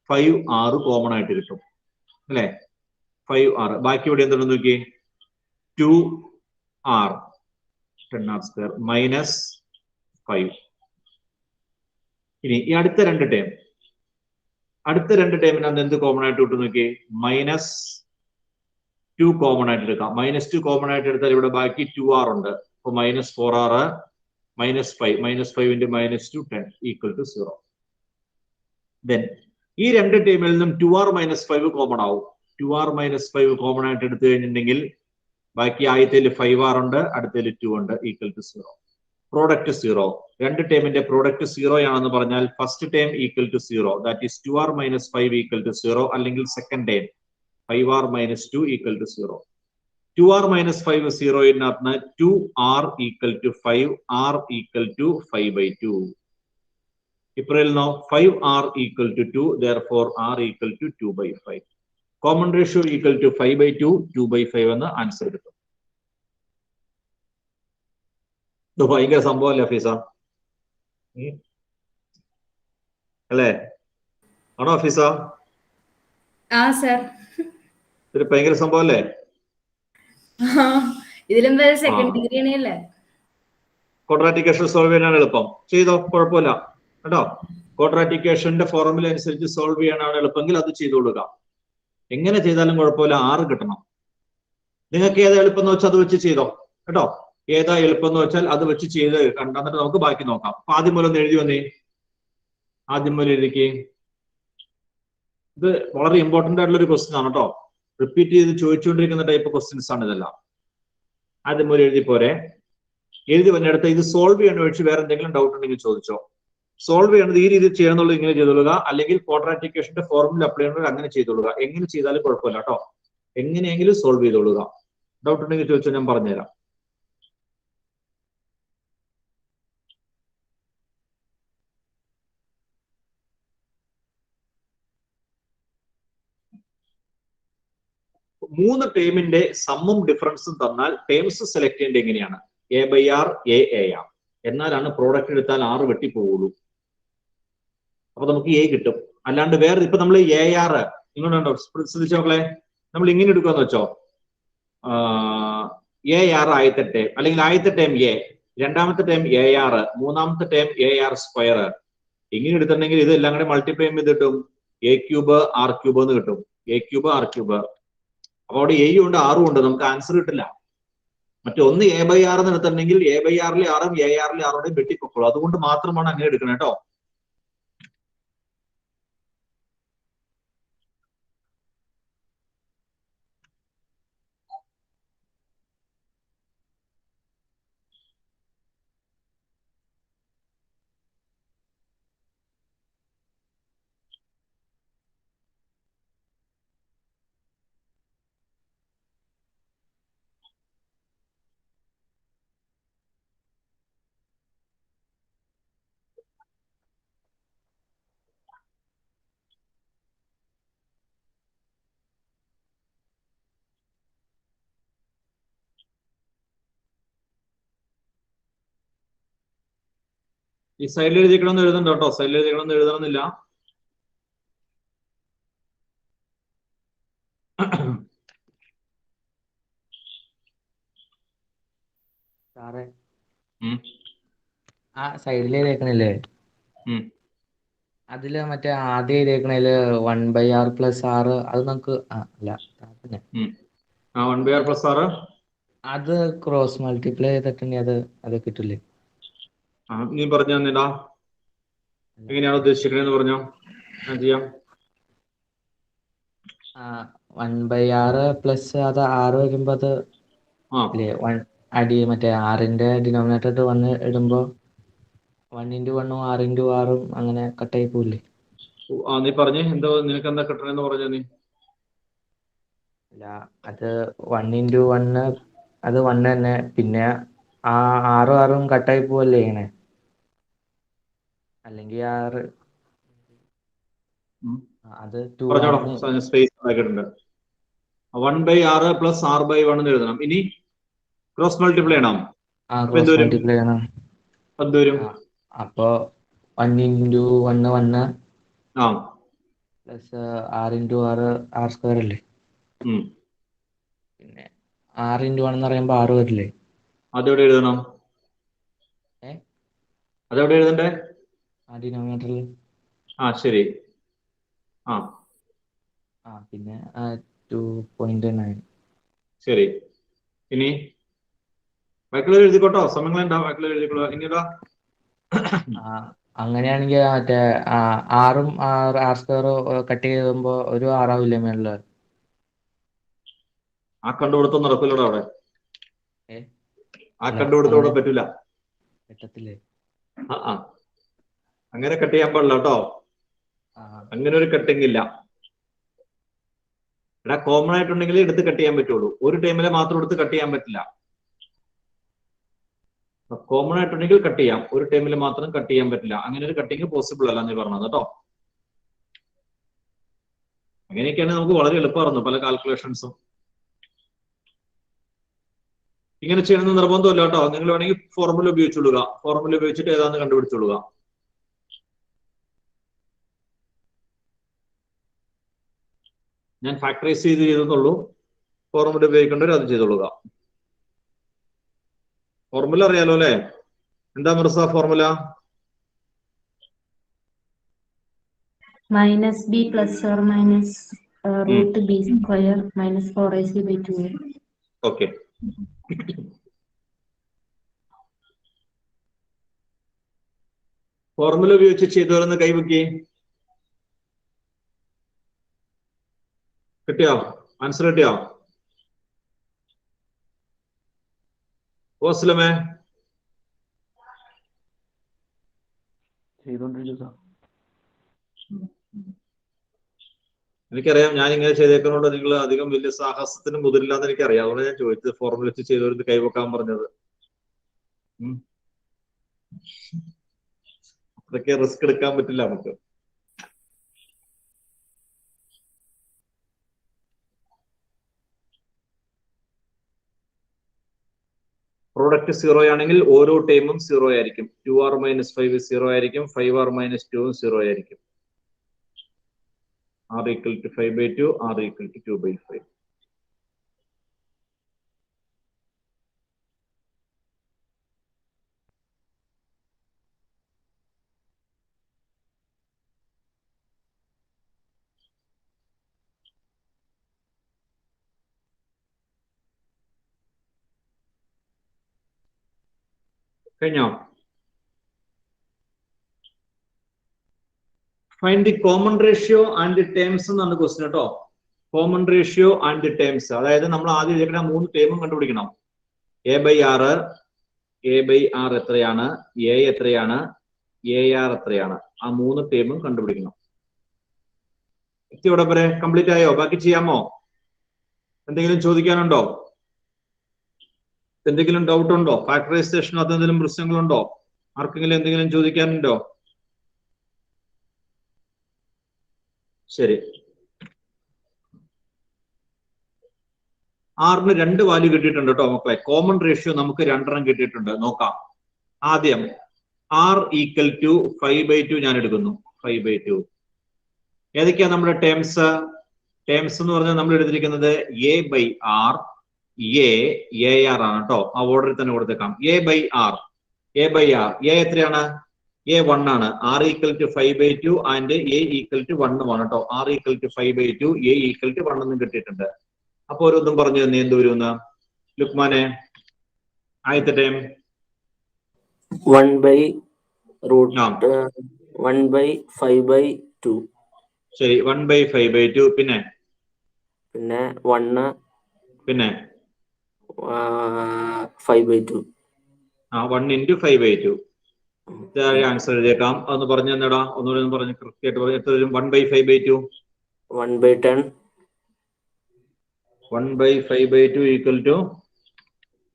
5r കോമൺ ആയിട്ട് കിട്ടും അല്ലെ? 5r. ബാക്കി ഇവിടെ എന്തുണ്ടെന്ന് നോക്കി. 2r 10r² -5. ഇനി ഈ അടുത്ത രണ്ട് ടേമിനകത്ത് എന്ത് കോമൺ ആയിട്ട് കിട്ടും നോക്കി. -2 കോമൺ ആയിട്ട് എടുക്കാം. -2 കോമൺ ആയിട്ട് എടുത്താൽ ഇവിടെ ബാക്കി 2r ഉണ്ട്. അപ്പൊ -4r -5 -5 × -2 10 = 0. ദെൻ ഈ രണ്ട് ടേമിൽ നിന്നും 2r - 5 കോമൺ ആവും. 2r - 5 കോമൺ ആയിട്ട് എടുത്തു കഴിഞ്ഞിട്ടുണ്ടെങ്കിൽ ബാക്കി ആദ്യത്തേൽ 5r ഉണ്ട്, അടുത്തേൽ 2 ഉണ്ട്, = 0. പ്രോഡക്റ്റ് 0. രണ്ട് ടേമിന്റെ പ്രോഡക്റ്റ് 0 ആണെന്ന് പറഞ്ഞാൽ first term equal to 0, that is 2r minus 5 equal to 0, അല്ലെങ്കിൽ second term 5r minus 2 equal to 0. 2r minus 5 0 ഇതിനകത്ത് 2r equal to 5, r equal to 5/2. ഇപ്പറയുന്നോ 5r equal to 2, therefore r equal to 2/5. Common ratio equal to 5/2, 2/5 എന്ന് answer കിട്ടും. ഇത് ഭയങ്കര സംഭവമല്ലേ ഫീസ അല്ലേ? ആണോ ഫീസ? ആ സർ, ഇത് ഭയങ്കര സംഭവം അല്ലേ? ഇതിലും വരെ സെക്കൻഡ് ഡിഗ്രി ആണല്ലേ. ക്വാഡ്രാറ്റിക് ഇക്വേഷൻ സോൾവ് ചെയ്യാനാണ് എളുപ്പം. ചെയ്തോ, കുഴപ്പമില്ല കേട്ടോ. ക്വാഡ്രാറ്റിക് ഇക്വേഷന്റെ ഫോർമുല അനുസരിച്ച് സോൾവ് ചെയ്യാനാണ് എളുപ്പമെങ്കിൽ അത് ചെയ്തോളുക. എങ്ങനെ ചെയ്താലും കുഴപ്പമില്ല, 6 കിട്ടണം. നിങ്ങൾക്ക് ഏതാ എളുപ്പം എന്ന് വെച്ചാൽ അത് വെച്ച് ചെയ്തോ കേട്ടോ. ഏതാ എളുപ്പം എന്ന് വെച്ചാൽ അത് വെച്ച് ചെയ്ത് കണ്ടിട്ട് നമുക്ക് ബാക്കി നോക്കാം. അപ്പൊ ആദ്യം മൂലം ഒന്ന് എഴുതി വന്നേ. ആദ്യം മൂലം എഴുതിക്കേ. ഇത് വളരെ ഇമ്പോർട്ടന്റ് ആയിട്ടുള്ള ഒരു ക്വസ്റ്റ്യൻ ആണ് കേട്ടോ. റിപ്പീറ്റ് ചെയ്ത് ചോദിച്ചുകൊണ്ടിരിക്കുന്ന ടൈപ്പ് ക്വസ്റ്റ്യൻസ് ആണ് ഇതെല്ലാം. ആദ്യം മൂലം എഴുതി പോരെ. എഴുതി വന്നെടുത്ത് ഇത് സോൾവ് ചെയ്യണ ഒഴിച്ച് വേറെ എന്തെങ്കിലും ഡൗട്ട് ഉണ്ടെങ്കിൽ ചോദിച്ചോ. സോൾവ് ചെയ്യണത് ഈ രീതിയിൽ ചെയ്യണമെന്നുള്ളത് ഇങ്ങനെ ചെയ്തോളുക, അല്ലെങ്കിൽ ക്വാഡ്രാറ്റിക് ഇക്വേഷന്റെ ഫോർമുല അപ്ലൈ ചെയ്യണമെങ്കിൽ അങ്ങനെ ചെയ്തോളുക. എങ്ങനെ ചെയ്താലും കുഴപ്പമില്ല കേട്ടോ. എങ്ങനെയെങ്കിലും സോൾവ് ചെയ്തോളുക. ഡൗട്ട് ഉണ്ടെങ്കിൽ ചോദിച്ചാൽ ഞാൻ പറഞ്ഞുതരാം. മൂന്ന് ടേമിന്റെ സമ്മും ഡിഫറൻസും തന്നാൽ ടേംസ് സെലക്ട് ചെയ്യേണ്ടത് എങ്ങനെയാണ്? a/r a/r എന്നാലാണ് പ്രോഡക്റ്റ് എടുത്താൽ 6 വെട്ടിപ്പോവുള്ളൂ. അപ്പൊ നമുക്ക് a കിട്ടും. അല്ലാണ്ട് വേറെ ഇപ്പൊ നമ്മൾ AR നിങ്ങളുണ്ടോ ശ്രദ്ധിച്ച മക്കളെ, നമ്മൾ ഇങ്ങനെ എടുക്കാന്ന് വെച്ചോ. AR ആദ്യത്തെ ടേം, അല്ലെങ്കിൽ ആദ്യത്തെ ടേം a, രണ്ടാമത്തെ ടേം AR, മൂന്നാമത്തെ ടേം AR². ഇങ്ങനെ എടുത്തിട്ടുണ്ടെങ്കിൽ ഇതെല്ലാം കൂടെ മൾട്ടിപ്ലൈ ചെയ്ത് കിട്ടും a³ r³ എന്ന് കിട്ടും. a³ r³. അപ്പൊ അവിടെ എയും ഉണ്ട് ആറും ഉണ്ട്, നമുക്ക് ആൻസർ കിട്ടില്ല. മറ്റൊന്ന് a/r എന്ന് എടുത്തിട്ടുണ്ടെങ്കിൽ a/r-ലെ ആറും AR-ലെ ആറോടെയും വെട്ടിപ്പൊക്കോളൂ. അതുകൊണ്ട് മാത്രമാണ് അങ്ങനെ എടുക്കണം കേട്ടോ. ഈ സൈഡിൽ എഴുതിക്കണമെന്ന് എഴുതണ്ട കേട്ടോ. സൈഡിൽ എഴുതിക്കണമെന്ന് എഴുതണമെന്നില്ല. സാറേ, ആ സൈഡിൽ എഴുതിയേക്കണില്ലേ, അതില് മറ്റേ ആദ്യം എഴുതിയേക്കണേല് 1/r + r, അത് നമുക്ക് അല്ല 1/r + r അത് ക്രോസ് മൾട്ടിപ്ലൈ ചെയ്തിട്ടുണ്ടെങ്കിൽ അത് കിട്ടില്ലേ? നീ പറഞ്ഞു തന്നില്ല, എങ്ങനെയാണ് ഉദ്ദേശിക്കണേന്ന് പറഞ്ഞോ, ഞാൻ ചെയ്യാം. 1/r + അത് r വരുമ്പോ അത് മറ്റേ ആറിന്റെ ഡിനോമിനേറ്റർ 1 ഇടുമ്പോ 1 × 1 ഉം r × r ഉം അങ്ങനെ കട്ടായി പോവില്ലേ? നീ പറഞ്ഞേ, എന്തോ നിനക്ക് എന്താ കിട്ടണെന്ന് പറഞ്ഞ നീ? അല്ല, അത് 1 × 1 അത് 1 തന്നെ, പിന്നെ ആ 6 r ഉം കട്ടായി പോവല്ലേ ഇങ്ങനെ? അല്ലെങ്കിൽ അത് 2 സ്പേസ് ആക്കിയിട്ടുണ്ട്. 1/r + r/1 എന്ന് എഴുതണം. ഇനി ക്രോസ് മൾട്ടിപ്ലൈ ചെയ്യണം. എന്തോരും? അപ്പൊ 1 × 1 1 പ്ലസ് r × r r² അല്ലേ? പിന്നെ r × 1 എന്ന് പറയുമ്പോ 6 വരില്ലേ? അതെവിടെ എഴുതണം? അതെവിടെ എഴുതണ്ടേ? ഡിനോമിനേറ്ററിൽ. ശരി. പിന്നെ 2.9. ശരി. ഇനി ബാക്കിയുള്ളത് എഴുതിക്കോട്ടോ, സമയങ്ങളുണ്ടാ, ബാക്കിയുള്ളത് എഴുതിക്കോളൂ. ഇനിതാ അങ്ങനെയാണെങ്കിൽ മറ്റേ ആറും r² കട്ട് ചെയ്യുമ്പോ ഒരു ആറാവില്ലേ മേളില്? ആ കണ്ടുപിടുത്തം നടക്കില്ലടോ അവിടെ. ആ കണ്ടുപിടുത്തം അവിടെ പറ്റൂല. കിട്ടത്തില്ലേ? അങ്ങനെ കട്ട് ചെയ്യാൻ പാടില്ല കേട്ടോ. അങ്ങനെ ഒരു കട്ടിങ് ഇല്ല. ഇവിടെ കോമൺ ആയിട്ടുണ്ടെങ്കിൽ എടുത്ത് കട്ട് ചെയ്യാൻ പറ്റുള്ളൂ. ഒരു ടൈമിലെ മാത്രം എടുത്ത് കട്ട് ചെയ്യാൻ പറ്റില്ല. കോമൺ ആയിട്ടുണ്ടെങ്കിൽ കട്ട് ചെയ്യാം, ഒരു ടൈമിൽ മാത്രം കട്ട് ചെയ്യാൻ പറ്റില്ല. അങ്ങനെ ഒരു കട്ടിങ് പോസിബിൾ അല്ല എന്ന് പറഞ്ഞത് കേട്ടോ. അങ്ങനെയൊക്കെയാണ് നമുക്ക് വളരെ എളുപ്പമായിരുന്നു പല കാൽക്കുലേഷൻസും. ഇങ്ങനെ ചെയ്യണമെന്ന് നിർബന്ധമല്ല കേട്ടോ. നിങ്ങൾ വേണമെങ്കിൽ ഫോർമുല ഉപയോഗിച്ചുകൊള്ളുക. ഫോർമുല ഉപയോഗിച്ചിട്ട് ഏതാന്ന് കണ്ടുപിടിച്ചോളുക. ഞാൻ ഫാക്ടറൈസ് ചെയ്തെന്നുള്ളൂ. ഫോർമുല ഉപയോഗിക്കേണ്ടവർ അത് ചെയ്തോളുക. ഫോർമുല അറിയാലോ അല്ലെ? എന്താ മിർസ formula? Minus b plus or minus root b square minus 4ac/2. Okay. Formula ഉപയോഗിച്ച് ചെയ്തവരെന്ന് കൈവക്കി. കിട്ടിയോ? ആൻസർ കിട്ടിയോ? വസ്ലമേ എനിക്കറിയാം. ഞാൻ ഇങ്ങനെ ചെയ്തേക്കുന്നതുകൊണ്ട് നിങ്ങൾ അധികം വലിയ സാഹസത്തിന് മുതിരില്ലാന്ന് എനിക്കറിയാം. അതുകൊണ്ട് ഞാൻ ചോദിച്ചത് ഫോർമുല വെച്ച് ചെയ്തവർക്ക് കൈവക്കാൻ പറഞ്ഞത്. അതൊക്കെ റിസ്ക് എടുക്കാൻ പറ്റില്ല നമുക്ക്. പ്രോഡക്റ്റ് 0 ആണെങ്കിൽ ഓരോ ടൈമും 0 ആയിരിക്കും. 2r - 5 0 ആയിരിക്കും. 5r - 2 0 ആയിരിക്കും. r = 5/2, r = 2/5. കഴിഞ്ഞോ? Find the common ratio and the terms എന്നാണ് ക്വസ്റ്റ്യൻ കേട്ടോ. Common ratio and the terms, അതായത് നമ്മൾ ആദ്യം ഇതിന്റെ 3 ടേമും കണ്ടുപിടിക്കണം. a/r എത്രയാണ്, a എത്രയാണ്, ar എത്രയാണ്, ആ 3 ടേമും കണ്ടുപിടിക്കണം. ഇവിടെ വരെ കംപ്ലീറ്റ് ആയോ? ബാക്കി ചെയ്യാമോ? എന്തെങ്കിലും ചോദിക്കാനുണ്ടോ? എന്തെങ്കിലും ഡൗട്ട് ഉണ്ടോ? ഫാക്ടറൈസേഷനകത്ത് എന്തെങ്കിലും പ്രശ്നങ്ങളുണ്ടോ? ആർക്കെങ്കിലും എന്തെങ്കിലും ചോദിക്കാനുണ്ടോ? ശരി. ആറിന് 2 വാല്യൂ കിട്ടിയിട്ടുണ്ട് കേട്ടോ മക്കളെ. കോമൺ റേഷ്യോ നമുക്ക് 2 കിട്ടിയിട്ടുണ്ട്. നോക്കാം. ആദ്യം r = 5/2 ഞാൻ എടുക്കുന്നു. 5/2 ഏതൊക്കെയാ നമ്മുടെ ടേംസ്? ടേംസ് എന്ന് പറഞ്ഞാൽ നമ്മൾ എടുത്തിരിക്കുന്നത് a/r, ar ആണ് കേട്ടോ. ആ ഓർഡറിൽ തന്നെ കൊടുത്തേക്കാം. a/r a എത്രയാണ്? a 1 ആണ്. r = 5/2 ആൻഡ് a = 1 ആണ് കേട്ടോ. r = 5/2, a = 1 എന്നും കിട്ടിയിട്ടുണ്ട്. അപ്പൊ ഓരോന്നും പറഞ്ഞു തന്നെ എന്ത് വരുമെന്ന് ലുക്മാനെ? ആദ്യത്തെ ടൈം 1/5/2. ശരി, 1/5/2. പിന്നെ 1 പിന്നെ 5/2. 1 × 5/2. ആൻസർ എഴുതിയേക്കാം. അതൊന്ന് പറഞ്ഞു തന്നെടാ. ഒന്നുകൂടെ ഒന്ന് പറഞ്ഞു കൃത്യമായിട്ട് പറഞ്ഞു. എത്ര വരും? 1/5/2 1/10. 1/5/2 =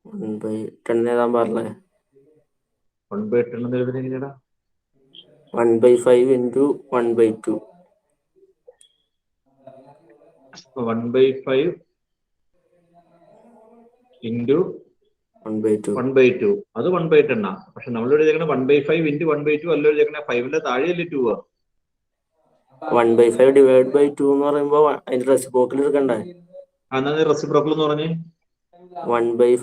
1/10 എഴുതാൻ പാടില്ലേ? 1/10 എഴുതുന്നേടാ. 1/5 × 1/2. 1/5 × 1/2 അത് 1/10 ആണ്. പക്ഷെ നമ്മൾ എഴുതിയേക്കണ 1/5 × 1/2 അല്ല എഴുതിയേക്കണേ. 5ന്റെ താഴെയല്ലേ 2? 1/5 / 2 എന്ന് പറയുമ്പോ അതിന്റെ റെസിപ്രോക്കൽ എടുക്കണ്ടേ? എന്നാ റെസിപ്രോക്കൽ എന്ന് പറഞ്ഞേ 1/5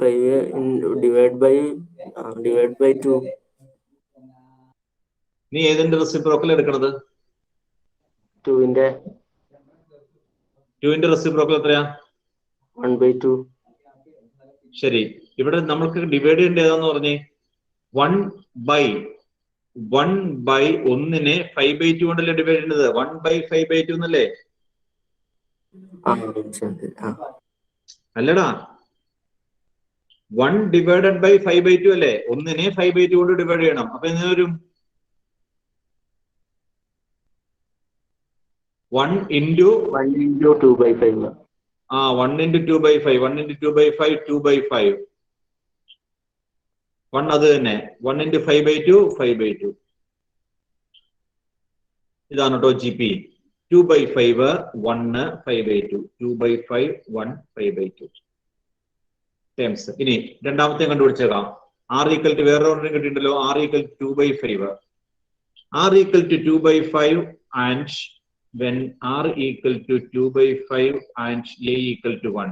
/ 2. നീ ഏതിന്റെ റെസിപ്രോക്കൽ എടുക്കണത്? 2ന്റെ റെസിപ്രോക്കൽ എത്രയാ? 1/2. ശരി, ഇവിടെ നമ്മൾക്ക് ഡിവൈഡ് ചെയ്യേണ്ട ഏതാന്ന് പറഞ്ഞേ? 1/1/1 5/2 കൊണ്ടല്ലേ ഡിവൈഡ് ചെയ്യേണ്ടത്? 1/5/2 എന്നല്ലേ? അല്ലടാ, 1 ഡിവൈഡഡ് ബൈ 5/2 അല്ലേ? ഒന്നിനെ 5/2 കൊണ്ട് ഡിവൈഡ് ചെയ്യണം. അപ്പൊ എന്ത് വരും? 1 into 1 into 2/5. 1 into 2/5. 1 into 2/5, 2/5. 1 അത് തന്നെ. 1 into 5/2, 5/2. ഇതാണ് കേട്ടോ GP. 2/5, 1, 5/2. 2/5, 1, 5/2. ടേംസ്. ഇനി രണ്ടാമത്തെ കണ്ടുപിടിച്ചേക്കാം. R equal to വേറെ ഒരെണ്ണം കിട്ടിയിട്ടുണ്ടല്ലോ. R equal to 2/5. R equal to 2/5 and when R equal to 2/5 and A equal to 1.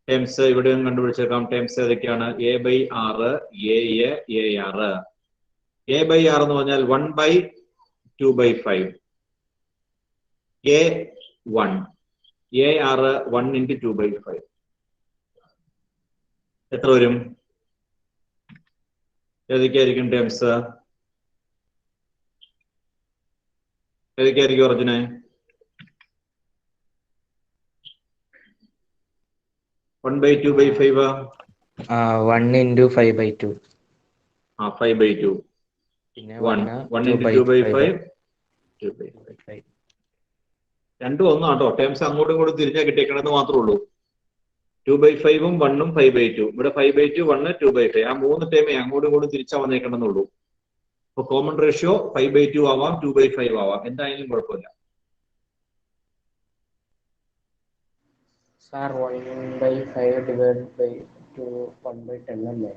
Terms ഇവിടെ കണ്ടുപിടിച്ചേക്കാം. ടേംസ് ഏതൊക്കെയാണ്? A/R, AR. A/R എന്ന് പറഞ്ഞാൽ 1/2/5. A1. AR 1 into 2/5. എത്ര വരും? ഏതൊക്കെയായിരിക്കും ടേംസ്? ഏതൊക്കെയായിരിക്കും അർജുനെ? 1/2/5. 1 into 5/2. 5/2. പിന്നെ 1 into 2/5. 2/5. രണ്ടും ഒന്നാട്ടോ. ടേംസ് അങ്ങോട്ടും ഇങ്ങോട്ടും തിരിഞ്ഞാൽ കിട്ടിയേക്കണമെന്ന് മാത്രമേ ഉള്ളൂ. 2/5ഉം 1ഉം 5/2. ഇവിടെ 5/2, 1, 2/5. ആ 3 ടേമേ അങ്ങോട്ടും ഇങ്ങോട്ടും തിരിച്ചാ വന്നേക്കണമെന്നുള്ളൂ. അപ്പൊ കോമൺ റേഷ്യോ 5/2 ആവാം, 2/5 ആവാം. എന്തായാലും കുഴപ്പമില്ല. സാർ 1/5 divided by 2 1/10 അല്ലേ?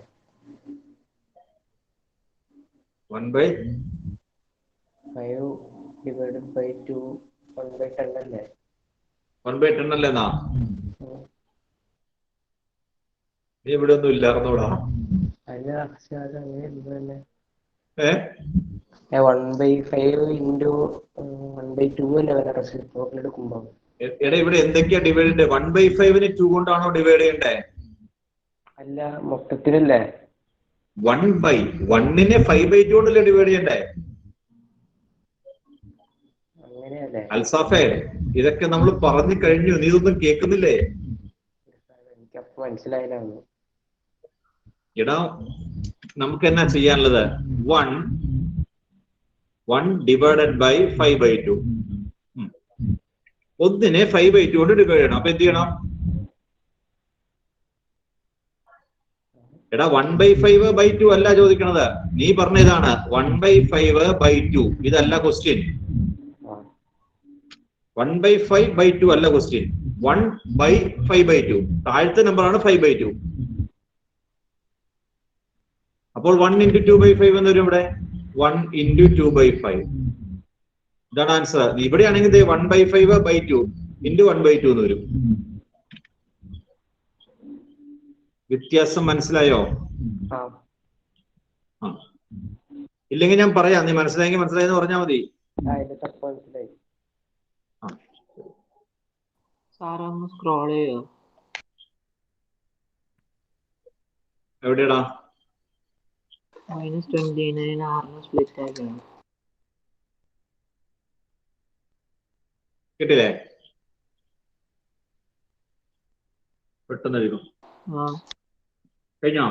1/5 divided by 2 1/10 അല്ലേ? 1/10 അല്ലേന്നാ? നീ ഇവിടെ ഒന്നും ഇല്ലായിരുന്നോടാ? അല്ല സാർ അങ്ങനെ 1/5 into 1/2 അല്ലേ വരെ റെസിപ്രോക്കൽ എടുക്കുമ്പോ? എടാ ഇവിടെ എന്തൊക്കെയാ ഡിവൈഡ് ചെയ്യണ്ടേ? 1/5നെ 2 കൊണ്ടാണോ ഡിവൈഡ് ചെയ്യണ്ടേ? അല്ല മൊത്തത്തിലല്ലേ? 1/1നെ 5/2 കൊണ്ടല്ലേ ഡിവൈഡ് ചെയ്യണ്ടേ? അങ്ങനെയല്ലേ? അൽസാഫേ, ഇതൊക്കെ നമ്മൾ പറഞ്ഞു കഴിഞ്ഞു. നീ ഇതൊന്നും കേൾക്കുന്നില്ലേ? എനിക്കപ്പോ മനസ്സിലായില്ല. എടാ നമുക്ക് എന്നാ ചെയ്യാനുള്ളത്? 1 ഡിവൈഡഡ് ബൈ 5/2. ഒന്നിനെ 5/2 കൊണ്ട് ഡിവൈഡ് ചെയ്യണം. അപ്പൊ എന്ത് ചെയ്യണം? എടാ 1/5/2 അല്ല ചോദിക്കണത്. നീ പറഞ്ഞ ഇതാണ് 1/5/2. ഇതല്ല ക്വസ്റ്റ്യൻ. 1/5/2 അല്ല ക്വസ്റ്റ്യൻ. 1/5/2. താഴത്തെ നമ്പറാണ് 5/2. അപ്പോൾ 1 into 2/5 എന്ന് വരും ഇവിടെ. 1 into 2/5. ഇതാണ് ആൻസർ. ഇവിടെയാണെങ്കിൽ 1/5/2 into 1/2 എന്ന് വരും. വ്യത്യാസം മനസ്സിലായോ? ഇല്ലെങ്കിൽ ഞാൻ പറയാം. നീ മനസ്സിലായെങ്കിൽ മനസ്സിലായെന്ന് പറഞ്ഞാൽ മതി. സാറൊന്ന് സ്ക്രോൾ ചെയ്യോ? എവിടെയാടാ? -29 ആറിന് സ്പ്ലിറ്റ് ആക്കണം. കിട്ടില്ലേ? പെട്ടെന്ന് എഴുതും. കഴിഞ്ഞോ?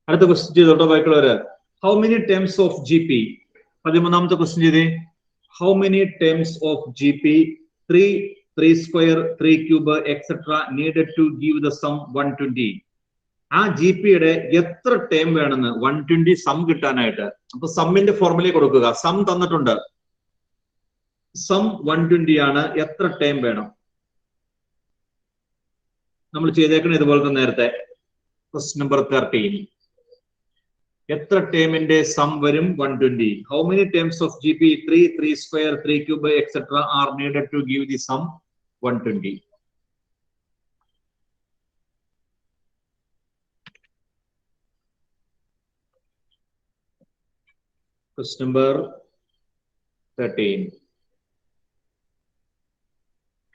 അടുത്ത ക്വസ്റ്റ്യൻ ചെയ്തോട്ടോ ബാക്കിയുള്ളവര്. How many terms of GP? 13ാമത്തെ ക്വസ്റ്റ്യൻ ചെയ്തേ. How many terms of GP 3, 3 square, 3 cube, etc. needed to give the sum 120? ആ GPയുടെ എത്ര ടേം വേണമെന്ന് 120 സം കിട്ടാനായിട്ട്. അപ്പൊ സമ്മിന്റെ ഫോർമുല കൊടുക്കുക. സം തന്നിട്ടുണ്ട്. സം 120 ആണ്. എത്ര ടേം വേണം? നമ്മൾ ചെയ്തേക്കണം ഇതുപോലെ തന്നെ നേരത്തെ. Question number 13. എത്ര ടേമിന്റെ സം വരും? 120. How many terms of GP 3, 3 square, 3 cube, etc. are needed to give the sum 120? Question number 13.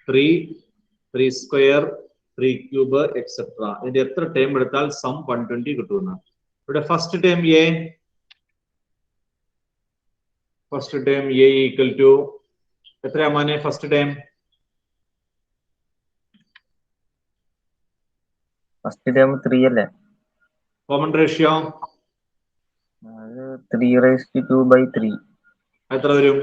3 square 3 cube etc. ഇതിന്റെ എത്ര ടേം എടുത്താൽ സം 120 കിട്ടുമെന്ന്. ഇവിടെ first term A equal to എത്രയാ മോനെ ഫസ്റ്റ് ടേം? ഫസ്റ്റ് ടേം 3 അല്ലേ? Common ratio 3/2/3. എത്ര വരും?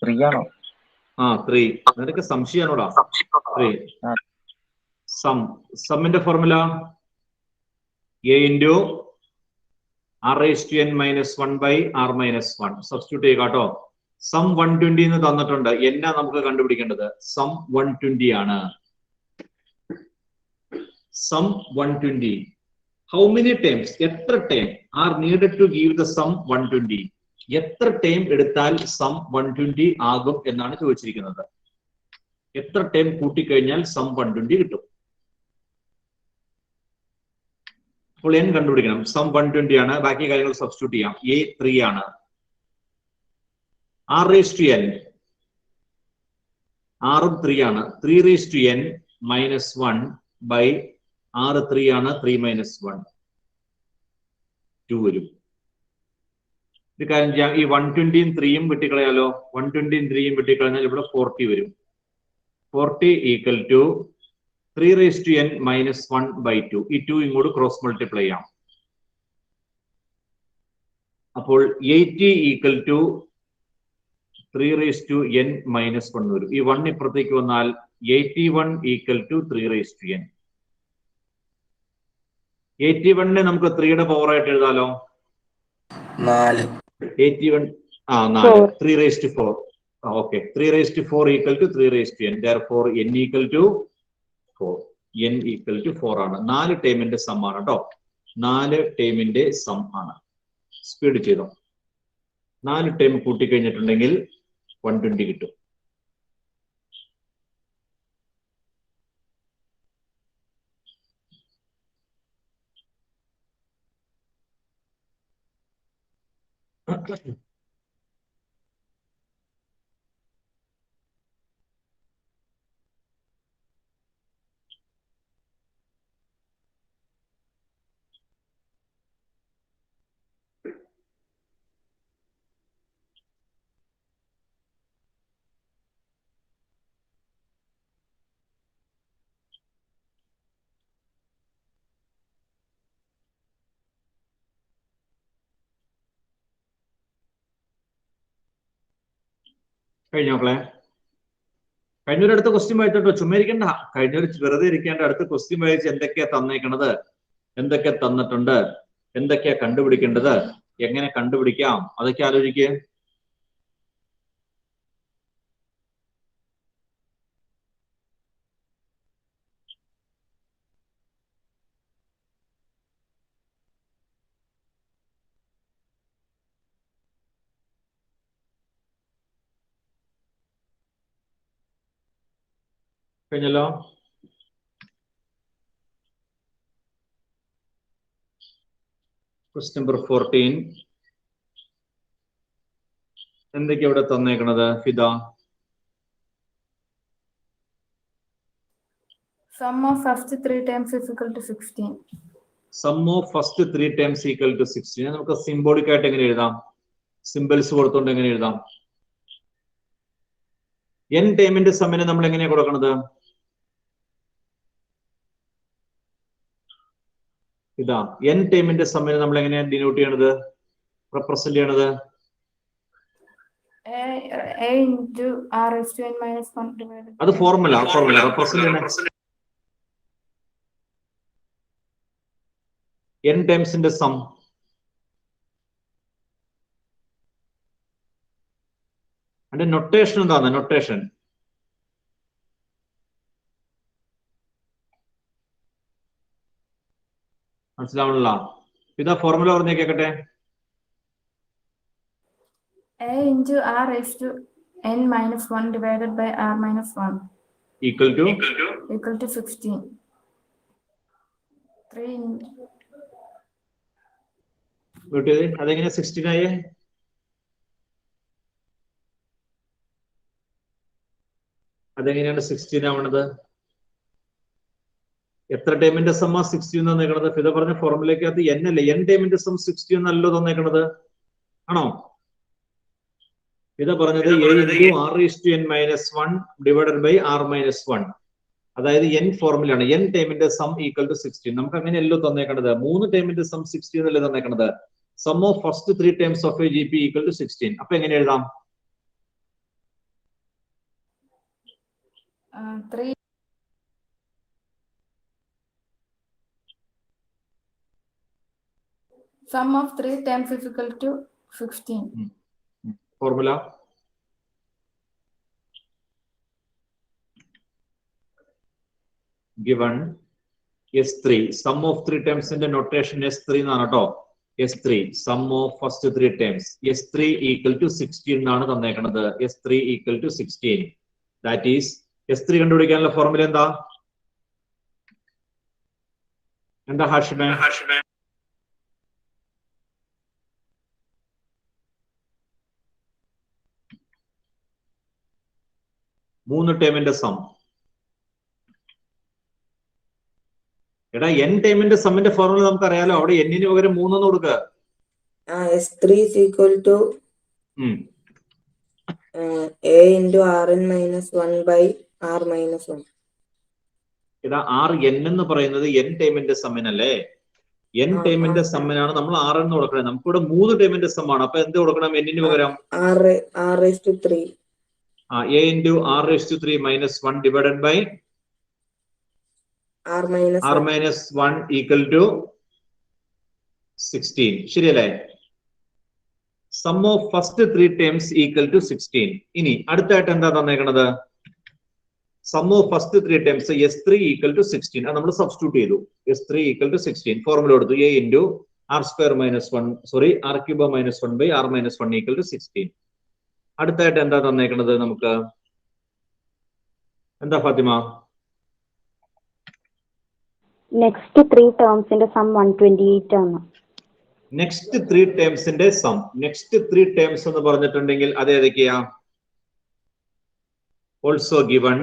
3 ആണോ? 3. നിനക്ക് സംശയമാണോടാ? 3. സമ്മിന്റെ formula a into r⁻n - 1/r-1. Substitute ചെയ്യുക കേട്ടോ. സം 120 എന്ന് തന്നിട്ടുണ്ട്. എന്നാ നമുക്ക് കണ്ടുപിടിക്കേണ്ടത്? സം 120 ആണ്. സം 120. ഹൗ മെനി ടൈംസ്, എത്ര time are needed to give the sum 120? എത്ര ടൈം എടുത്താൽ സം 120 ആകും എന്നാണ് ചോദിച്ചിരിക്കുന്നത്. എത്ര ടൈം കൂട്ടിക്കഴിഞ്ഞാൽ സം 120 കിട്ടും? അപ്പോൾ n കണ്ടുപിടിക്കണം. സം 120 ആണ്. ബാക്കി കാര്യങ്ങൾ സബ്സ്റ്റിറ്റ്യൂട്ട് ചെയ്യാം. a 3 ആണ്. r⁻n r 3 ആണ്. 3⁻n - 1 r 3 ആണ്. 3 - 1 2 വരും. ഇത് കാര്യം ചെയ്യാം. ഈ 120യും 3യും വെട്ടിക്കളയാലോ. 120യും 3യും വെട്ടിക്കളഞ്ഞാൽ ഇവിടെ 40 വരും. 40 ഈക്വൽ ടു 3⁻n - 1/2. ഈ 2 ഇങ്ങോട്ട് ക്രോസ് മൾട്ടിപ്ലൈ ചെയ്യാം. അപ്പോൾ 80 ഈക്വൽ ടു 3⁻n - 1 വരും. ഈ 1 ഇപ്പുറത്തേക്ക് വന്നാൽ 81 ഈക്വൽ ടു 3⁻n. 81നെ നമുക്ക് 3യുടെ പവർ ആയിട്ട് എഴുതാലോ. 4. 81 4. 3/4. Okay. 3/4 equal to 3⁻n. therefore n equal to 4. n equal to 4 ആണ്. 4 ടൈമിന്റെ സം ആണ് കേട്ടോ. 4 ടൈമിന്റെ സം ആണ്. സ്പീഡ് ചെയ്തോ. 4 ടൈം കൂട്ടിക്കഴിഞ്ഞിട്ടുണ്ടെങ്കിൽ 120 കിട്ടും. കഴിഞ്ഞോ മക്കളെ? കഴിഞ്ഞൊരു അടുത്ത ക്വസ്റ്റ്യൻ വായിച്ചോട്ടോ. ചുമ്മാ ഇരിക്കണ്ട. കഴിഞ്ഞൊരു വെറുതെ ഇരിക്കേണ്ട. അടുത്ത ക്വസ്റ്റ്യൻ വായിച്ച് എന്തൊക്കെയാ തന്നേക്കണത്, എന്തൊക്കെ തന്നിട്ടുണ്ട്, എന്തൊക്കെയാ കണ്ടുപിടിക്കേണ്ടത്, എങ്ങനെ കണ്ടുപിടിക്കാം, അതൊക്കെ ആലോചിക്കുക. കഴിഞ്ഞല്ലോ. Question number 14. എന്തൊക്കെയാ ഇവിടെ തന്നേക്കണത് ഫിദ? Sum of first 3 terms is equal to 16. Sum of first 3 terms equal to 16. നമുക്ക് സിംബോളിക് ആയിട്ട് എങ്ങനെ എഴുതാം? സിമ്പിൾസ് കൊടുത്തോണ്ട് എങ്ങനെ എഴുതാം? n ടൈമിന്റെ സമ്മിനെ നമ്മൾ എങ്ങനെയാ കൊടുക്കണത്? ഇതാ n ടൈമിന്റെ സമ്മിനെ നമ്മൾ എങ്ങനെയാണ് ഡിനോട്ട് ചെയ്യണത്, റെപ്രസെന്റ് ചെയ്യണത്? a into r⁻n - 1 divided. അത് ഫോർമുല റെപ്രസെന്റ് ചെയ്യണ n ടൈംസിന്റെ സം. അതിന്റെ നൊട്ടേഷൻ എന്താണ്? നൊട്ടേഷൻ മനസ്സിലാവണല്ല. ഇതാ ഫോർമുല പറഞ്ഞേ കേക്കട്ടെ. a into r⁻n - 1 divided by r-1 equal to 16. 3 അതെങ്ങനെ 16 ആയേ? അതെങ്ങനെയാണ് 16 ആവണത്? എത്ര ടൈമിന്റെ സമ്മ 60 തന്നേക്കണത്? ഫിദ പറഞ്ഞ ഫോർമുലക്കകത്ത് n അല്ലേ, n ടൈമിന്റെ സം 60 എന്നല്ലോ തന്നേക്കണത്, ആണോ? ഫിദ പറഞ്ഞത് a*r⁻n ഡിവൈഡഡ് ബൈ r-1, അതായത് n ഫോർമുലയാണ്. n ടൈമിന്റെ സം ഈക്വൽ ടു 16. നമുക്ക് അങ്ങനെയല്ലോ തന്നേക്കണത്, 3 ടൈമിന്റെ സം 60 എന്നല്ലേ തന്നേക്കണത്. Sum of first 3 terms of A GP equal to 16. അപ്പൊ എങ്ങനെ എഴുതാം? 3 sum of 3 times is equal to 16. Formula given S3, sum of 3 times in the notation S3 എന്നാണ് കേട്ടോ. S3 sum of first 3 times, S3 equal to 16 എന്നാണ് തന്നേക്കണത്. S3 equal to 16. That is S3 കണ്ടുപിടിക്കാനുള്ള formula എന്താ ഹാഷിമേ? 3 ടൈമിന്റെ some. എടാ n ടൈമിന്റെ സമ്മിന്റെ formula നമുക്ക് അറിയാലോ. അവിടെ n ന് പകരം 3 എന്ന് കൊടുക്കുക. S3 is equal to a into Rn-1 by r-1. ഇതാ Rn എന്ന് പറയുന്നത് n ടൈമിന്റെ സമ്മിനല്ലേ. n ടൈമിന്റെ സമ്മിനാണ് നമ്മൾ Rn എന്ന് കൊടുക്കുന്നത്. നമുക്കിവിടെ 3 ടൈമിന്റെ സമ്മാണ്. അപ്പൊ എന്ത് കൊടുക്കണം n ന് പകരം? r⁻3. a into r⁻3 minus 1 divided by r-1 equal to 16. ശരിയല്ലേ? Sum of first 3 terms equal to 16. ഇനി അടുത്തായിട്ട് എന്താ തന്നേക്കണത്? Sum of first 3 terms S3 equal to 16. അത് നമ്മൾ സബ്സ്റ്റിറ്റ്യൂട്ട് ചെയ്തു. S3 ഈക്വൽ ടു 16 ഫോർമുല കൊടുത്തു. a into r² minus 1 r³ minus 1 by r-1 equal to 16. അടുത്തായിട്ട് എന്താ തന്നേക്കണത് നമുക്ക്? എന്താ ഫാത്തിമ? നെക്സ്റ്റ് 3 ടേംസിന്റെ സം 128 ആണ്. നെക്സ്റ്റ് 3 ടേംസിന്റെ സം. നെക്സ്റ്റ് 3 ടേംസ് എന്ന് പറഞ്ഞിട്ടുണ്ടെങ്കിൽ അത് ഏതൊക്കെയാ? ഓൾസോ ഗിവൺ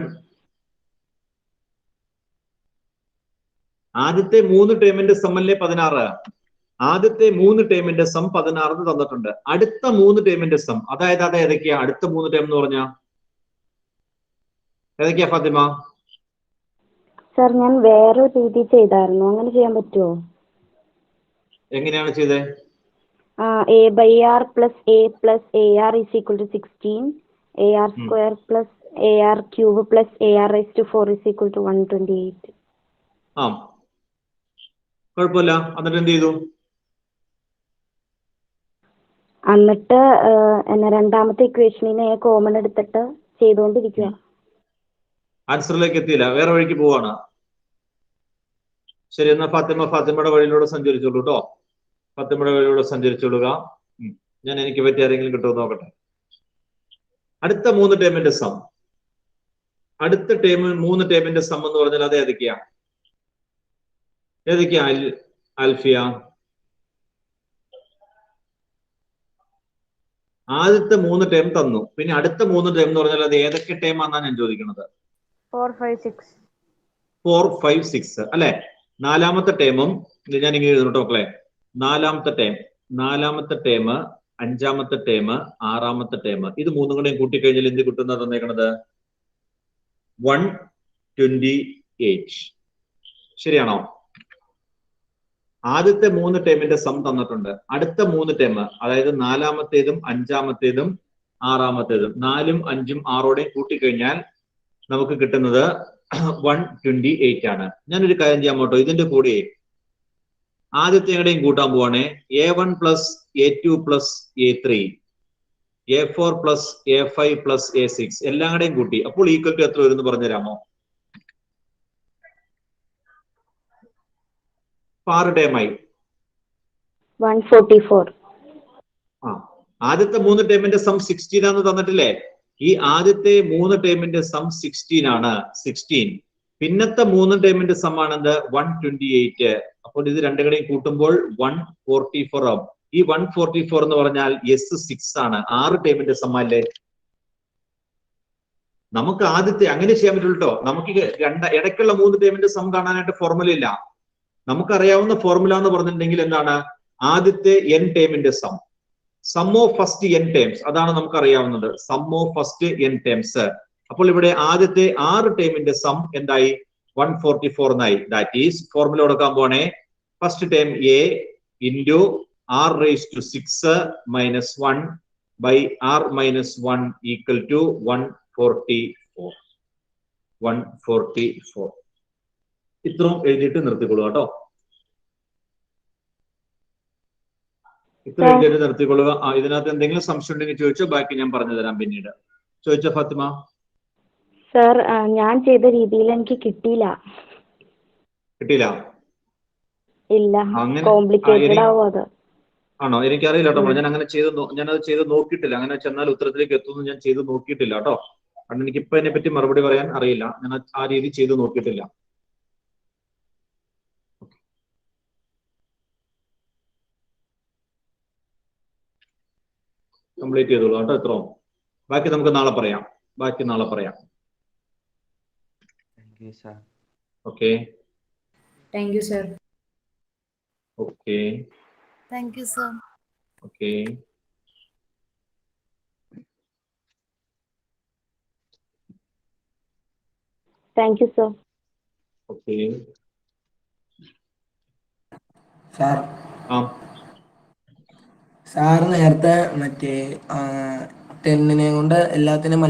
ആദ്യത്തെ 3 ടേമിന്റെ സം അല്ലേ 16. ആദ്യത്തെ 3 ടേമിന്റെ സം 16 തന്നിട്ടുണ്ട്. അടുത്ത 3 ടേമിന്റെ സം, അതായത് അത് ഏതൊക്കെയാ? അടുത്ത 3 ടേം എന്ന് പറഞ്ഞാ ഏതൊക്കെയാ ഫാത്തിമ? സർ ഞാൻ വേറെ രീതി ചെയ്തായിരുന്നു, അങ്ങനെ ചെയ്യാൻ പറ്റുമോ? എങ്ങനെയാണ് ചെയ്തേ? a/r plus a plus ar is equal to 16, ar square plus ar cube plus ar raised to 4 is equal to 128. കുഴപ്പമില്ല. എന്നിട്ട് എന്ത് ചെയ്തു? എന്നിട്ട് രണ്ടാമത്തെ ഇക്വേഷനിൽ കോമൺ എടുത്തിട്ട് ചെയ്തുകൊണ്ടിരിക്കുക. ആൻസറിലേക്ക് എത്തിയില്ല, വേറെ വഴിക്ക് പോവാണ്. ശരി, എന്നാ ഫാത്തിമയുടെ വഴിയിലൂടെ സഞ്ചരിച്ചോളൂ കേട്ടോ. ഫാത്തിമയുടെ വഴിയിലൂടെ സഞ്ചരിച്ചോളുക. ഞാൻ എനിക്ക് പറ്റിയ ആരെങ്കിലും കിട്ടുമോ നോക്കട്ടെ. അടുത്ത 3 ടേമിന്റെ സം, അടുത്ത 3 ടേമിന്റെ സം എന്ന് പറഞ്ഞാൽ അത് ഏതൊക്കെയാ ആൽഫിയ? ആദ്യത്തെ 3 ടേം തന്നു. പിന്നെ അടുത്ത 3 ടേം എന്ന് പറഞ്ഞാൽ അത് ഏതൊക്കെ ടേം ആണെന്നാണ് ഞാൻ ചോദിക്കുന്നത്. 4, 5, 6. 4, 5, 6 അല്ലെ? നാലാമത്തെ ടേമും ഞാൻ ഇങ്ങനെ എഴുതുന്നു മക്കളെ. നാലാമത്തെ ടേം, 5ാമത്തെ ടേം, 6ാമത്തെ ടേം, ഇത് 3 കൂടെയും കൂട്ടിക്കഴിഞ്ഞാൽ എന്ത് കിട്ടുന്ന തന്നേക്കണത്? 128. ശരിയാണോ? ആദ്യത്തെ 3 ടേമിന്റെ സം തന്നിട്ടുണ്ട്. അടുത്ത 3 ടേം, അതായത് 4ാമത്തേതും 5ാമത്തേതും 6ാമത്തേതും, 4ഉം 5ഉം 6ഓടെയും കൂട്ടിക്കഴിഞ്ഞാൽ നമുക്ക് കിട്ടുന്നത് 128 ആണ്. ഞാനൊരു കാര്യം ചെയ്യാൻ പോട്ടോ, ഇതിന്റെ കൂടെ ആദ്യത്തെയുടെയും കൂട്ടാൻ പോവാണേ. a1 plus a2 plus a3, a4 plus a5 plus a6 എല്ലാം കൂടെയും കൂട്ടി. അപ്പോൾ ഈക്വൽ ടു എത്ര വരും പറഞ്ഞുതരാമോ? 6 ടേമായി 144. ആദ്യത്തെ 3 ടേമിന്റെ സം 16 ആണെന്ന് തന്നിട്ടില്ലേ? ഈ ആദ്യത്തെ 3 ടേമിന്റെ സം 16 ആണ്. 16. പിന്നത്തെ 3 ടേമിന്റെ സം ആണെന്ത്? 128. അപ്പോൾ ഇത് രണ്ടുകൂടെയും കൂട്ടുമ്പോൾ 144 ആവും. ഈ 144 എന്ന് പറഞ്ഞാൽ S6 ആണ്. 6 ടേമിന്റെ സം അല്ലേ? നമുക്ക് ആദ്യത്തെ അങ്ങനെ ചെയ്യാൻ പറ്റുള്ളൂ കേട്ടോ. നമുക്ക് ഇടയ്ക്കുള്ള 3 ടേമിന്റെ സം കാണാനായിട്ട് ഫോർമുല ഇല്ല. നമുക്കറിയാവുന്ന ഫോർമുല എന്ന് പറഞ്ഞിട്ടുണ്ടെങ്കിൽ എന്താണ്? ആദ്യത്തെ n ടേമിന്റെ sum of first n terms, അതാണ് നമുക്ക് അറിയാവുന്നത്. Sum of first n terms. അപ്പോൾ ഇവിടെ ആദ്യത്തെ 6 ടേമിന്റെ സം എന്തായി? 144 എന്നായി. ദാറ്റ് ഈസ് ഫോർമുല കൊടുക്കാൻ പോണേ. First term a into r raise to 6 minus 1 by r minus 1 equal to 144. ഇത്രയും എഴുതിയിട്ട് നിർത്തിക്കൊള്ളുക കേട്ടോ. ഇത്ര എഴുതിയിട്ട് നിർത്തിക്കൊള്ളുക. ഇതിനകത്ത് എന്തെങ്കിലും സംശയം ഉണ്ടെങ്കിൽ ചോദിച്ചോ, ബാക്കി ഞാൻ പറഞ്ഞു തരാം പിന്നീട്. ചോദിച്ചോ ഫാത്തിമ. സർ, ഞാൻ ചെയ്ത രീതിയിൽ എനിക്ക് കിട്ടിയില്ല. ഇല്ല, കോംപ്ലിക്കേറ്റഡ് ആവും അത്. ആണോ? എനിക്കറിയില്ല കേട്ടോ. ഞാനത് ചെയ്ത് നോക്കിയിട്ടില്ല. അങ്ങനെ ചെന്നാൽ ഉത്തരത്തിലേക്ക് എത്തുന്നു ഞാൻ ചെയ്ത് നോക്കിയിട്ടില്ല കേട്ടോ. കാരണം എനിക്കിപ്പോ അതിനെ പറ്റി മറുപടി പറയാൻ അറിയില്ല. ഞാൻ ആ രീതി ചെയ്ത് നോക്കിയിട്ടില്ല. കംപ്ലീറ്റ് ചെയ്തോളൂ കേട്ടോ. എത്രയും ബാക്കി നമുക്ക് നാളെ പറയാം. Okay. Thank you sir. Okay. Thank you sir. Okay. Thank you sir. Okay. Sir, sir നേരത്തെ മറ്റേ 10 കൊണ്ട് എല്ലാത്തിനും